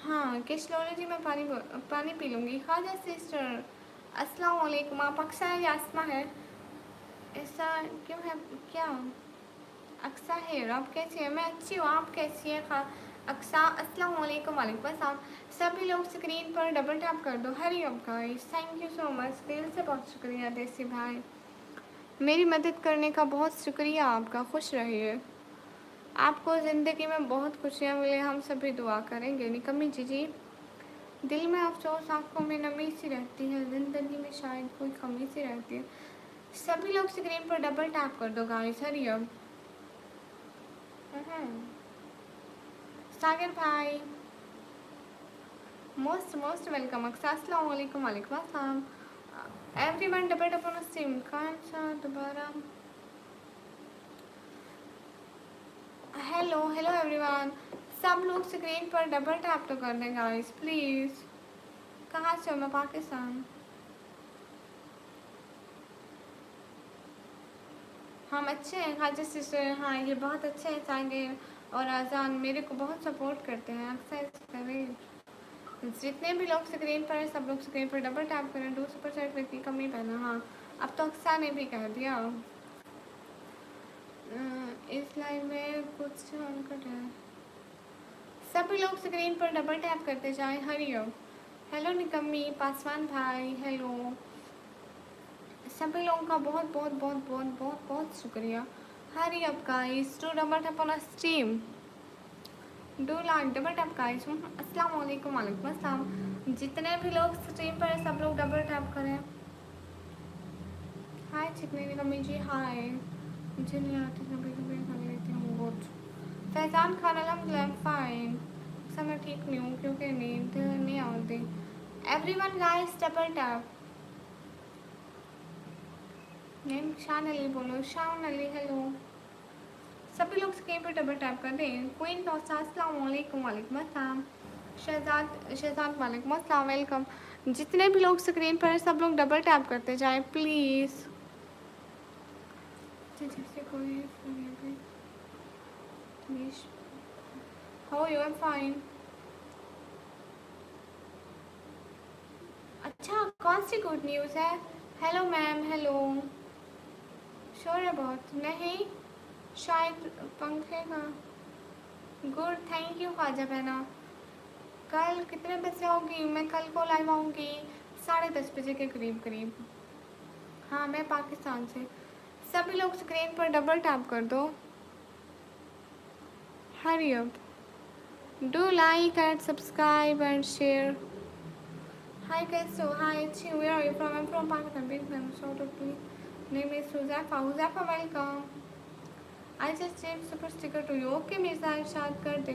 हाँ, किशलोरी जी, मैं पानी पी लूँगी। खाजा सिस्टर, अस्सलाम वालेकुम। आप अक्सा है या आसमा है? ऐसा क्यों है? क्या अक्सा है? आप कैसी है? मैं अच्छी हूँ, आप कैसी है? खा अक्सा, अस्सलाम वालेकुम, वालेकुम अस्सलाम। सभी लोग स्क्रीन पर डबल टैप कर दो, hurry up guys. Thank you so much, दिल से बहुत शुक्रिया देसी भाई, मेरी मदद करने का बहुत शुक्रिया आपका। खुश रहिए, आपको ज़िंदगी में बहुत खुशियाँ मिले, हम सभी दुआ करेंगे। निकम्मी जी, दिल में अफसोस, आँखों में नमी सी रहती है, ज़िंदगी में शायद कोई कमी सी रहती है। सभी लोग स्क्रीन पर डबल टैप कर दो गाइस, हरी अब। सागर भाई, मोस्ट मोस्ट वेलकम। अस्सलाम वालेकुम, वालेकुम अस्सलाम। Everyone double tap on stream. कौन सा दोबारा? हेलो हेलो एवरीवन, सब लोग स्क्रीन पर डबल टैप तो कर दें गाइस प्लीज़। कहाँ से हो? मैं पाकिस्तान। हम अच्छे हैं खाजा सिस्टर। हाँ, ये बहुत अच्छे हैं सागर और आज़ान, मेरे को बहुत सपोर्ट करते हैं। अक्सर करें, जितने भी लोग स्क्रीन पर हैं, सब लोग स्क्रीन पर डबल टैप करें। 2% व्यक्ति कमी पहना। हाँ, अब तो अक्सा ने भी कह दिया। इस लाइव में कुछ अनकट है। सभी लोग स्क्रीन पर डबल टैप करते जाएं, हरी हो। हेलो निकम्मी, पासवान भाई, हेलो। सभी लोगों का बहुत बहुत बहुत बहुत बहुत बहुत शुक्रिया। Hurry up guys, to double tap on stream, do like double tap guys. अस्सलाम वालेकुम, वालेकुम अस्सलाम। जितने भी लोग स्ट्रीम पर हैं, सब लोग डबल टैप करें। हाय चिकनी निकम्मी जी, हाय। मुझे नहीं आती, कभी कभी कर लेती हूँ बहुत। फैज़ान खान, अल्हम्दुलिल्लाह फाइन। सब मैं ठीक नहीं हूँ क्योंकि नींद नहीं आती। Everyone guys double tap. Name शान अली बोलो, शान अली हेलो। सभी लोग स्क्रीन पर डबल टैप कर दें। क्वीन टॉसा अस्सलाम वालेकुम, वालेकुम अस्सलाम। शहजाद वालेकुम अस्सलाम, वेलकम। जितने भी लोग स्क्रीन पर हैं सब लोग डबल टैप करते जाएं प्लीज़। जैसे कोई हाउ यू एम फाइन। अच्छा कौन सी गुड न्यूज़ है? Hello ma'am, hello. शोर है बहुत। नहीं शायद पंखे का। गुड, थैंक यू ख्वाजा बहना। कल कितने बजे होगी? मैं कल को लाइव आऊँगी 10:30 बजे के करीब करीब। हाँ मैं पाकिस्तान से। सभी लोग स्क्रीन पर डबल टैप कर दो। Hurry up. Do like and subscribe and share. Hi कैसे हो? हाय अच्छी। Where are you from? I am from Pakistan. Big ma'am short of name is Huzaifa. Huzaifa welcome. I just save super sticker to you. Okay Mirza Irshad कर दे।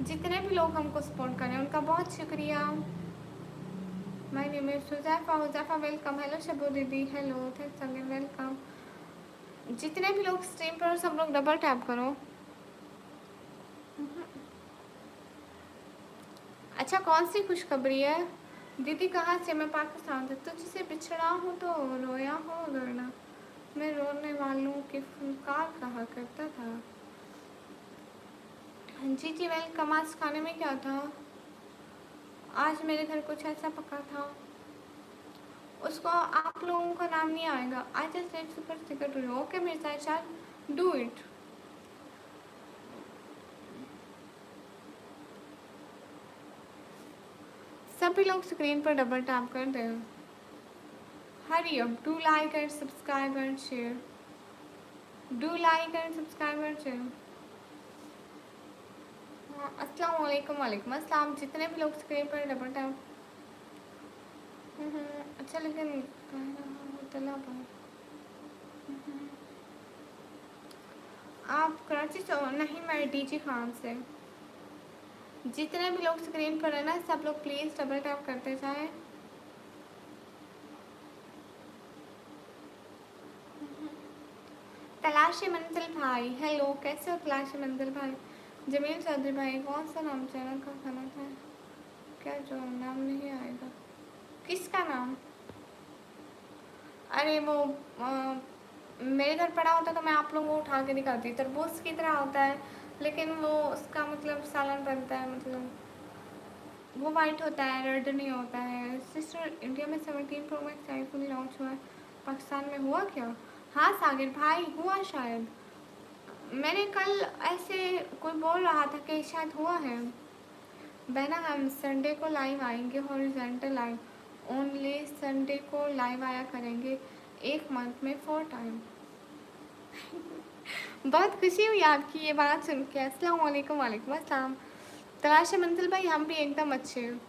जितने भी लोग हमको सपोर्ट करें उनका बहुत शुक्रिया। My name is Huzaifa. Huzaifa welcome. Hello Shabu दीदी, हेलो, थैंक्स अगेन, वेलकम। जितने भी लोग स्ट्रीम पर सब लोग डबल टैप करो। अच्छा कौन सी खुशखबरी है? दीदी कहाँ से? मैं पाकिस्तान से। तुझसे बिछड़ा हूँ तो रोया हो गरना, मैं रोने वालों की फुलकार कहा करता था। जी जी वेलकम। आज खाने में क्या था? आज मेरे घर कुछ ऐसा पका था, उसको आप लोगों का नाम नहीं आएगा। I just red super sticker to you. Okay Mirza Irshad, do it. सभी लोग स्क्रीन पर डबल टैप कर दें। Hurry up. Do like and subscribe and share. Do like and subscribe and share. अस्सलाम वालेकुम, वालेकुम अस्सलाम। जितने भी लोग स्क्रीन पर डबल टैप। अच्छा लेकिन आप कराची से हो? नहीं मैं डीजी खान से। जितने भी लोग स्क्रीन पर है ना सब लोग प्लीज़ डबल टैप करते जाएं। तलाशी मंजिल भाई हेलो, कैसे हो तलाशी मंजिल भाई? जमील चौधरी भाई कौन सा नाम चैनल का खाना था? क्या जो नाम नहीं आएगा? किसका नाम? अरे वो मेरे घर पड़ा होता तो मैं आप लोगों को उठा के दिखाती। तरबूज की तरह होता है लेकिन वो उसका मतलब सालन बनता है, मतलब वो वाइट होता है, रेड नहीं होता है। सिस्टर इंडिया में 17 प्रो मैक्स आईफोन लॉन्च हुआ है, पाकिस्तान में हुआ क्या? हाँ सागिर भाई हुआ शायद। मैंने कल ऐसे कोई बोल रहा था कि शायद हुआ है। बहना हम संडे को लाइव आएंगे, हॉरिजॉन्टल लाइव ओनली संडे को लाइव आया करेंगे, एक मंथ में 4 टाइम। बहुत खुशी हुई आपकी ये बात सुन के। अस्सलाम वालेकुम, वालेकुम अस्सलाम। तलाश मंजिल भाई हम भी एकदम अच्छे हैं।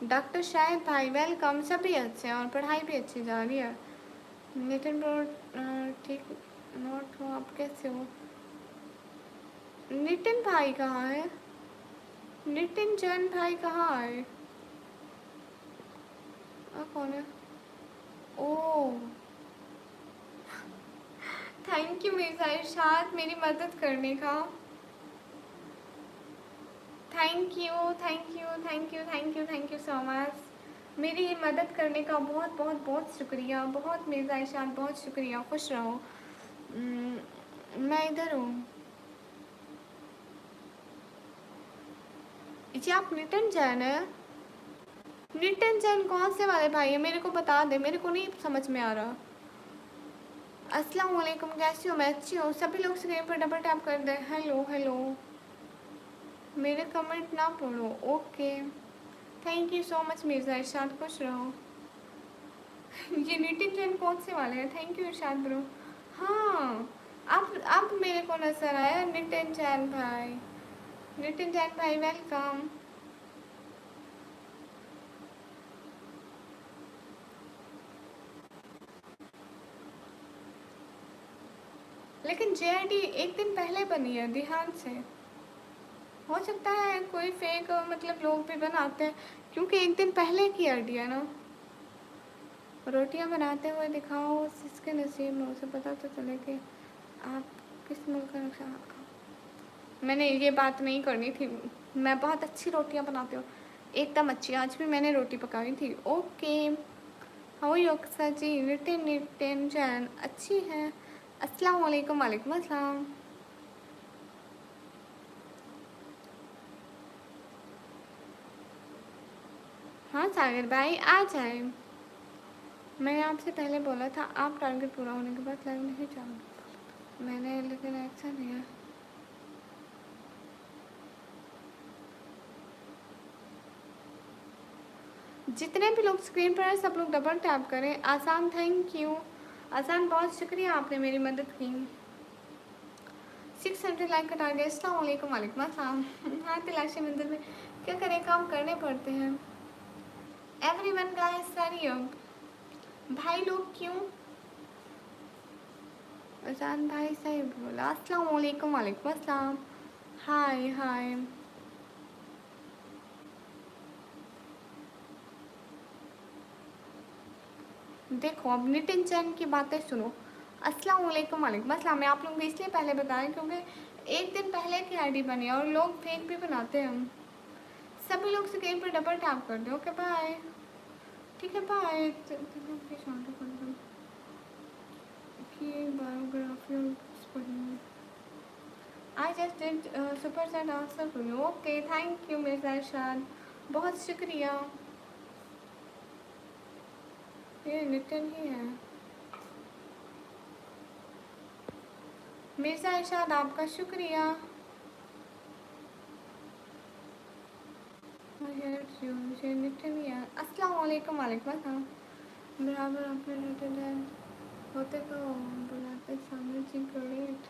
डॉक्टर शाहिद भाई वेलकम। सभी अच्छे हैं और पढ़ाई भी अच्छी जा रही है। नितिन ब्रो ठीक नोट हो, आप कैसे हो? नितिन भाई कहाँ है? नितिन जैन भाई कहाँ है? कौन है? ओह थैंक यू मिर्ज़ा इरशाद मेरी मदद करने का। Thank you thank you thank you thank you thank you so much. मेरी मदद करने का बहुत बहुत बहुत शुक्रिया। बहुत मिर्ज़ा इरशाद बहुत शुक्रिया। खुश रहो। मैं इधर हूँ जी। आप नितिन जैन है? नितिन जैन कौन से वाले भाई है? मेरे को बता दे, मेरे को नहीं समझ में आ रहा। अस्सलाम वालेकुम, कैसी हो? मैं अच्छी हूँ। सभी लोग स्क्रीन पर डबल टैप कर दें। Hello hello. मेरे कमेंट ना पढ़ो okay. Thank you so much Mirza Irshad, खुश रहो। ये नितिन जैन कौन से वाले हैं? Thank you Irshad bro. हाँ अब मेरे को नजर आया नितिन जैन भाई। नितिन जैन भाई वेलकम। लेकिन जेआईडी एक दिन पहले बनी है ध्यान से। हो सकता है कोई फेक मतलब लोग भी बनाते हैं क्योंकि एक दिन पहले की आईडी है ना। रोटियां बनाते हुए दिखाओ, जिसके नसीब में उसे पता तो चले कि आप किस मुल्क का नक्शा। मैंने ये बात नहीं करनी थी, मैं बहुत अच्छी रोटियां बनाती हूँ, एकदम अच्छी। आज भी मैंने रोटी पकाई थी। ओके, हाउ यू अक्सर जी? नितिन नितिन जैन अच्छी है। अस्सलाम वालेकुम। वालेकुम अस्सलाम। हाँ सागर भाई आ जाए। मैंने आपसे पहले बोला था आप टारगेट पूरा होने के बाद लाइव नहीं जाओगे, मैंने लेकिन ऐसा नहीं है। जितने भी लोग स्क्रीन पर हैं सब लोग डबल टैप करें। आसान थैंक यू। आसान बहुत शुक्रिया, आपने मेरी मदद की। 600 लाइक का टारगेट। अस्सलाम वालेकुम। वालेकुम अस्सलाम। हाँ तलाशी मंदिर में क्या करें, काम करने पड़ते हैं। Everyone guys hurry up. भाई लोग क्यों? आसान भाई सही बोला। अस्सलाम वालेकुम। वालेकुम अस्सलाम। हाय हाय। देखो अब नितिन चैन की बातें सुनो। अस्सलाम वालेकुम। वालेकुम अस्सलाम। मैं आप लोगों को इसलिए पहले बताया क्योंकि एक दिन पहले की आईडी बनी है और लोग फेक भी बनाते हैं। सभी लोग स्क्रीन पर डबल टैप कर दो। Okay bye. ठीक है bye. Biography I just did super chat answer to you. Okay thank you Mirza Irshad, बहुत शुक्रिया। ये नितिन ही है। मिर्जा इरशाद आपका शुक्रिया। मुझे नितिन ही है। अस्सलाम वालेकुम। वालेकुम अस्सलाम। बराबर अपने रिलेटेड है होते तो बुलाते सामने जी ग्रेट।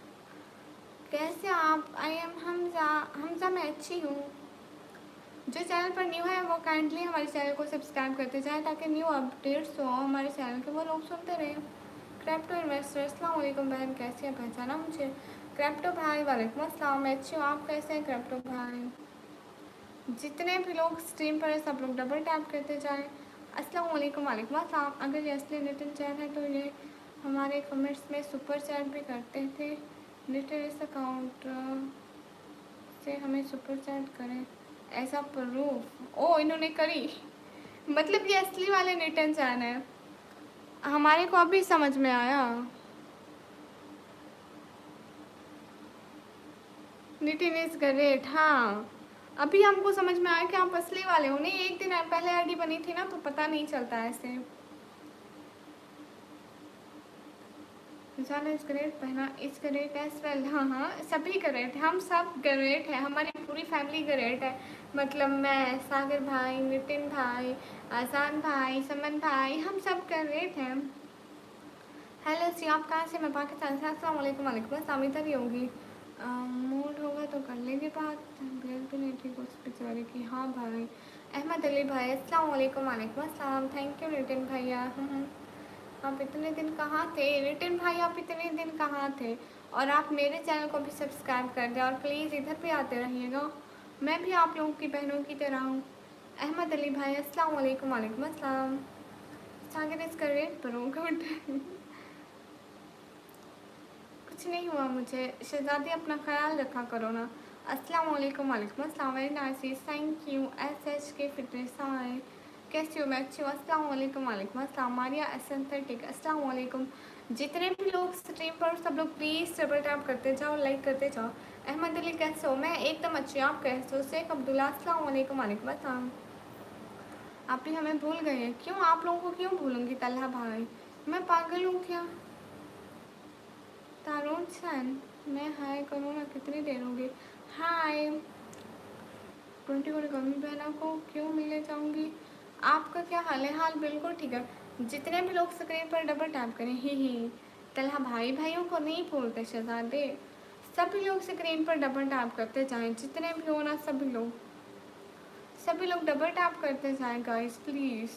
कैसे आप? I am Hamza. हमजा मैं अच्छी हूँ। जो चैनल पर न्यू है वो काइंडली हमारे चैनल को सब्सक्राइब करते जाएं ताकि न्यू अपडेट्स हो हमारे चैनल के, वो लोग सुनते रहें। क्रिप्टो इन्वेस्टर अस्सलाम वालेकुम बहन, कैसे हैं? पहचाना मुझे? क्रिप्टो भाई वालेकुम अस्सलाम। मैं अच्छी हूँ, आप कैसे हैं क्रिप्टो भाई? जितने भी लोग स्ट्रीम पर हैं सब लोग डबल टैप करते जाएं। अस्सलाम वालेकुम। वालेकुम अस्सलाम। अगर ये असली नितिन चैन है तो ये हमारे कमेंट्स में सुपर चैट भी करते थे। नितिन इस अकाउंट से हमें सुपर चैट करें ऐसा प्रूफ। ओ इन्होंने करी, मतलब ये असली वाले नितिन चैन है। हमारे को अभी समझ में आया। Nitin is great. हाँ अभी हमको समझ में आया कि आप असली वाले हो। नहीं एक दिन पहले आईडी बनी थी ना तो पता नहीं चलता ऐसे। जाना इज ग्रेट, पहना इज ग्रेट एज वेल। हाँ हाँ सभी ग्रेट है, हम सब ग्रेट है, हमारी पूरी फैमिली ग्रेट है। मतलब मैं, सागर भाई, नितिन भाई, आसान भाई, समन भाई, हम सब ग्रेट हैं। हेलो सी, आप कहाँ से? मैं पाकिस्तान से। अस्सलाम वालेकुम। वालेकुम अस्सलाम। इधर ही होगी। मूड होगा तो कर लेंगे बात। बेल भी नहीं ठीक उस बेचारे की। हाँ भाई। अहमद अली भाई अस्सलाम वालेकुम। वालेकुम अस्सलाम। थैंक यू नितिन भैया। आप इतने दिन कहाँ थे नितिन भाई? आप इतने दिन कहाँ थे? और आप मेरे चैनल को भी सब्सक्राइब कर दें और प्लीज़ इधर भी आते रहिएगा, मैं भी आप लोगों की बहनों की तरह हूँ। अहमद अली भाई अस्सलाम वालेकुम। वालेकुम अस्सलाम। सागर इस करेक्ट करो गुड। कुछ नहीं हुआ मुझे। शहजादी अपना ख्याल रखा करो ना। अस्सलाम वालेकुम। वालेकुम अस्सलाम। Very nice thank you. S के फिटनेस हाय, कैसी हो? मैं अच्छी हूँ। अस्सलाम वालेकुम। वालेकुम अस्सलाम। मारिया एसेंथेटिक अस्सलाम वालेकुम। जितने भी लोग स्ट्रीम पर सब लोग प्लीज़ डबल टैप करते जाओ, लाइक करते जाओ। अहमद अली कैसे हो? मैं एकदम अच्छी हूँ, आप कैसे हो? शेख अब्दुल्ला अस्सलाम वालेकुम। वालेकुम अस्सलाम। आप भी हमें भूल गए हैं? क्यों आप लोगों को क्यों भूलूंगी तलहा भाई, मैं पागल हूँ क्या? तारून सन, मैं हाय करूँ ना, कितनी देर होगी? हाय 20 को गमी बहना को क्यों मिलने जाऊँगी? आपका क्या हाल है? हाल बिल्कुल ठीक है। जितने भी लोग स्क्रीन पर डबल टैप करें। ही तलहा भाई, भाइयों को नहीं भूलते शहजादे। सभी लोग स्क्रीन पर डबल टैप करते जाएं, जितने भी हो ना सभी लोग डबल टैप करते जाएं गाइस प्लीज़।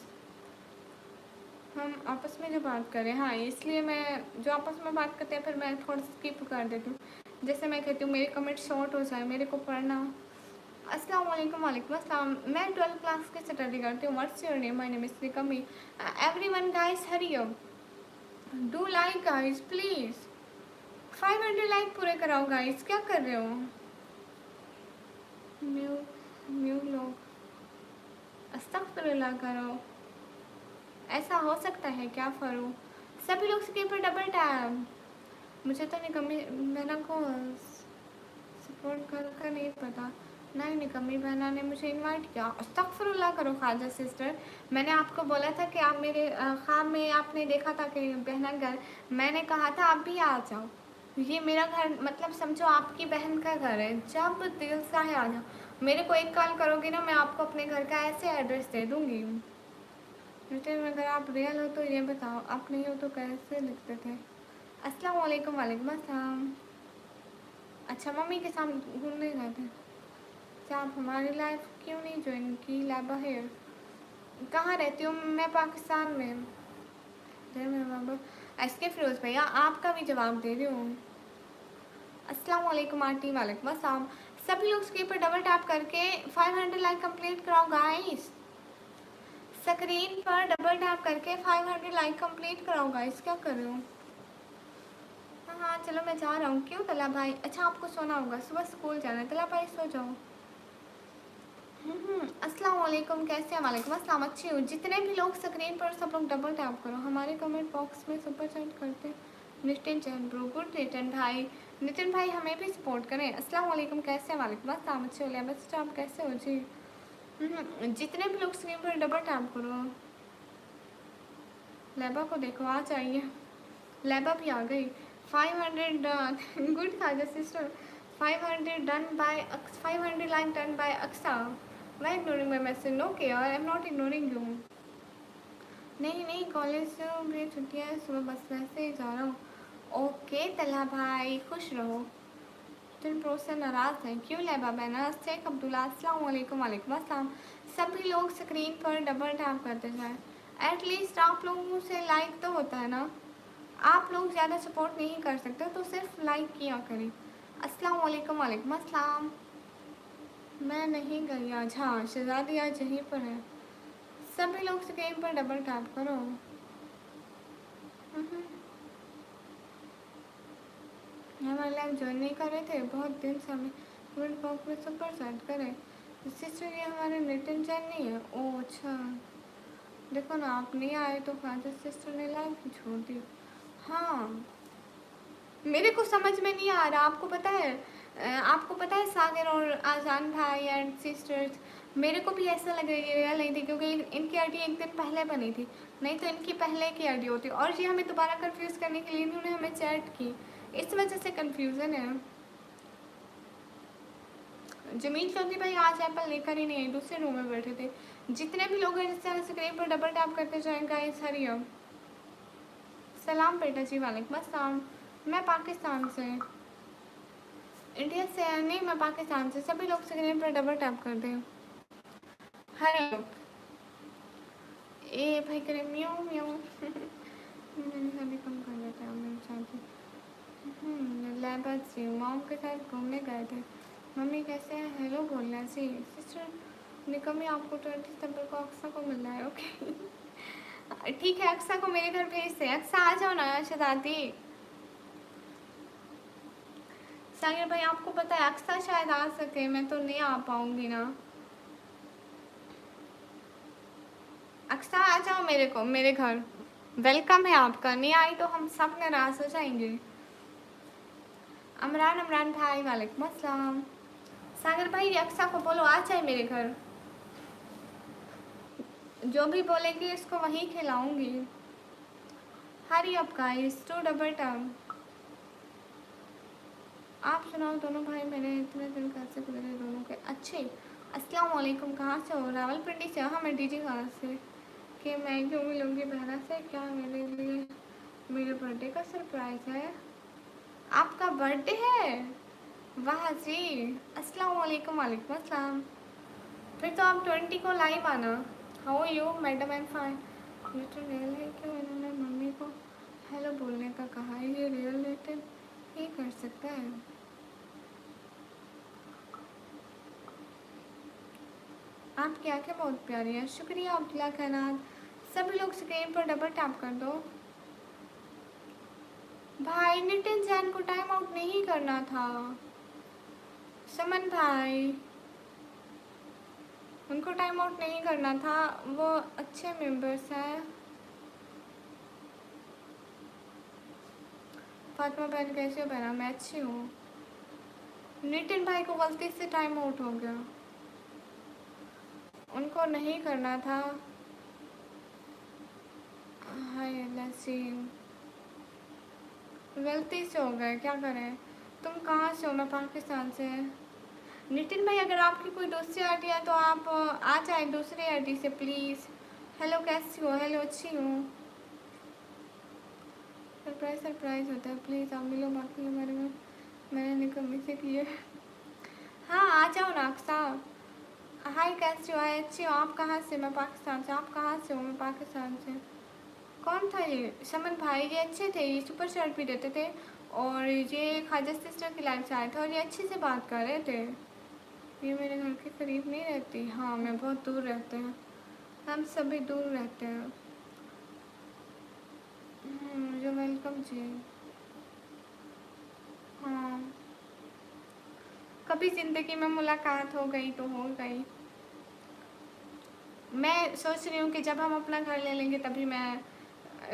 हम आपस में जो बात करें, हाँ इसलिए मैं जो आपस में बात करते हैं फिर मैं थोड़ा स्किप कर देती हूँ। जैसे मैं कहती हूँ मेरे कमेंट शॉर्ट हो जाए, मेरे को पढ़ना अस्सलाम वालेकुम। वालेकुम अस्सलाम। मैं 12th क्लास की स्टडी करती हूँ। What's your name? My name is Nikami. Everyone guys hurry up, do like guys please. 500 like पूरे कराओ गाइस। क्या कर रहे हो? न्यू न्यू लोग अस्तगफिरुल्लाह करो। ऐसा हो सकता है क्या फरू? सभी लोग स्क्रीन पर डबल टैप। मुझे तो निकम्मी बहना को सपोर्ट कर नहीं पता। नहीं, निकम्मी बहना ने मुझे इनवाइट किया। अस्तगफिरुल्लाह करो खाजा सिस्टर। मैंने आपको बोला था कि आप मेरे ख्वाब में आपने देखा था कि बहना घर, मैंने कहा था आप भी आ जाओ। ये मेरा घर मतलब समझो आपकी बहन का घर है। जब दिल चाहे आ जाओ। मेरे को एक कॉल करोगे ना, मैं आपको अपने घर का ऐसे एड्रेस दे दूँगी। लेकिन अगर आप रियल हो तो ये बताओ, आप नहीं हो तो कैसे लिखते थे? अस्सलाम वालेकुम। वालेकुम अस्सलाम। अच्छा, मम्मी के साथ घूमने गए थे? अच्छा, आप हमारी लाइफ क्यों नहीं ज्वाइन की? लाबा है, कहाँ रहती हूँ मैं? पाकिस्तान में। बाबा एस के फिरोज भैया, आपका भी जवाब दे रही हूँ। अस्सलाम वालेकुम आंटी। वालेकुम अस्सलाम। सभी लोग स्क्रीन पर डबल टैप करके 500 लाइक कंप्लीट कराओ गाइस। स्क्रीन पर डबल टैप करके 500 लाइक कंप्लीट कराओ गाइस। क्या कर रहे हो? हाँ हाँ चलो मैं जा रहा हूँ। क्यों तला भाई? अच्छा आपको सोना होगा, सुबह स्कूल जाना है। तला भाई सो जाओ। अस्सलाम वालेकुम, कैसे हैं? वालेकुम अस्सलाम। अच्छी हूँ। जितने भी लोग स्क्रीन पर सब लोग डबल टैप करो। हमारे कमेंट बॉक्स में सुपर चैट करते हैं। नितिन चैन ब्रो, गुड नितिन भाई। नितिन भाई हमें भी सपोर्ट करें। अस्सलाम वालेकुम, कैसे हैं? वालेकुम अस्सलाम। अच्छे हो बस आप कैसे हो जी? जितने भी लोग स्क्रीन पर डबल टैप करो। लेबा को देखो, आ जाइए। लेबा भी आ गई। 500 done. Good Khwaja sister. 500 done bye 500 like done bye Aqsa. Why ignoring my message? No care, I am not ignoring you. नहीं नहीं, कॉलेज से मेरी छुट्टियाँ है, सुबह बस वैसे ही जा रहा हूँ। ओके तला भाई, खुश रहो। तुम प्रो से नाराज़ हैं क्यों? लेबा बहना शेख अब्दुल्ला, अस्सलाम वालेकुम। वालेकुम अस्सलाम। सभी लोग स्क्रीन पर डबल टैप करते जाएं। एटलीस्ट आप लोगों से लाइक तो होता है ना। आप लोग ज़्यादा सपोर्ट नहीं कर सकते तो सिर्फ लाइक किया करें। अस्सलाम वालेकुम। वालेकुम अस्सलाम। मैं नहीं गई आज। हाँ, शहजादी आज यहीं पर है। सभी लोग स्क्रीन पर डबल टैप करो। हमारे लाइव ज्वाइन नहीं कर रहे थे बहुत दिन से। हमें कमेंट बॉक्स में सुपर चैट करें। सिस्टर ये हमारे नितिन जैन नहीं है? ओह अच्छा, देखो ना आप नहीं आए तो खाजा सिस्टर ने लाइव ही छोड़ दी। हाँ, मेरे को समझ में नहीं आ रहा। आपको पता है आपको पता है सागर और आजान भाई एंड सिस्टर्स, मेरे को भी ऐसा लग रहा नहीं थी क्योंकि इनकी आईडी एक दिन पहले बनी थी। नहीं तो इनकी पहले की आईडी होती। और ये हमें दोबारा कंफ्यूज करने के लिए इन्होंने हमें चैट की, इस वजह से कंफ्यूजन है। जमीन चौधरी भाई आज एप्पल लेकर ही नहीं आई, दूसरे रूम में बैठे थे। जितने भी लोग हैं जिससे स्क्रीन पर डबल टैप करते जाएंगे गाइस हरिओम। सलाम बेटा जी। वालेकुम अस्सलाम। मैं पाकिस्तान से, इंडिया से नहीं, मैं पाकिस्तान से। सभी लोग स्क्रीन पर डबल टैप कर दें। हेलो ए भाई करे म्याऊं म्याऊं। मैंने सभी कम कर देता है मेरे साथ। लैबत से मॉम के साथ घूमने गए थे। मम्मी कैसे हैं? हेलो बोलना सी सिस्टर निकमी, आपको 20 सितंबर को अक्सा को मिलना है। ओके ठीक है, अक्सा को मेरे घर भेज दे। अक्सा आ जाओ ना शहजादी। सागर भाई आपको पता है अक्सा शायद आ सके, मैं तो नहीं आ पाऊंगी ना। अक्सा आ जाओ मेरे घर, वेलकम है आपका। नहीं आई तो हम सब नाराज हो जाएंगे। इमरान भाई वालेकुम अस्सलाम। सागर भाई अक्सा को बोलो आ जाए मेरे घर। जो भी बोलेगी इसको वहीं खिलाऊंगी। Hurry up guys, to double term. आप सुनाओ दोनों भाई, मैंने इतने दिन कैसे गुजरे दोनों के अच्छे। अस्सलाम वालेकुम। कहाँ से हो? रावलपिंडी से। हाँ मैं डीजी कहाँ से कि मैं क्यों मिलूँगी बहना से? क्या मेरे लिए मेरे बर्थडे का सरप्राइज़ है? आपका बर्थडे है? वाह जी। अस्सलाम वालेकुम। वालेकुम अस्सलाम। फिर तो आप 20 को लाइव आना। How you madam? And fine. ये तो रियल है क्यों इन्होंने मम्मी को हेलो बोलने का कहा है? ये रियल लेटर ही कर सकता है। आपकी आंखें बहुत प्यारी है। शुक्रिया अब्दुल्ला खानात। सभी लोग स्क्रीन पर डबल टैप कर दो। भाई नितिन जैन को टाइम आउट नहीं करना था। समन भाई, उनको टाइम आउट नहीं करना था, वो अच्छे मेंबर्स हैं। फातिमा बहन कैसे हो? बहना मैं अच्छी हूँ। नितिन भाई को गलती से टाइम आउट हो गया, उनको नहीं करना था। हाय लसीम, गलती से हो गए, क्या करें। तुम कहाँ से हो? मैं पाकिस्तान से। नितिन भाई अगर आपकी कोई दूसरी आईडी है तो आप आ जाए दूसरी आईडी से प्लीज़। हेलो कैसी हो? हेलो अच्छी हूँ। सरप्राइज सरप्राइज होता है, प्लीज़ आप मिलो, बाकी हमारे में मैंने निकम्मी से किए। हाँ आ जाओ ना अक्सा। हाय कैसी हो? हाय अच्छी हो। आप कहाँ से? मैं पाकिस्तान से। आप कहाँ से हो? मैं पाकिस्तान से। कौन था ये? समन भाई, ये अच्छे थे, ये सुपर शर्ट भी देते थे और ये ख्वाजा सिस्टर की लाइफ से आए थे और ये अच्छे से बात कर रहे थे। ये मेरे घर के करीब नहीं रहती। हाँ मैं बहुत दूर रहते हैं, हम सभी दूर रहते हैं। जो वेलकम जी। हाँ कभी ज़िंदगी में मुलाकात हो गई तो हो गई। मैं सोच रही हूँ कि जब हम अपना घर ले लेंगे तभी मैं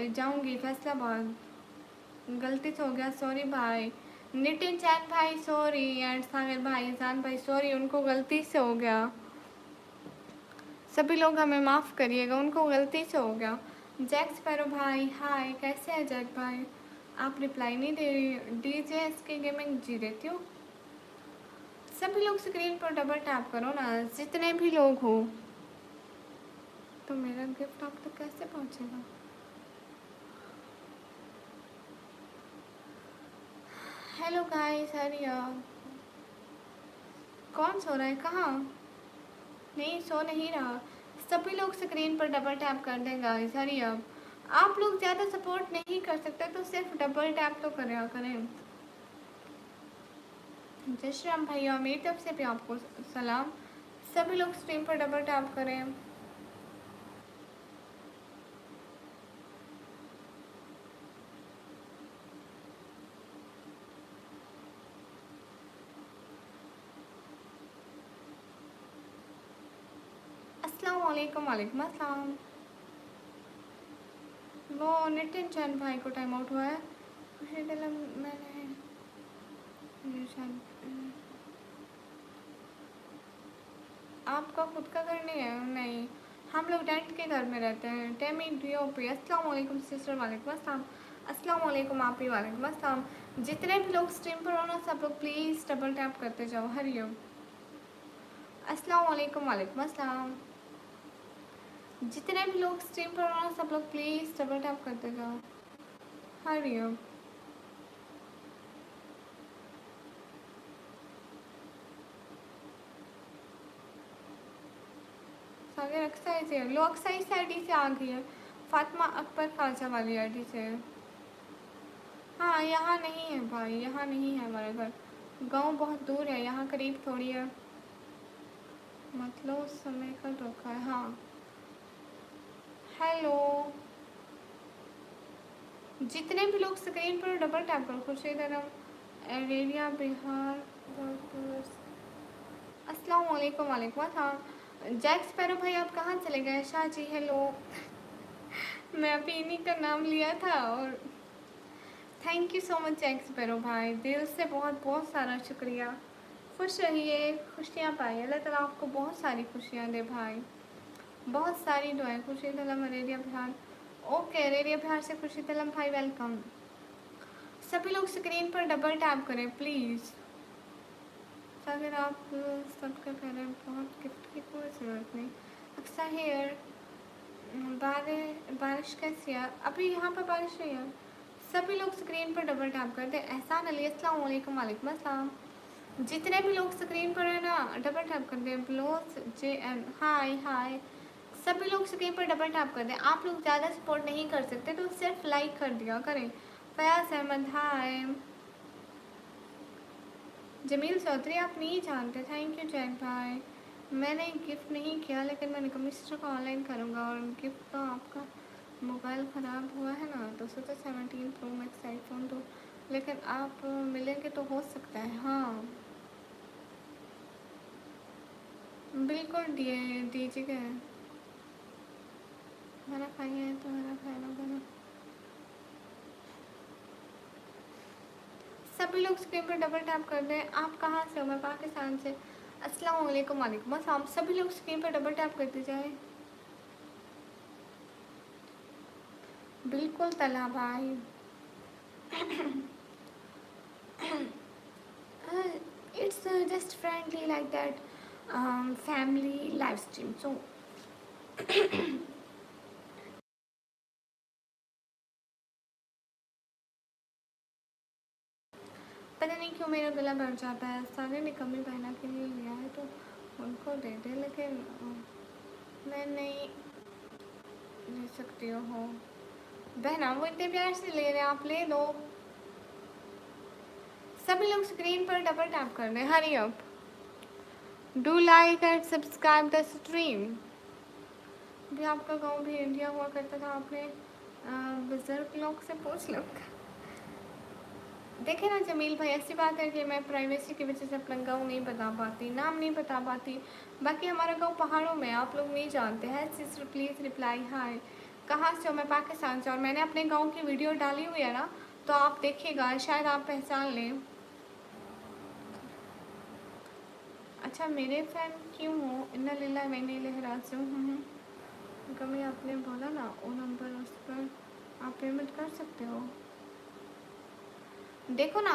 जाऊँगी फैसलाबाद। गलती से हो गया, सॉरी भाई। नितिन चैन भाई सॉरी, एंड सागर भाई, जान भाई सॉरी, उनको गलती से हो गया। सभी लोग हमें माफ़ करिएगा, उनको गलती से हो गया। जैक स्पैरो भाई हाय, कैसे हैं जैक भाई? आप रिप्लाई नहीं दे रही। डीजे एसके गेमिंग जी देती हूँ। सभी लोग स्क्रीन पर डबल टैप करो ना, जितने भी लोग हो। तो मेरा गिफ्ट आप तक कैसे पहुँचेगा? हेलो गाइस, हरिया। कौन सो रहा है? कहाँ? नहीं सो नहीं रहा। सभी लोग स्क्रीन पर डबल टैप कर दें गाइस, हरी अब। आप लोग ज़्यादा सपोर्ट नहीं कर सकते तो सिर्फ डबल टैप तो करें। जय श्री राम भैया, मेरी तरफ से भी आपको सलाम। सभी लोग स्क्रीन पर डबल टैप करें। अस्सलाम वालेकुम। वालेकुम अस्सलाम। वो नितिन चंद भाई को टाइम आउट हुआ है। खुशी दिलम मैंने आपका खुद का घर नहीं है? नहीं, हम लोग रेंट के घर में रहते हैं। टेमी डीओपी, अस्सलाम वालेकुम सिस्टर। वालेकुम अस्सलाम। अस्सलाम वालेकुम आपी। वालेकुम अस्सलाम। जितने भी लोग स्ट्रीम पर हो ना, सब लोग प्लीज़ डबल टैप करते जाओ। हरिओम। अस्सलाम वालेकुम। वालेकुम अस्सलाम। जितने भी लोग स्ट्रीम पर हो ना, सब लोग प्लीज़ डबल टैप करते जाओ। हरिओम। सागर अक्साई से लो, अक्साई से आईडी से आ गई है। फातिमा अकबर खाजा वाली आईडी से। हाँ यहाँ नहीं है भाई, यहाँ नहीं है हमारा घर। गांव बहुत दूर है, यहाँ करीब थोड़ी है। मतलब उस समय का धोखा है। हाँ हेलो, जितने भी लोग स्क्रीन पर डबल टैप करो। खुर्शीद आलम, एरेरिया बिहार। अस्सलाम वालेकुम। वालेकुम अस्सलाम। जैक स्पैरो भाई आप कहाँ चले गए? शाह जी हेलो। मैं अभी इन्हीं का नाम लिया था और thank you so much Jack Sparrow भाई, दिल से बहुत बहुत सारा शुक्रिया। खुश रहिए, खुशियाँ पाइए, अल्लाह ताला आपको बहुत सारी खुशियाँ दे भाई। बहुत सारी दुआएं। खुशी तलम अरेरिया बिहार। ओके अरेरिया बिहार से खुशी तलम भाई वेलकम। सभी लोग स्क्रीन पर डबल टैप करें प्लीज़। अगर आप सबके पहले बहुत गिफ्ट की कोई ज़रूरत नहीं। अक्सर हेयर बारिश कैसी है? अभी यहाँ पर बारिश नहीं है। सभी लोग स्क्रीन पर डबल टैप कर दें। एहसान अली, अस्सलाम वालेकुम। वालेकुम अस्सलाम। जितने भी लोग स्क्रीन पर है ना, डबल टैप कर दें। ब्लोस जे एन हाय हाय। सभी लोग स्क्रीन पर डबल टैप कर दें। आप लोग ज़्यादा सपोर्ट नहीं कर सकते तो सिर्फ लाइक कर दिया करें। फयाज अहमद हाय। जमील चौधरी आप नहीं जानते, थैंक यू जैक भाई। मैंने गिफ्ट नहीं किया, लेकिन मैं निकम्मी सिस्टर को ऑनलाइन करूँगा। और गिफ्ट तो आपका मोबाइल ख़राब हुआ है ना, तो सोचा 17 प्रो मैक्स आईफोन दो, लेकिन आप मिलेंगे तो हो सकता है। हाँ बिल्कुल दीजिएगा। खाना खाइए तो खाना खाना बना। सभी लोग स्क्रीन पर डबल टैप कर दें। आप कहाँ से हो? मैं पाकिस्तान से। अस्सलाम वालेकुम। वालेकुम अस्सलाम। सभी लोग स्क्रीन पर डबल टैप करते जाए। बिल्कुल तला भाई। It's just friendly like that, family live stream. So पता नहीं क्यों मेरा गला बैठ जाता है। सारे ने कमी बहना के लिए लिया है तो उनको दे दे, लेकिन मैं नहीं ले सकती हो। बहना वो इतने प्यार से ले रहे हैं, आप ले लो। सभी लोग स्क्रीन पर डबल टैप कर दें। Hurry up. Do like and subscribe the stream. भी आपका गांव भी इंडिया हुआ करता था, आपने बुजुर्ग लोग से पूछ लो। देखे ना जमील भाई, ऐसी बात है कि मैं प्राइवेसी की वजह से अपना गाँव नहीं बता पाती, नाम नहीं बता पाती। बाकी हमारा गाँव पहाड़ों में, आप लोग नहीं जानते हैं। सिस्टर प्लीज़ रिप्लाई हाय। कहाँ से हो? मैं पाकिस्तान से। और मैंने अपने गाँव की वीडियो डाली हुई है ना, तो आप देखिएगा, शायद आप पहचान लें। अच्छा मेरे फैन क्यों हो? इन्ना लीला मैंने लहराजूँ। कभी आपने बोला ना वो नंबर, उस पर आप पेमेंट कर सकते हो। देखो ना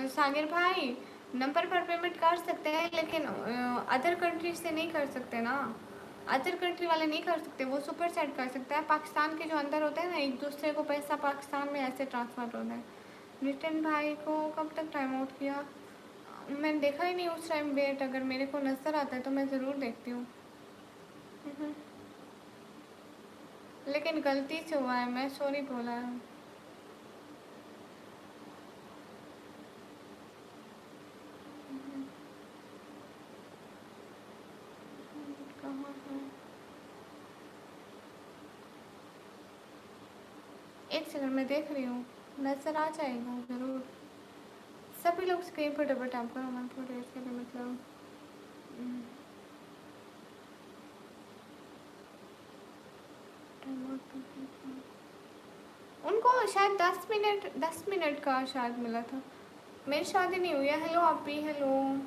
सागिर भाई, नंबर पर पेमेंट कर सकते हैं, लेकिन अदर कंट्री से नहीं कर सकते ना। अदर कंट्री वाले नहीं कर सकते, वो सुपर चैट कर सकता है। पाकिस्तान के जो अंदर होते हैं ना, एक दूसरे को पैसा पाकिस्तान में ऐसे ट्रांसफ़र होता है। नितिन भाई को कब तक टाइम आउट किया? मैंने देखा ही नहीं उस टाइम। वेट, अगर मेरे को नज़र आता है तो मैं ज़रूर देखती हूँ। लेकिन गलती से हुआ है, मैं सॉरी बोला है। कहाँ है? एक सेकंड में देख रही हूँ, नज़र आ जाएगा ज़रूर। सभी लोग स्क्रीन पर डबल टैप करो। 148 के लिए मतलब उनको शायद 10 मिनट का शायद मिला था। मेरी शादी नहीं हुई है। हेलो आप भी। हेलो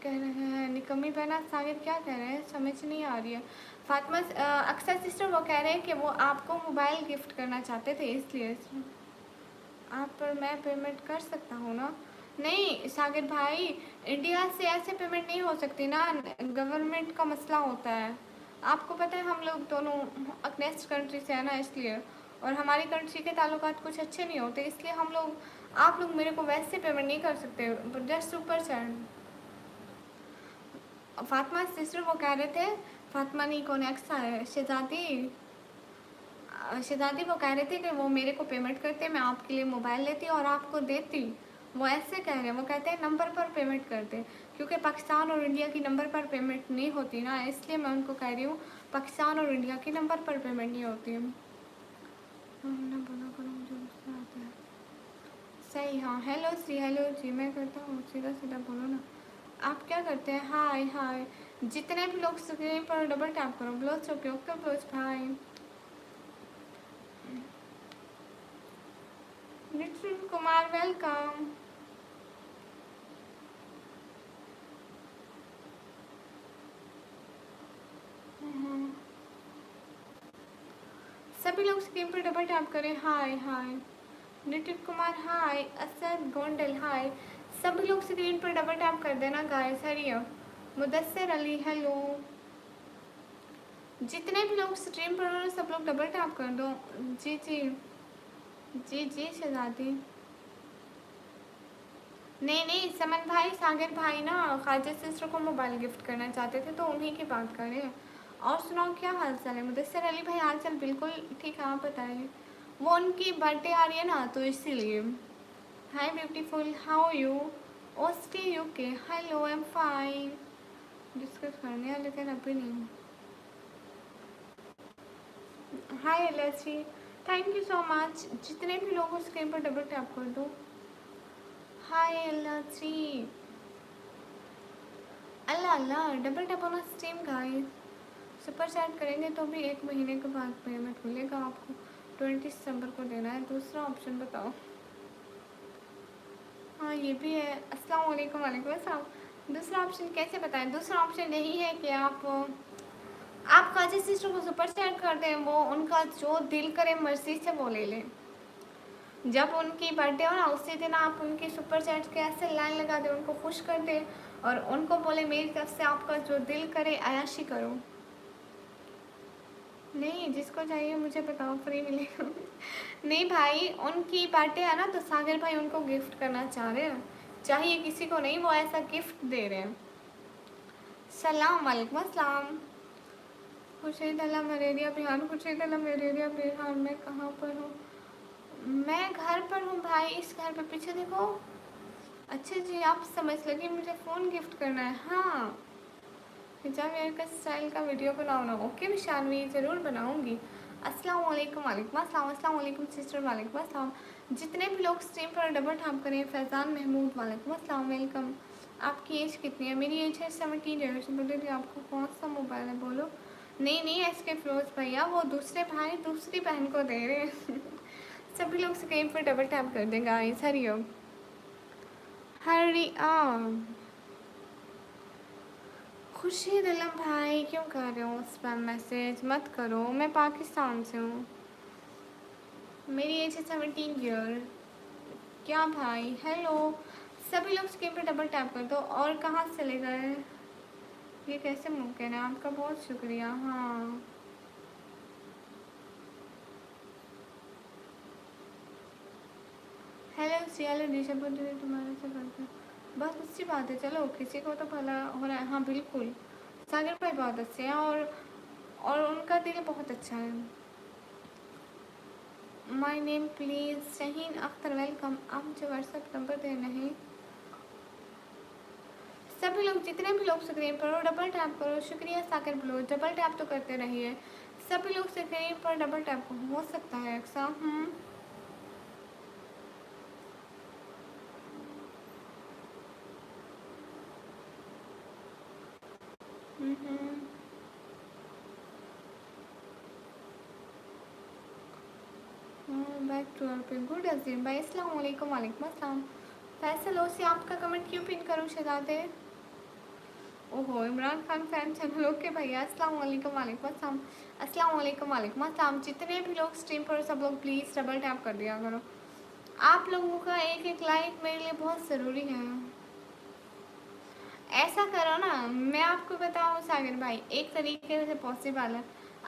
कह रहे हैं निकम्मी बहना। सागिर क्या कह रहे हैं? समझ नहीं आ रही है। फातिमा अक्सर सिस्टर वो कह रहे हैं कि वो आपको मोबाइल गिफ्ट करना चाहते थे, इसलिए आप पर मैं पेमेंट कर सकता हूँ ना? नहीं सागिर भाई, इंडिया से ऐसे पेमेंट नहीं हो सकती ना, गवर्नमेंट का मसला होता है। आपको पता है हम लोग दोनों नेक्स्ट कंट्री से है ना, इसलिए। और हमारी कंट्री के ताल्लुकात कुछ अच्छे नहीं होते, इसलिए हम लोग, आप लोग मेरे को वैसे पेमेंट नहीं कर सकते, just super chat. Fatima sister वो कह रहे थे, फातिमा नहीं कौन एक्सा है, शहजादी वो कह रहे थे कि वो मेरे को पेमेंट करते, मैं आपके लिए मोबाइल लेती और आपको देती। वो ऐसे कह रहे हैं, वो कहते हैं नंबर पर पेमेंट करते, क्योंकि पाकिस्तान और इंडिया की नंबर पर पेमेंट नहीं होती ना, इसलिए मैं उनको कह रही हूँ पाकिस्तान और इंडिया की नंबर पर पेमेंट नहीं होती है। हमने बोला करो, मुझे गुस्सा आता है। सही, हाँ। हेलो श्री, हेलो जी। मैं करता हूँ, सीधा सीधा बोलो ना। आप क्या करते हैं? हाय हाय। जितने भी लोग स्क्रीन पर डबल टैप करो। ब्लोच ओके ओके ब्लोच भाई। नितिन कुमार वेलकम। सभी लोग स्क्रीन पर डबल टैप करें। हाय हाय। नितिन कुमार हाय। असद गोंडल हाय। सभी लोग स्क्रीन पर डबल टैप कर देना गाइस। हरिया मुदस्सर अली हेलो। जितने भी लोग स्ट्रीम पर हो रहे सब लोग डबल टैप कर दो। जी जी जी जी शहजादी। नहीं नहीं समन भाई, सागर भाई ना खाजा सिस्टर को मोबाइल गिफ्ट करना चाहते थे, तो उन्हीं की बात कर रहे हैं। और सुनाओ क्या हाल चाल है? मुदस्सर अली भाई हाल चाल बिल्कुल ठीक है, आप बताइए। वो उनकी बर्थडे आ रही है ना, तो इसीलिए। Hi beautiful, how you? ओस्टी UK, hello I am fine. Discuss करनी है लेकिन अभी नहीं। Hi LAC, thank you so much. जितने भी लोग स्क्रीन पर डबल टैप कर दो। हाय एलएसी, अल्लाह अल्लाह, double tap on stream guys. Super chat करेंगे तो भी 1 महीने के बाद पेमेंट मिलेगा आपको। 20 दिसंबर को देना है। दूसरा ऑप्शन बताओ। हाँ ये भी है। अस्सलाम वालेकुम। वालेकुम अस्सलाम। दूसरा ऑप्शन कैसे बताएं? दूसरा ऑप्शन यही है कि आप काजी सिस्टर को सुपर चैट कर दें, वो उनका जो दिल करे मर्जी से वो ले लें। जब उनकी बर्थडे हो ना उसी दिन आप उनकी सुपर चैट के ऐसे लाइन लगा दें, उनको खुश कर दें और उनको बोले मेरी तरफ से आपका जो दिल करे अयाशी करो। नहीं, जिसको चाहिए मुझे बताओ, फ्री मिलेगा। नहीं भाई, उनकी बर्थडे है ना तो सागर भाई उनको गिफ्ट करना चाह रहे हैं। चाहिए किसी को नहीं, वो ऐसा गिफ्ट दे रहे हैं। सलाम वालेकुम अस्सलाम। खुर्शीद अला मलेरिया बिहार। खुर्शीद अला मलेरिया बिहार में कहाँ पर हूँ? मैं घर पर हूँ भाई, इस घर पर पीछे देखो। अच्छा जी, आप समझ लगी मुझे फ़ोन गिफ्ट करना है। हाँ, हिजाब हेयर का स्टाइल का वीडियो बनाओ ना। ओके विशानवी, ज़रूर बनाऊँगी। अस्सलाम वालेकुम। वालेकुम अस्सलाम। अस्सलाम वालेकुम सिस्टर। वालेकुम अस्सलाम। जितने भी लोग स्ट्रीम पर डबल टैप करें। फैज़ान महमूद, वालेकुम अस्सलाम, वेलकम। आपकी एज कितनी है? मेरी एज है 17 ईयर्स। बोले थे आपको कौन सा मोबाइल है बोलो। नहीं नहीं, एस के फिरोज भैया, वो दूसरे भाई दूसरी बहन को दे रहे हैं। सभी लोग स्क्रीन पर डबल टैप कर देंगे गाइस। हरिओम, हरी खुर्शीद आलम भाई, क्यों कर रहे हो स्पैम मैसेज? मत करो, मैं पाकिस्तान से हूँ। मेरी एज है 17 ईयर। क्या भाई, हेलो। सभी लोग स्क्रीन पर डबल टैप कर दो। और कहाँ से चले गए? ये कैसे मुमकिन है? आपका बहुत शुक्रिया। हाँ, हेलो सियालो निशा बोल रही तुम्हारे से करते हैं। बस अच्छी बात है, चलो किसी को तो भला हो रहा है। हाँ बिल्कुल, सागर भाई बहुत अच्छे हैं और उनका दिल बहुत अच्छा है। My name please Shaheen Akhtar, welcome. आप मुझे व्हाट्सएप नंबर दे नहीं। सभी लोग, जितने भी लोग स्क्रीन पर हो डबल टैप करो। शुक्रिया सागर ब्लो, डबल टैप तो करते रहिए। सभी लोग स्क्रीन पर डबल टैप हो सकता है अक्सर। बैक टू आवर पे। गुड अजीम भाई, अस्सलाम वालेकुम। वालेकुम अस्सलाम। फैसल ओसी, आपका कमेंट क्यों पिन करूँ शहजादे? ओहो, Imran Khan fan channel. Okay भैया, अस्सलाम वालेकुम। वालेकुम अस्सलाम। अस्सलाम वालेकुम। वालेकुम अस्सलाम। जितने भी लोग स्ट्रीम पर सब लोग प्लीज़ डबल टैप कर दिया करो। आप लोगों का एक एक लाइक मेरे लिए बहुत ज़रूरी है। ऐसा करो ना, मैं आपको बताऊँ सागर भाई, एक तरीके से पॉसिबल है।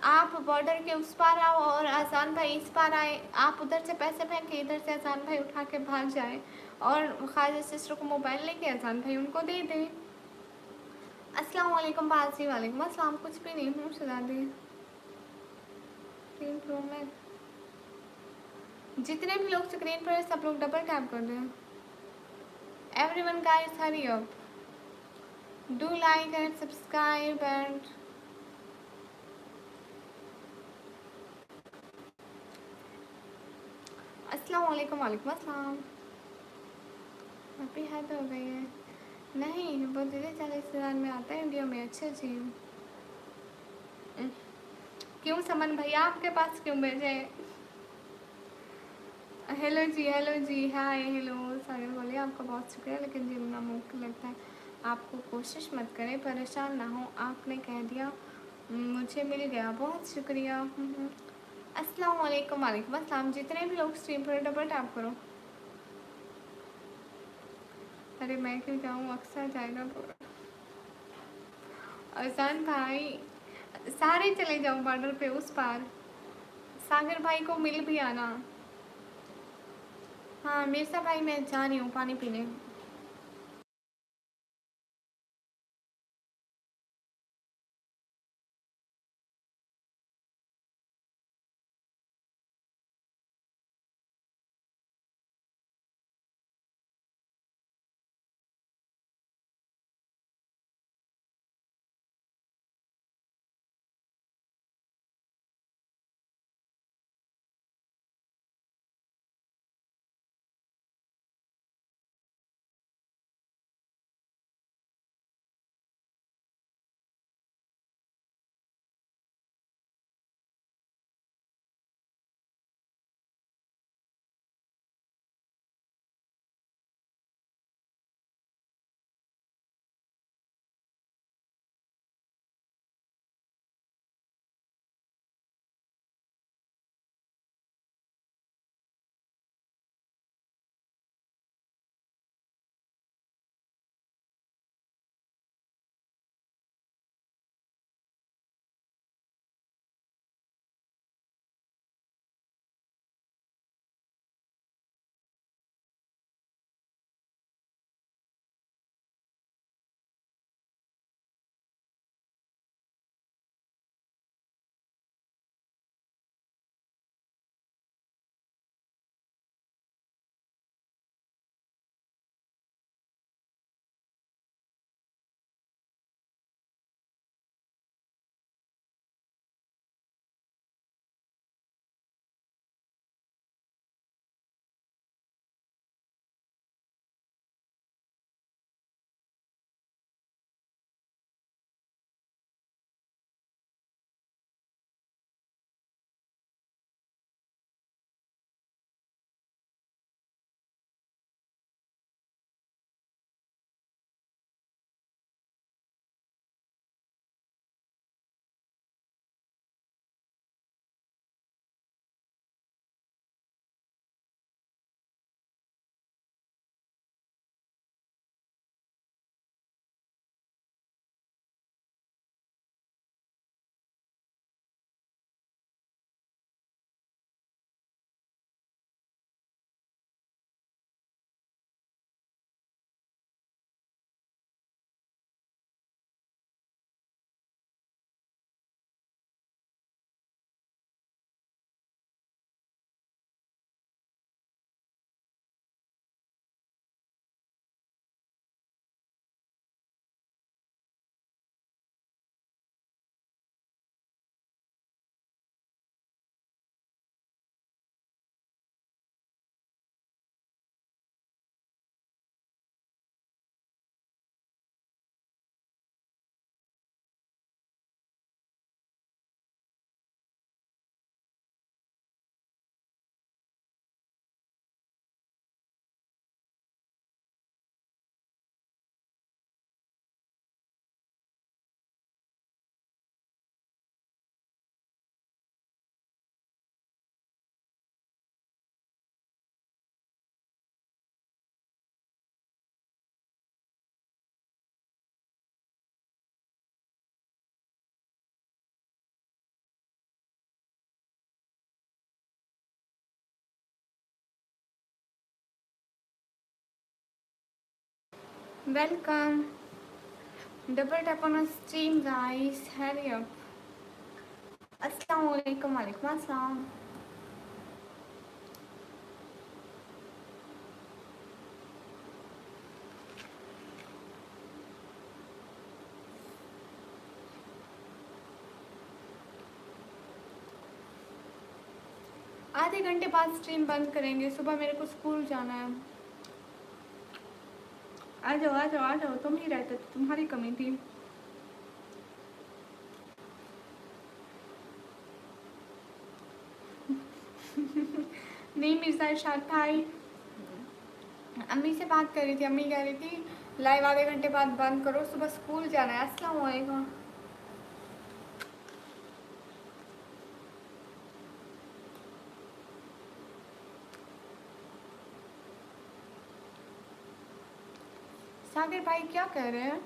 आप बॉर्डर के उस पार आओ और आसान भाई इस पार आए। आप उधर से पैसे फेंके, इधर से आसान भाई उठा के भाग जाए और ख्वाजा सिस्टर को मोबाइल लेके आसान भाई उनको दे दे। अस्सलाम वालेकुम बाजी। वालेकुम अस्सलाम। कुछ भी नहीं हूँ शहजादी। 3 प्रो में जितने भी लोग स्क्रीन पर है सब लोग डबल टैप कर दें। Everyone guys hurry up, do like and subscribe and अस्सलाम वालेकुम। वालेकुम अस्सलाम। अभी हद हो गई है। नहीं, वो दीदी 40,000 में आता है इंडिया में। अच्छा जी, क्यों समन भैया आपके पास क्यों भेजे? हेलो जी, हेलो जी, हाय हेलो। सागर बोले आपका बहुत शुक्रिया, लेकिन जी नामुमकिन लगता है। आपको कोशिश मत करें, परेशान ना हो। आपने कह दिया, मुझे मिल गया, बहुत शुक्रिया। अस्सलाम वालेकुम। वालेकुम अस्सलाम। जितने भी लोग स्ट्रीम पर डबल टैप करो। अरे मैं क्यों जाऊँ, अक्सर जाएगा पूरा। अजान भाई, सारे चले जाओ बॉर्डर पे उस पार। सागर भाई को मिल भी आना। हाँ मिर्ज़ा भाई, मैं जा रही हूँ पानी पीने। Welcome. Double tap on a stream, guys. Hurry up. Assalamualaikum. Walaikum assalam. आधे घंटे बाद स्ट्रीम बंद करेंगे, सुबह मेरे को स्कूल जाना है। आ जाओ आ जाओ आ जाओ, तुम ही रहते तो तुम्हारी कमी थी। नहीं मिर्जा इरशाद भाई, अम्मी से बात कर रही थी, अम्मी कह रही थी लाइव आधे घंटे बाद बंद करो, सुबह स्कूल जाना है। अस्सलाम वालेकुम। सागर भाई क्या कह रहे हैं?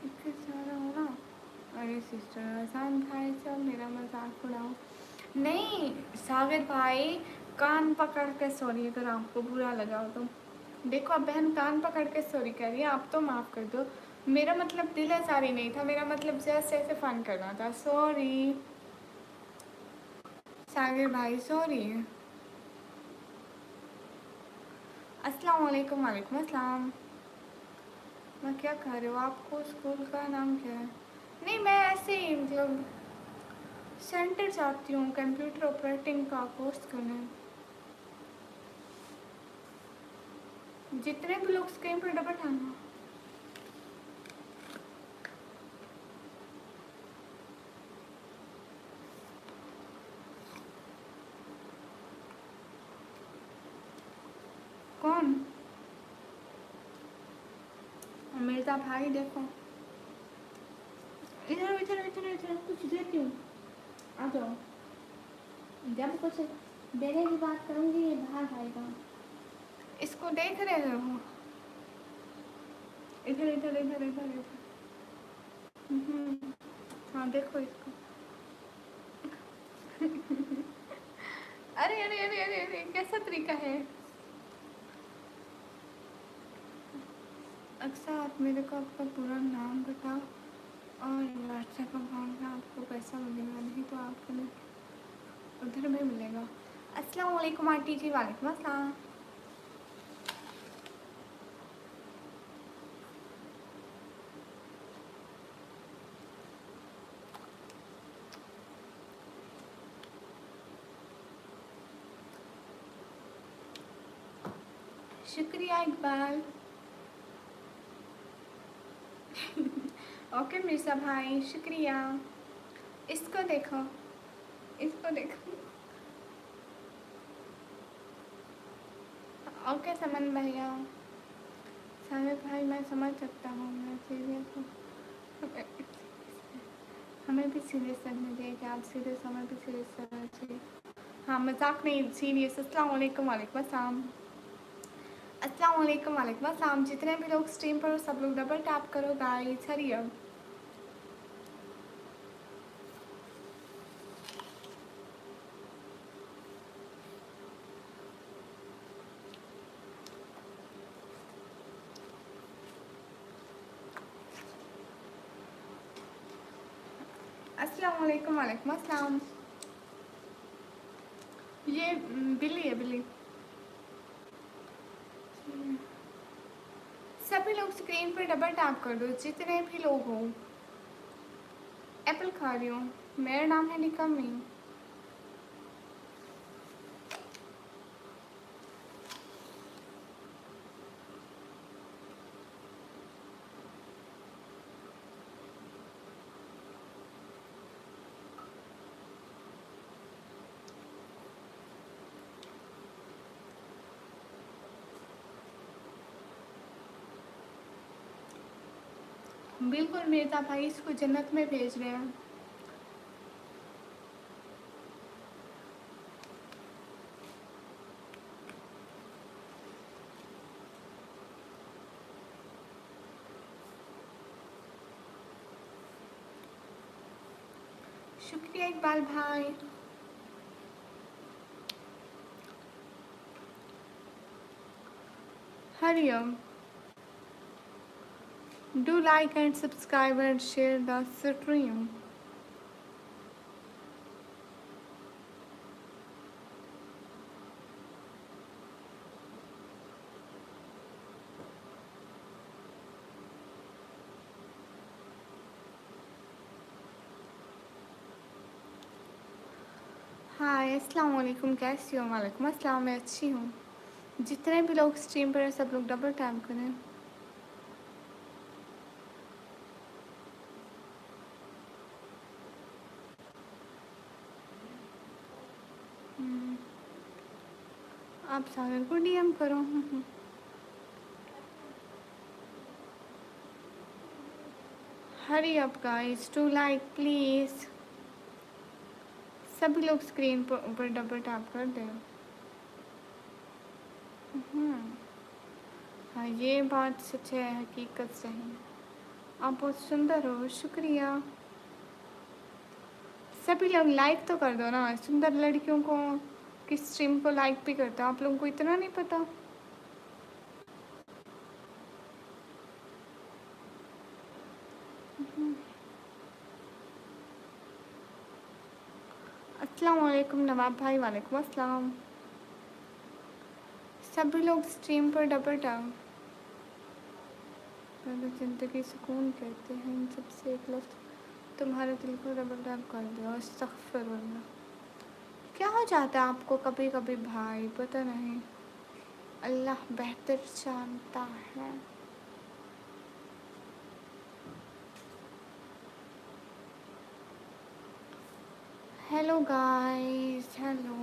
इतने सारा हो ना। अरे सिस्टर आसान भाई सब मेरा मजाक उड़ाओ। नहीं सागर भाई, कान पकड़ के सॉरी अगर आपको बुरा लगा हो तो। देखो अब बहन कान पकड़ के सॉरी कह रही है, आप तो माफ़ कर दो। मेरा मतलब दिल सारी नहीं था, मेरा मतलब जस्ट ऐसे फन करना था। सॉरी सागर भाई, सॉरी। अस्सलाम वालेकुम। वालेकुम अस्सलाम। मैं क्या कह रहे हो? आपको स्कूल का नाम क्या है? नहीं मैं ऐसे ही मतलब सेंटर जाती हूँ कंप्यूटर ऑपरेटिंग का कोर्स करने। जितने भी लोग स्क्रीन पर डबल टाना। कौन? मिर्जा भाई देखो, इधर इधर इधर इधर कुछ देती हूँ, आ जाओ। जब कुछ देने की बात करूँगी ये भाग आएगा। इसको देख रहे हो? इधर इधर इधर इधर इधर। हाँ देखो इसको। अरे अरे अरे अरे अरे कैसा तरीका है? अक्सर आप मेरे को आपका पूरा नाम बताओ और व्हाट्सएप अकाउंट में आपको पैसा मिलेगा, नहीं तो आपको उधर में मिलेगा। अस्सलाम वालेकुम आंटी जी। वालेकुम अस्सलाम। शुक्रिया इकबाल। ओके मिर्जा भाई शुक्रिया। इसको देखो, इसको देखो। ओके समन भैया। सागर भाई मैं समझ सकता हूँ, मैं सीरियस हूँ। हमें भी सीरियस लगना चाहिए कि आप सीरियस, हमें भी सीरियस लगना चाहिए। हाँ मजाक नहीं, सीरियस। अस्सलाम वालेकुम। वालेकुम अस्सलाम। अस्सलाम वालेकुम। वालेकुम अस्सलाम। जितने भी लोग स्ट्रीम पर हो सब लोग डबल टैप करो गाइस, हरी अब। अस्सलाम वालेकुम। वालेकुम अस्सलाम। ये बिल्ली है, बिल्ली। सभी लोग स्क्रीन पर डबल टैप कर दो, जितने भी लोग हो। एप्पल खा रही हूँ, मेरा नाम है निकम्मी। बिल्कुल मिर्जा भाई, इसको जन्नत में भेज रहे हैं। शुक्रिया इकबाल भाई। Hariom. Do like and subscribe and share the stream. हाय अस्सलाम वालेकुम, कैसी हो? वालेकुम अस्सलाम, मैं अच्छी हूँ। जितने भी लोग स्ट्रीम पर हैं सब लोग डबल टैप करें। आप सागर को डीएम करो। Hurry up guys, to like please. सभी लोग स्क्रीन पर ऊपर डबल टैप कर दें। हाँ, ये बात सच है, हकीकत सही। आप बहुत सुंदर हो, शुक्रिया। सभी लोग लाइक तो कर दो ना, सुंदर लड़कियों को किस स्ट्रीम को लाइक भी करते हो, आप लोगों को इतना नहीं पता? अस्सलाम वालेकुम नवाब भाई, वालेकुम अस्सलाम। सभी लोग स्ट्रीम पर डबल टैप। पहले ज़िंदगी सुकून कहते हैं, इन सबसे एक लफ्ज़ तुम्हारे दिल को डबल टैप कर दिया। अस्तगफिरुल्लाह। क्या हो जाता है आपको कभी कभी भाई, पता नहीं, अल्लाह बेहतर जानता है। Hello guys, hello.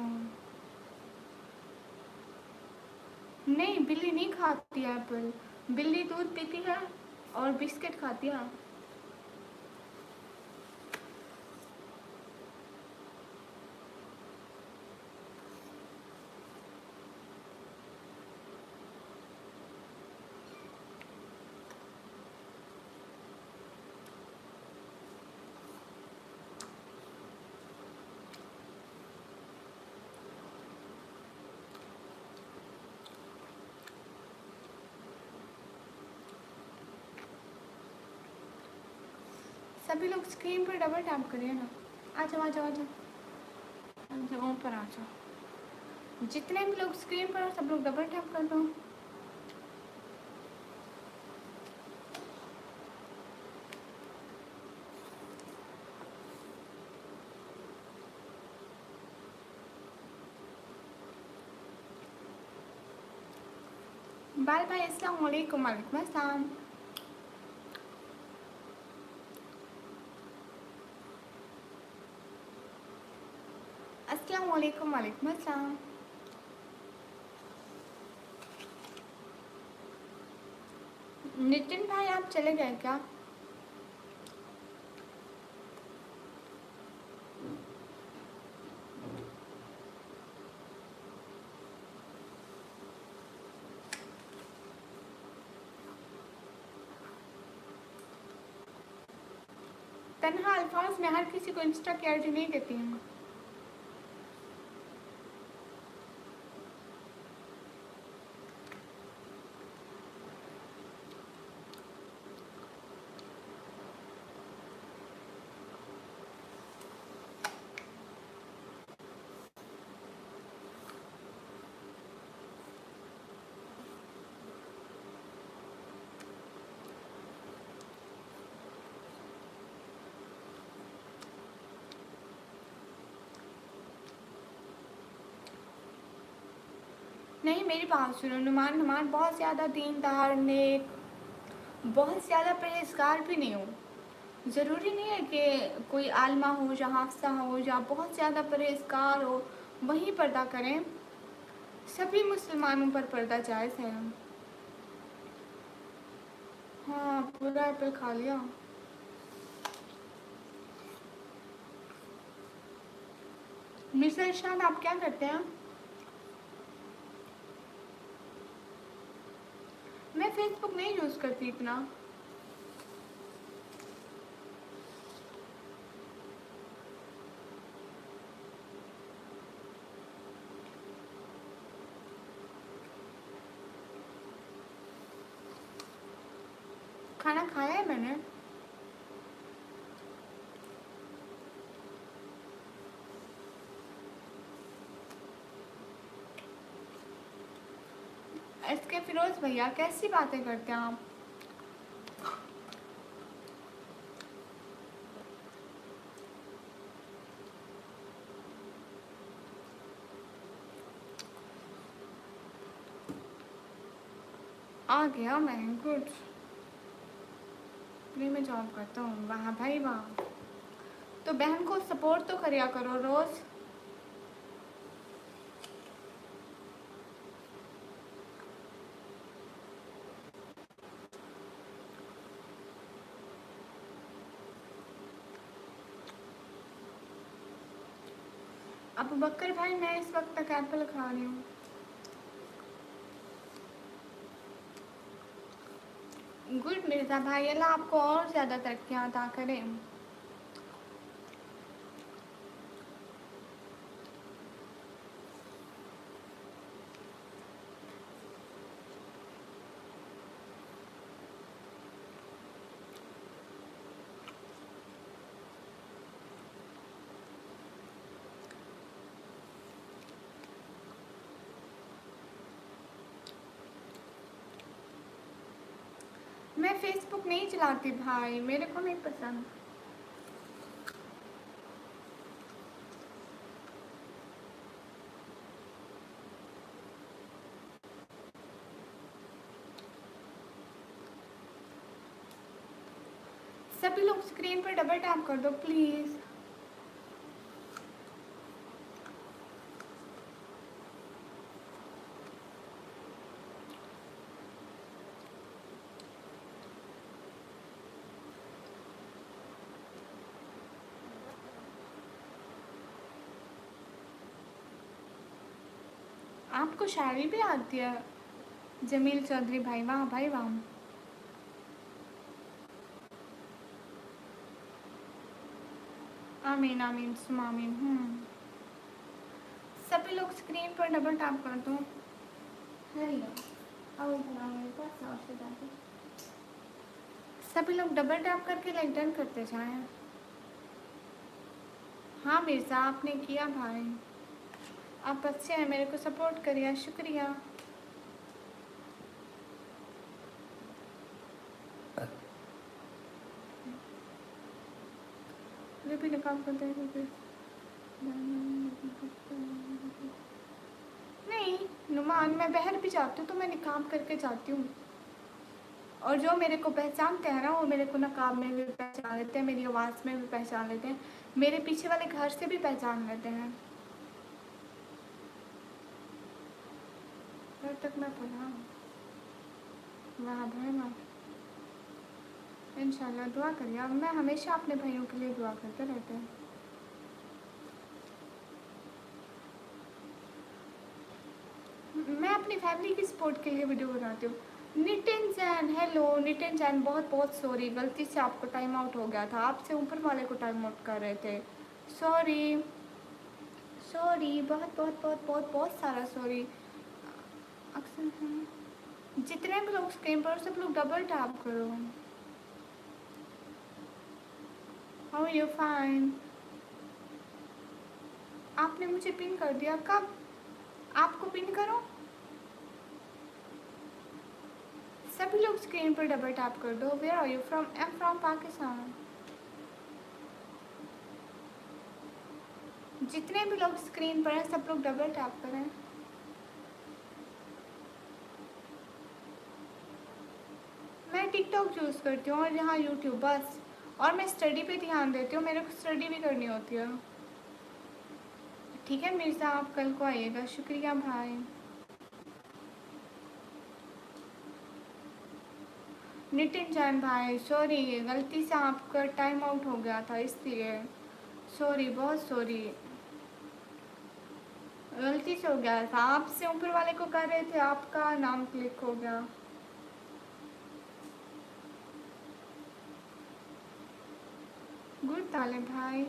नहीं, बिल्ली नहीं खाती है एप्पल। बिल्ली दूध पीती है और बिस्किट खाती है। सभी लोग स्क्रीन पर डबल टैप करिए ना। आ जाओ आ जाओ आ जाओ, जगहों पर आ जाओ। जितने भी लोग स्क्रीन पर हो सब लोग डबल टैप कर दो। बाय बाय, अस्सलाम वालेकुम, वालेकुम अस्सलाम। अस्सलाम वालेकुम, वालेकुम अस्सलाम। नितिन भाई आप चले गए क्या? तन्हा अल्फाज में हर किसी को इंस्टा की आईडी नहीं देती हूँ। नहीं, मेरी बात सुनो। नुमान नुमान बहुत ज़्यादा दीनदार, नेक, बहुत ज़्यादा परहेजगार भी नहीं हो। ज़रूरी नहीं है कि कोई आलिमा हो या हाफसा हो या बहुत ज़्यादा परहेजगार हो वहीं पर्दा करें। सभी मुसलमानों पर पर्दा जायज़ है। हाँ, पूरा एप्पल खा लिया। मिस्टर इरशाद आप क्या करते हैं? मैं फेसबुक नहीं यूज़ करती इतना। खाना खाया है मैंने। इसके फिरोज भैया कैसी बातें करते हैं आप। आ गया मैं, गुड। फ्री में जॉब करता हूँ, वाह भाई वाह। तो बहन को सपोर्ट तो करिया करो रोज। अब बकर भाई मैं इस वक्त तक एप्पल खा रही हूँ। गुड मिर्जा भाई, अल्लाह आपको और ज़्यादा तरक्कियाँ अता करें। मैं फेसबुक नहीं चलाती भाई, मेरे को नहीं पसंद। सभी लोग स्क्रीन पर डबल टैप कर दो प्लीज़। आपको शायरी भी आती है जमील चौधरी भाई, वाह भाई वाह। आमीन आमीन सुम आमीन। सभी लोग स्क्रीन पर डबल टैप कर दो। सभी लोग डबल टैप करके लाइक डन करते जाएं। हाँ मिर्ज़ा आपने किया भाई, आप अच्छे हैं, मेरे को सपोर्ट करिए, शुक्रिया। भी निकाम करते हैं नहीं नुमान, मैं बाहर भी जाती हूँ तो मैं निकाब करके जाती हूँ। और जो मेरे को पहचानते हैं ना, वो मेरे को नकाब में भी पहचान लेते हैं, मेरी आवाज़ में भी पहचान लेते हैं, मेरे पीछे वाले घर से भी पहचान लेते हैं। घर तक मैं पढ़ा, वाह भाई वाह। इंशाल्लाह दुआ करिए, अब मैं हमेशा अपने भाइयों के लिए दुआ करते रहते हैं। मैं अपनी फैमिली की सपोर्ट के लिए वीडियो बनाती हूँ। नितिन जैन, हेलो नितिन जैन, बहुत बहुत सॉरी, गलती से आपको टाइम आउट हो गया था, आपसे ऊपर वाले को टाइम आउट कर रहे थे। सॉरी सॉरी, बहुत बहुत बहुत बहुत बहुत सारा सॉरी। अक्सर जितने भी लोग स्क्रीन पर सब लोग डबल टैप करो। How you fine. आपने मुझे पिन कर दिया, कब आपको पिन करो। सभी लोग स्क्रीन पर डबल टैप कर दो। Where are you from, I am from Pakistan. जितने भी लोग स्क्रीन पर हैं सब लोग डबल टैप करें। मैं टिकटॉक यूज़ करती हूँ और यहाँ यूट्यूब बस, और मैं स्टडी पे ध्यान देती हूँ, मेरे को स्टडी भी करनी होती है। ठीक है मिर्ज़ा, आप कल को आइएगा, शुक्रिया भाई। नितिन जैन भाई सॉरी, गलती से आपका टाइम आउट हो गया था इसलिए सॉरी, बहुत सॉरी, गलती से हो गया था, आपसे ऊपर वाले को कर रहे थे, आपका नाम क्लिक हो गया। गुड ताले भाई।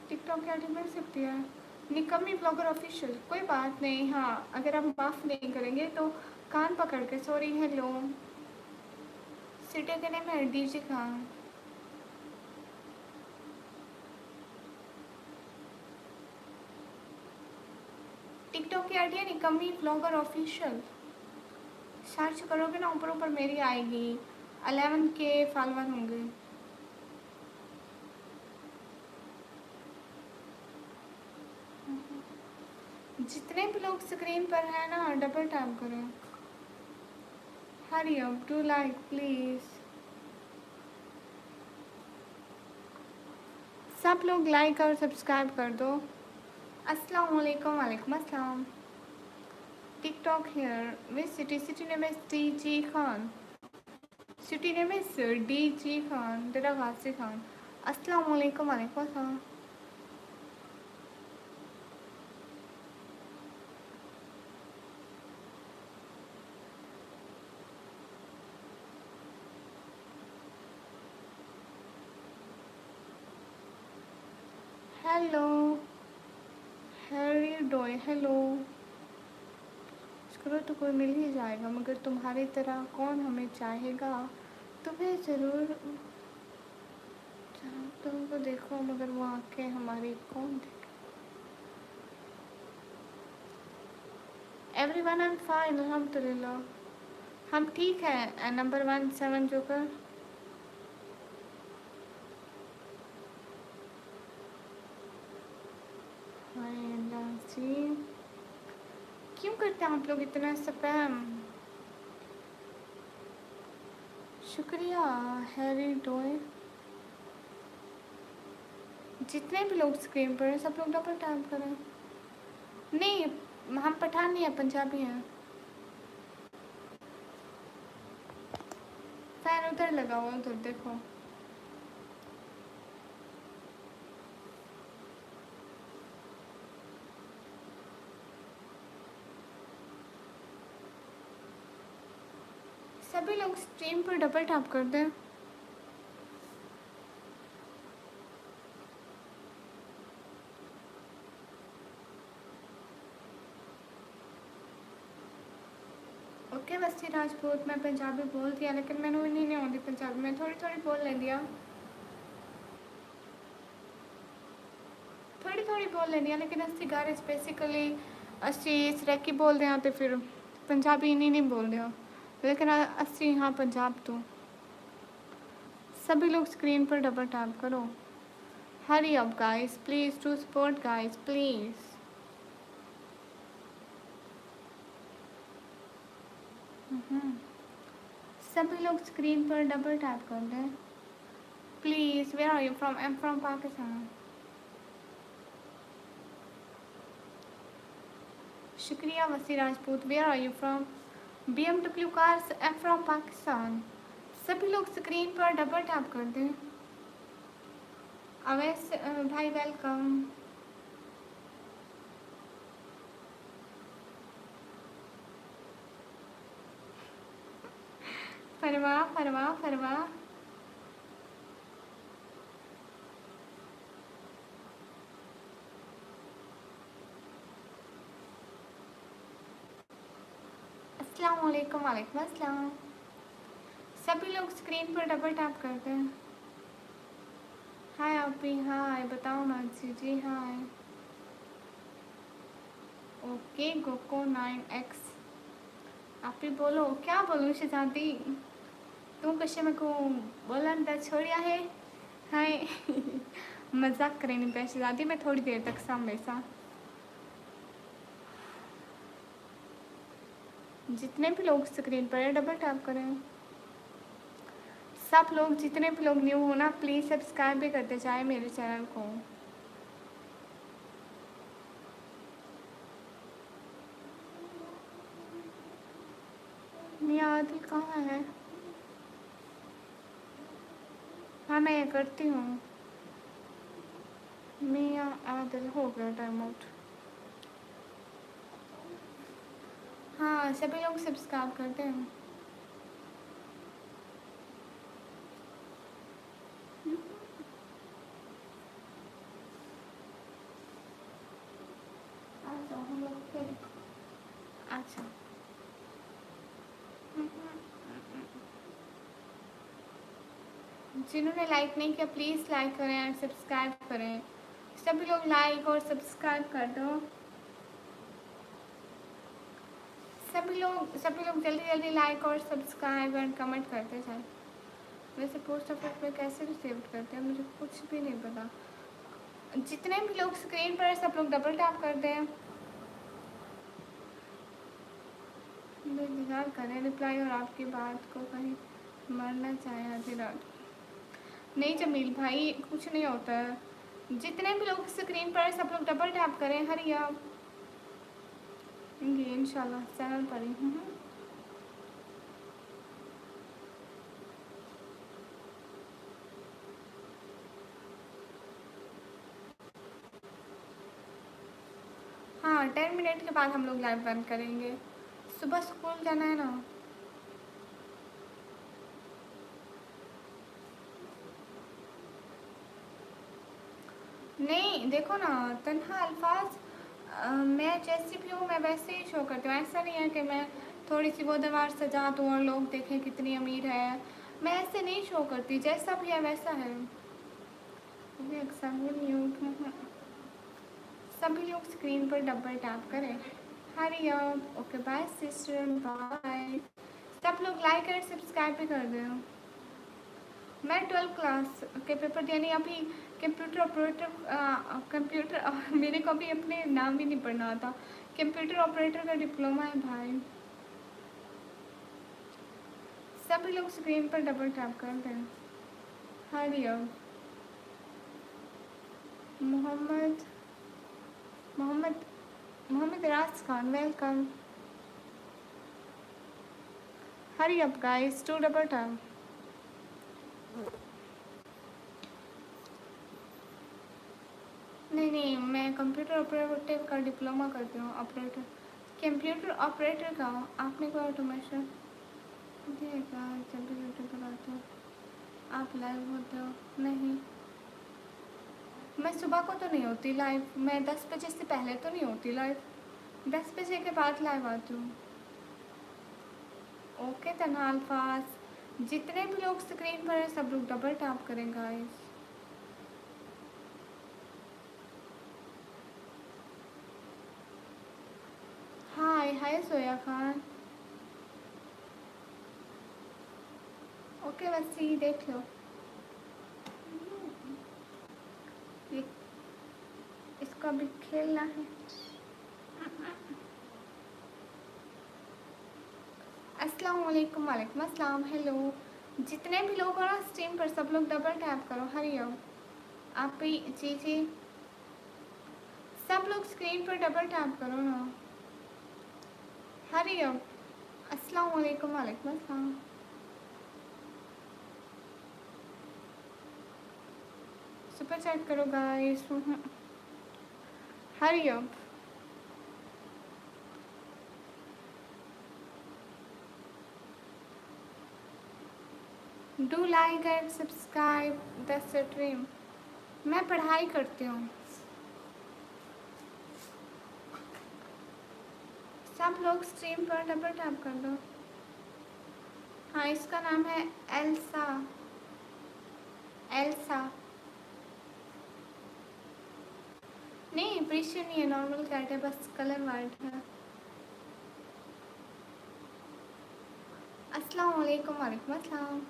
टिकटॉक की आईडी मिल सकती है। निकम्मी ब्लॉगर ऑफिशियल, कोई बात नहीं। हाँ, अगर आप माफ़ नहीं करेंगे तो कान पकड़ के सॉरी। हेलो, सिटी का नेम है डीजे खान। टिकटॉक की आईडी है निकम्मी ब्लॉगर ऑफिशियल, सर्च करोगे ना ऊपर ऊपर मेरी आएगी। 11 के फॉलोवर होंगे। जितने भी लोग स्क्रीन पर हैं ना, डबल टैप करें। Hurry up, do like please. सब लोग लाइक और सब्सक्राइब कर दो। अस्सलाम वालेकुम। वालेकुम अस्सलाम। TikTok here, which city? City name is DG Khan. City name is DG Khan, Dera Ghazi Khan. अस्सलाम वालेकुम। वालेकुम अस्सलाम। हेलो, हैरी डोय। हेलो, करो तो कोई मिल ही जाएगा, मगर तुम्हारी तरह कौन हमें चाहेगा। तुम्हें ज़रूर तुमको देखो, मगर वो आंखें हमारी कौन देखे। एवरीवन, आई एम फाइन अल्हम्दुलिल्लाह। हम ठीक है। Number 17 joker. हाय अल्लाह जी, क्यों करते हैं आप लोग इतना स्पैम? शुक्रिया हैरी डोय। जितने भी लोग स्क्रीन पर हैं सब लोग डबल टैप करें। नहीं, हम पठान नहीं है, पंजाबी हैं। फैन उधर लगा हुआ, उधर देखो। सभी लोग स्ट्रीम पर डबल टैप कर दें। ओके वस्ती राजपूत, मैं पंजाबी बोल दिया, लेकिन मैंने नहीं आती पंजाबी, मैं थोड़ी थोड़ी बोल लेंदी आ। थोड़ी थोड़ी बोल लेंदी आ, लेकिन असं घर बेसिकली असं सरैकी बोलते हैं, तो फिर पंजाबी नहीं बोलते हैं, लेकिन असं हाँ पंजाब तो। सभी लोग स्क्रीन पर डबल टैप करो। Hurry up guys, please to support guys please. सभी लोग स्क्रीन पर डबल टैप कर दें please. Where are you from? I am from Pakistan. शुक्रिया Wasi Rajput. Where are you from? BMW cars, I am from Pakistan. सभी लोग स्क्रीन पर डबल टैप कर दें। अवैस भाई वेलकम। फरवा फरवा फरवा। अस्सलाम वालेकुम। वालेकुम अस्सलाम। सभी लोग स्क्रीन पर डबल टैप कर दें। हाय आप भी, हाय बताओ ना जी। जी हाय। Okay गोको 9X। आप भी बोलो, क्या बोलूँ शहजादी? तू कशे मेरे को बोलन दा छोड़िया है। हाय मजाक करें नहीं पैसे शहजादी, मैं थोड़ी देर तक सामने सा। जितने भी लोग स्क्रीन पर है डबल टैप करें। सब लोग, जितने भी लोग न्यू हो ना, प्लीज़ सब्सक्राइब भी करते जाए मेरे चैनल को। मियाँ आदिल कहाँ है? हाँ मैं ये करती हूँ। मियाँ आदिल हो गया टाइम आउट। हाँ सभी लोग सब्सक्राइब करते हैं। जिन्होंने लाइक नहीं किया प्लीज़ लाइक करें एंड सब्सक्राइब करें। सभी लोग लाइक और सब्सक्राइब कर दो। सभी लोग जल्दी जल्दी लाइक और सब्सक्राइब एंड कमेंट करते जाए। वैसे पोस्ट ऑफिस में कैसे रिसीव करते हैं मुझे कुछ भी नहीं पता। जितने भी लोग स्क्रीन पर है सब लोग डबल टैप कर दें। इंतज़ार करें रिप्लाई और आपकी बात को कहीं मरना चाहे आधी रात। नहीं जमील भाई कुछ नहीं होता है। जितने भी लोग स्क्रीन पर है सब लोग डबल टैप करें। हरी आप इंशाल्लाह चैनल पर ही हूँ। हाँ 10 मिनट के बाद हम लोग लाइव बंद करेंगे। सुबह स्कूल जाना है ना। नहीं देखो ना तन्हा अल्फाज मैं जैसी भी हूँ मैं वैसे ही शो करती हूँ। ऐसा नहीं है कि मैं थोड़ी सी वो दीवार सजा दूँ और लोग देखें कितनी अमीर है। मैं ऐसे नहीं शो करती, जैसा भी है वैसा है। सभी लोग स्क्रीन पर डबल टैप करें। Hurry up okay bye sister bye. सब लोग लाइक और सब्सक्राइब भी कर दो। मैं 12th क्लास के पेपर यानी अभी कंप्यूटर ऑपरेटर मेरे को अभी अपने नाम भी नहीं पढ़ना आता। कंप्यूटर ऑपरेटर का डिप्लोमा है भाई। सभी लोग स्क्रीन पर डबल टैप कर दें। Hurry up Mohammad Mohammad Mohammad Raj Khan welcome. Hurry up guys to double tap. नहीं मैं कंप्यूटर ऑपरेटर का डिप्लोमा करती हूँ। ऑपरेटर कंप्यूटर ऑपरेटर का आपने कोई ऑटोमेशन देखा जब भी यूट्यूब पर आते हो आप लाइव होते हो? नहीं मैं सुबह को तो नहीं होती लाइव। मैं 10 बजे से पहले तो नहीं होती लाइव। 10 बजे के बाद लाइव आती हूँ। ओके तन्हा अल्फाज जितने भी लोग स्क्रीन पर हैं सब लोग डबल टैप करें गाइस। हाय हाय सोया खान। ओके वैसे देख लो ये इसका भी खेलना है। अस्सलाम वालेकुम वालेकुम अस्सलाम हेलो। जितने भी लोग हो ना स्ट्रीम पर सब लोग डबल टैप करो। हरी ओम आप भी जी सब लोग स्क्रीन पर डबल टैप करो ना। हरी ओम अस्सलाम वालेकुम वालेकुम अस्सलाम। सुपर चैट करो guys. Hurry on do like and subscribe the stream. मैं पढ़ाई करती हूँ। सब लोग स्ट्रीम पर डबल टैप कर दो। हाँ इसका नाम है एल्सा। एल्सा नहीं प्रीशियन नहीं है नॉर्मल कैट है बस कलर वाइट है। अस्सलाम वालेकुम वालेकुम अस्सलाम।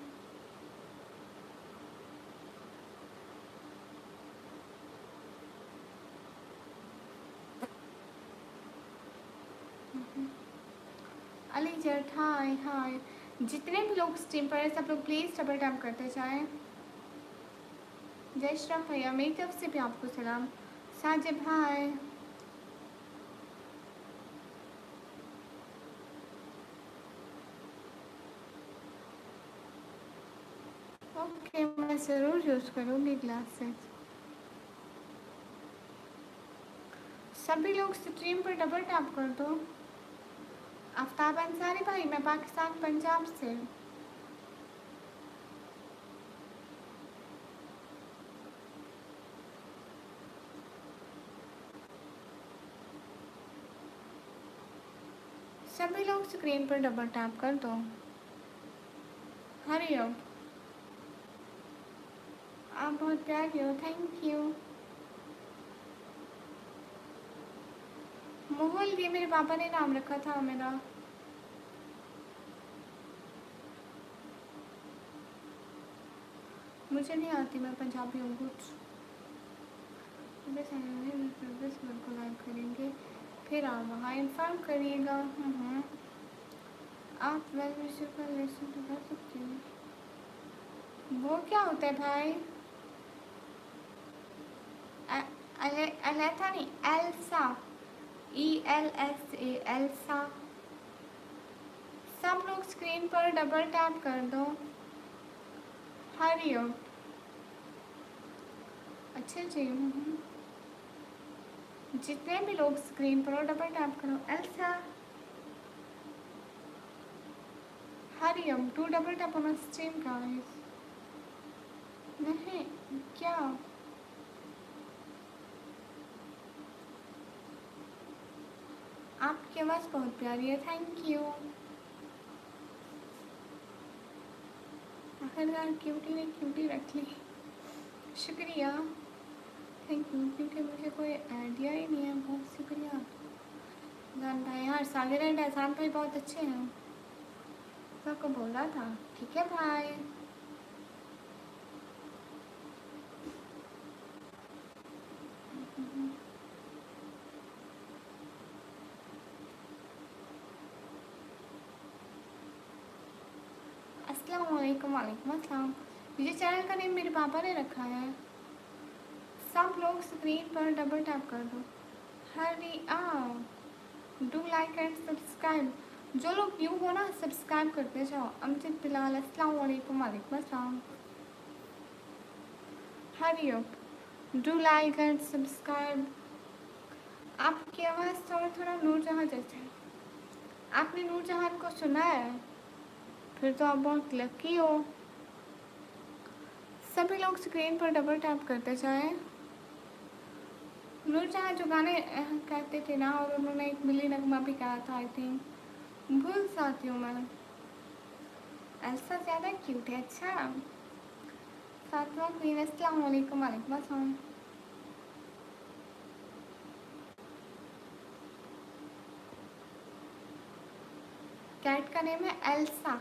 अली जट हाय हाय। जितने भी लोग स्ट्रीम पर हैं सब लोग प्लीज़ डबल टैप करते जाएं। जय श्री राम भैया मेरी तरफ से भी आपको सलाम। साजिब हाय। ओके मैं ज़रूर यूज़ करूँगी ग्लासेस। सभी लोग स्ट्रीम पर डबल टैप कर दो। आफ्ताब अंसारी भाई मैं पाकिस्तान पंजाब से। सभी लोग स्क्रीन पर डबल टैप कर दो। हरी ओम आप बहुत प्यारी हो, थैंक यू। मोहल ये मेरे पापा ने नाम रखा था मेरा। मुझे नहीं आती, मैं पंजाबी हूँ कुछ। बस मेरे को लाइक करेंगे, फिर आप वहाँ इन्फॉर्म करिएगा। आप वेल विशर का लेसन तो कर सकते हो। वो क्या होता है भाई? अलेथा नहीं, एल्सा, ELSA, एल्सा। सब लोग स्क्रीन पर डबल टैप कर दो। Hurry up. अच्छा जी। जितने भी लोग स्क्रीन पर हो डबल टैप करो। Elsa, hurry up, to double tap on stream guys. नहीं, क्या? आपकी आवाज़ बहुत प्यारी है, थैंक यू। आखिरकार क्यूटी ने क्यूटी रख ली, शुक्रिया, थैंक यू। क्योंकि मुझे कोई आइडिया ही नहीं है, बहुत शुक्रिया जान भाई। यार सागर एंड एहसान भाई बहुत अच्छे हैं, सबको बोला था। ठीक है भाई। अस्सलाम वालेकुम। वालेकुम अस्सलाम। ये चैनल का नेम मेरे पापा ने रखा है। सब लोग स्क्रीन पर डबल टैप कर दो। हरी आप, डू लाइक एंड सब्सक्राइब। जो लोग न्यू हो ना, सब्सक्राइब करते जाओ। अमजद बिलाल, अस्सलाम वालेकुम। वालेकुम अस्सलाम। Hurry up, do like and subscribe. आपकी आवाज़ थोड़ा थोड़ा नूरजहाँ जैसे है। आपने नूरजहान को सुना है? फिर तो आप बहुत लकी हो। सभी लोग स्क्रीन पर डबल टैप करते जाएं। नूरजहां जो गाने कहते थे ना, और उन्होंने एक मिली नगमा भी कहा था, आई थिंक, भूल जाती हूँ मैं। ऐसा ज़्यादा क्यूट है। अच्छा, फातिमा क्वीन, अस्सलाम वालेकुम। वालेकुम अस्सलाम। कैट का नेम है एल्सा,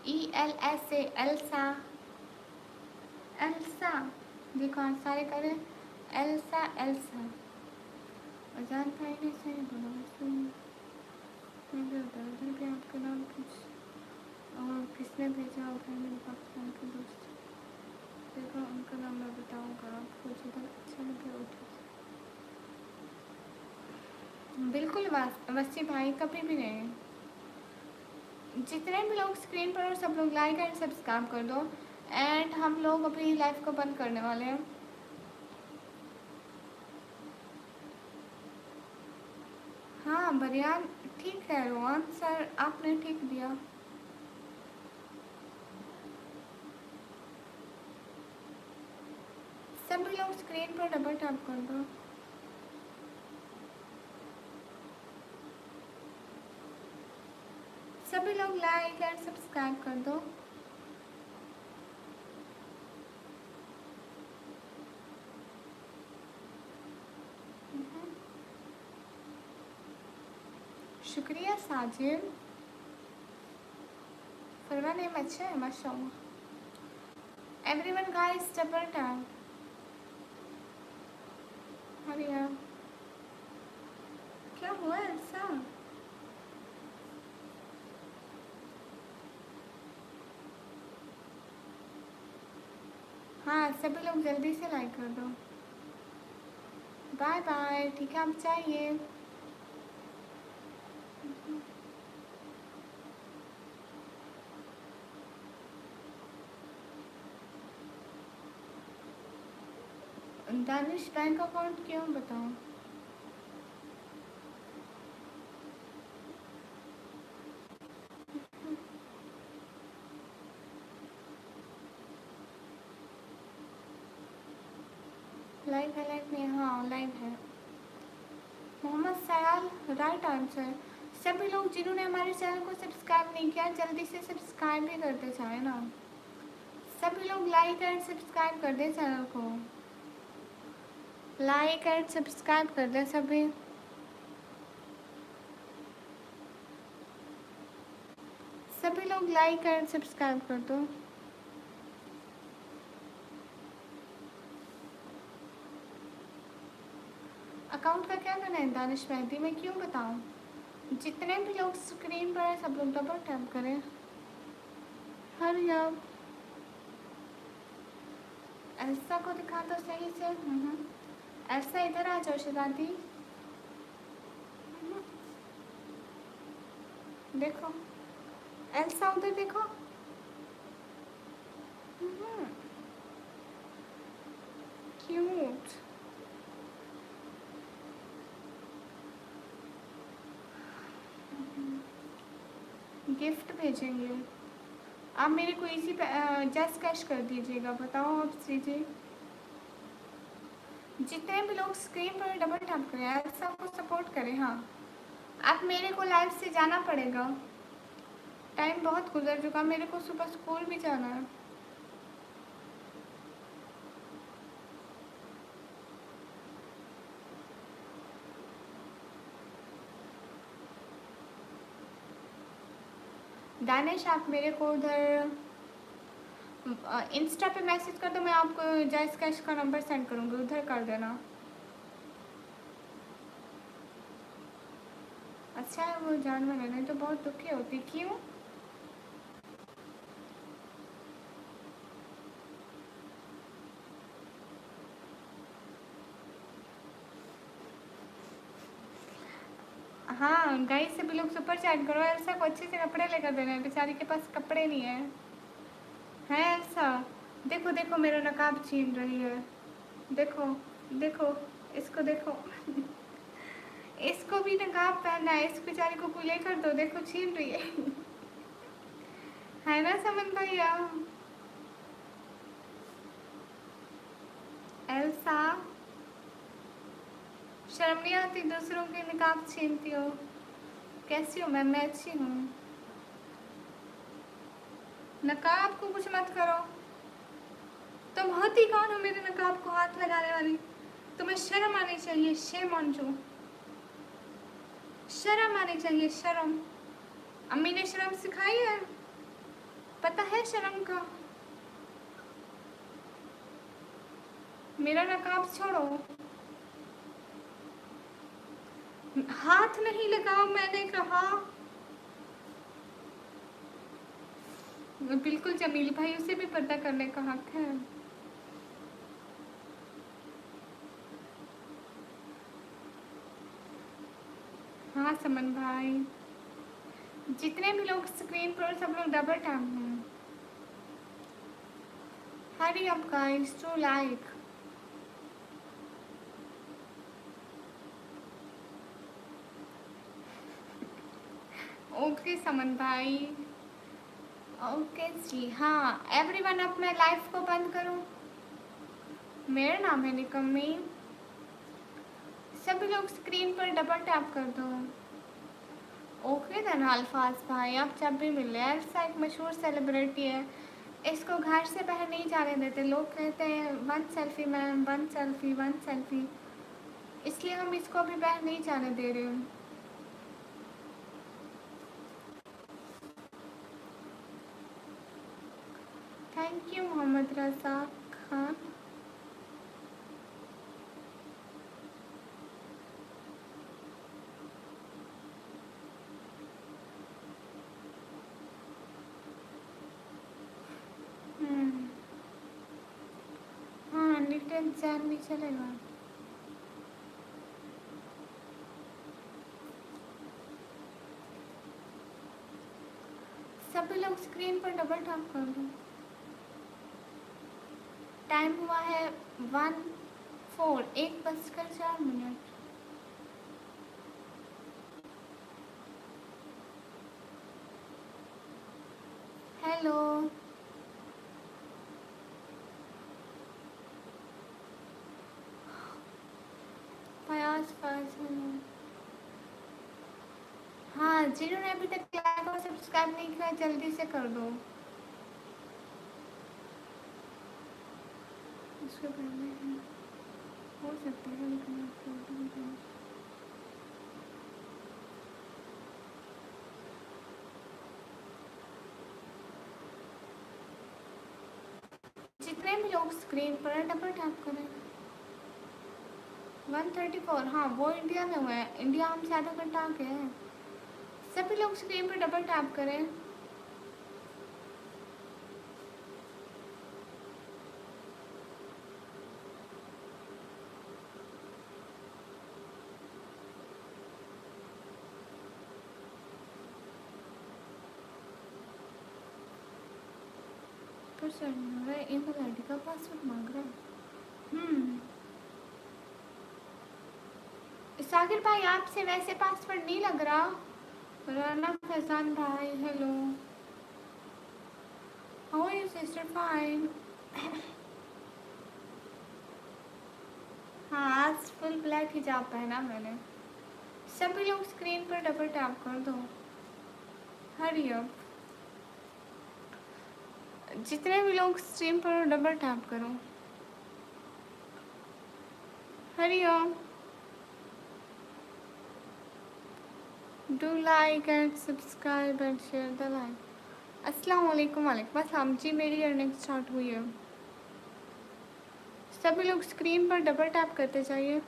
ELSA, एल्सा। एल्सा, देखो आज सारे करें एल्सा एल्सा। अजान भाई ने सही बोला, वैसे मैं भी उधर भी आपका नाम कुछ। और किसने भेजा होगा? मेरे पाकिस्तान के दोस्त। देखो उनका नाम मैं बताऊँगा आपको, जिधर अच्छा लगे उठे। बिल्कुल वसी भाई, कभी भी नहीं। जितने भी लोग स्क्रीन पर, सब लोग लाइक एंड सब्सक्राइब कर दो। एंड हम लोग अभी लाइव को बंद करने वाले हैं। हाँ बरियान, ठीक है रोहन सर, आपने ठीक दिया। सभी लोग स्क्रीन पर डबल टैप कर दो। सभी लोग लाइक एंड सब्सक्राइब कर दो। शुक्रिया साजिद। फरवा नेम अच्छा है माशाल्लाह। Everyone guys double tap. हरिया, क्या हुआ ऐसा? हाँ सभी लोग जल्दी से लाइक कर दो। बाय बाय, ठीक है आप चाहिए। दानिश बैंक अकाउंट क्यों बताऊँ? लाइव है, लाइव नहीं, हाँ लाइव है। Mohammad Sayal, right answer. सभी लोग जिन्होंने हमारे चैनल को सब्सक्राइब नहीं किया, जल्दी से सब्सक्राइब भी करते जाए ना। सभी लोग लाइक एंड सब्सक्राइब कर दें चैनल को, लाइक एंड सब्सक्राइब कर दें सभी। सभी लोग लाइक एंड सब्सक्राइब कर दो। अकाउंट का क्या करना है दानिश मेहदी, मैं क्यों बताऊं? जितने भी लोग स्क्रीन पर हैं सब लोग डबल टैप करें। हरी आप ऐसा को दिखा दो सही से। ऐसा इधर आ जाओ शहजादी। देखो एल्सा उधर देखो। क्यूट। गिफ्ट भेजेंगे आप मेरे को इसी पे जस्ट कैश कर दीजिएगा। बताओ आप सीधे जितने भी लोग स्क्रीन पर डबल टैप करें ऐसा आपको सपोर्ट करें। हाँ आप मेरे को लाइव से जाना पड़ेगा, टाइम बहुत गुजर चुका, मेरे को सुबह स्कूल भी जाना है। दानिश आप मेरे को उधर इंस्टा पे मैसेज कर दो, मैं आपको जैस कैश का नंबर सेंड करूँगी, उधर कर देना। अच्छा है वो जानवर है, नहीं तो बहुत दुखी होती। क्यों? हाँ गाइस सभी लोग सुपर चैट करो, एल्सा को अच्छे से कपड़े लेकर देना है, बेचारी के पास कपड़े नहीं है। है एल्सा देखो देखो मेरा नकाब छीन रही है। देखो देखो इसको देखो इसको भी नकाब पहनना है, इस बेचारी को कोई लेकर दो, देखो छीन रही है ना समन भैया। एल्सा शर्म नहीं आती दूसरों के नकाब छीनती हो? कैसी हो मैम? मैं अच्छी हूँ। नकाब को कुछ मत करो, तुम होती कौन हो मेरे नकाब को हाथ लगाने वाली? तुम्हें शर्म आनी चाहिए, शेम ऑन यू। शर्म आनी चाहिए, शर्म। अम्मी ने शर्म सिखाई है, पता है शर्म का। मेरा नकाब छोड़ो, हाथ नहीं लगाओ मैंने कहा। बिल्कुल जमील भाई, उसे भी पर्दा करने का हक है। हाँ समन भाई जितने भी लोग स्क्रीन पर सब लोग डबल टैप हैं। Hurry up guys to like. Okay Saman भाई ओके जी। हाँ एवरीवन अब मैं लाइव को बंद करूँ? मेरा नाम है निकम्मी। सभी लोग स्क्रीन पर डबल टैप कर दो। ओके देन अल्फाज भाई आप जब भी मिले। ऐसा एक मशहूर सेलिब्रिटी है, इसको घर से बाहर नहीं जाने देते, लोग कहते हैं one selfie ma'am, one selfie, one selfie, इसलिए हम इसको भी बाहर नहीं जाने दे रहे हैं। Thank you Mohammad Razzaq Khan. हाँ लिटिल चैन भी चलेगा। सभी लोग स्क्रीन पर डबल टैप कर दो। टाइम हुआ है 1:04, 1:04। हेलो फयाज फैजल। हाँ जिन्होंने अभी तक लाइक और सब्सक्राइब नहीं किया जल्दी से कर दो। उसके पहले हो सकता है, लेकिन आप जितने भी लोग स्क्रीन पर डबल टैप करें। 134, हाँ वो इंडिया में हुआ है, इंडिया हम ज़्यादा घंटा के हैं। सभी लोग स्क्रीन पर डबल टैप करें। पर सर मेरा ईमेल आईडी का पासवर्ड मांग रहा है। साकिर भाई आपसे वैसे पासवर्ड नहीं लग रहा। राना फैजान भाई hello, how are you sister? Fine. हाँ आज फुल ब्लैक हिजाब पहना मैंने। सभी लोग स्क्रीन पर डबल टैप कर दो। हरी अप, जितने भी लोग स्क्रीन पर डबल टैप करो। Hurry up, do like and subscribe and share the like. अस्सलाम वालेकुम। वालेकुम अस्सलाम जी, मेरी अर्निंग स्टार्ट हुई है। सभी लोग स्क्रीन पर डबल टैप करते जाइए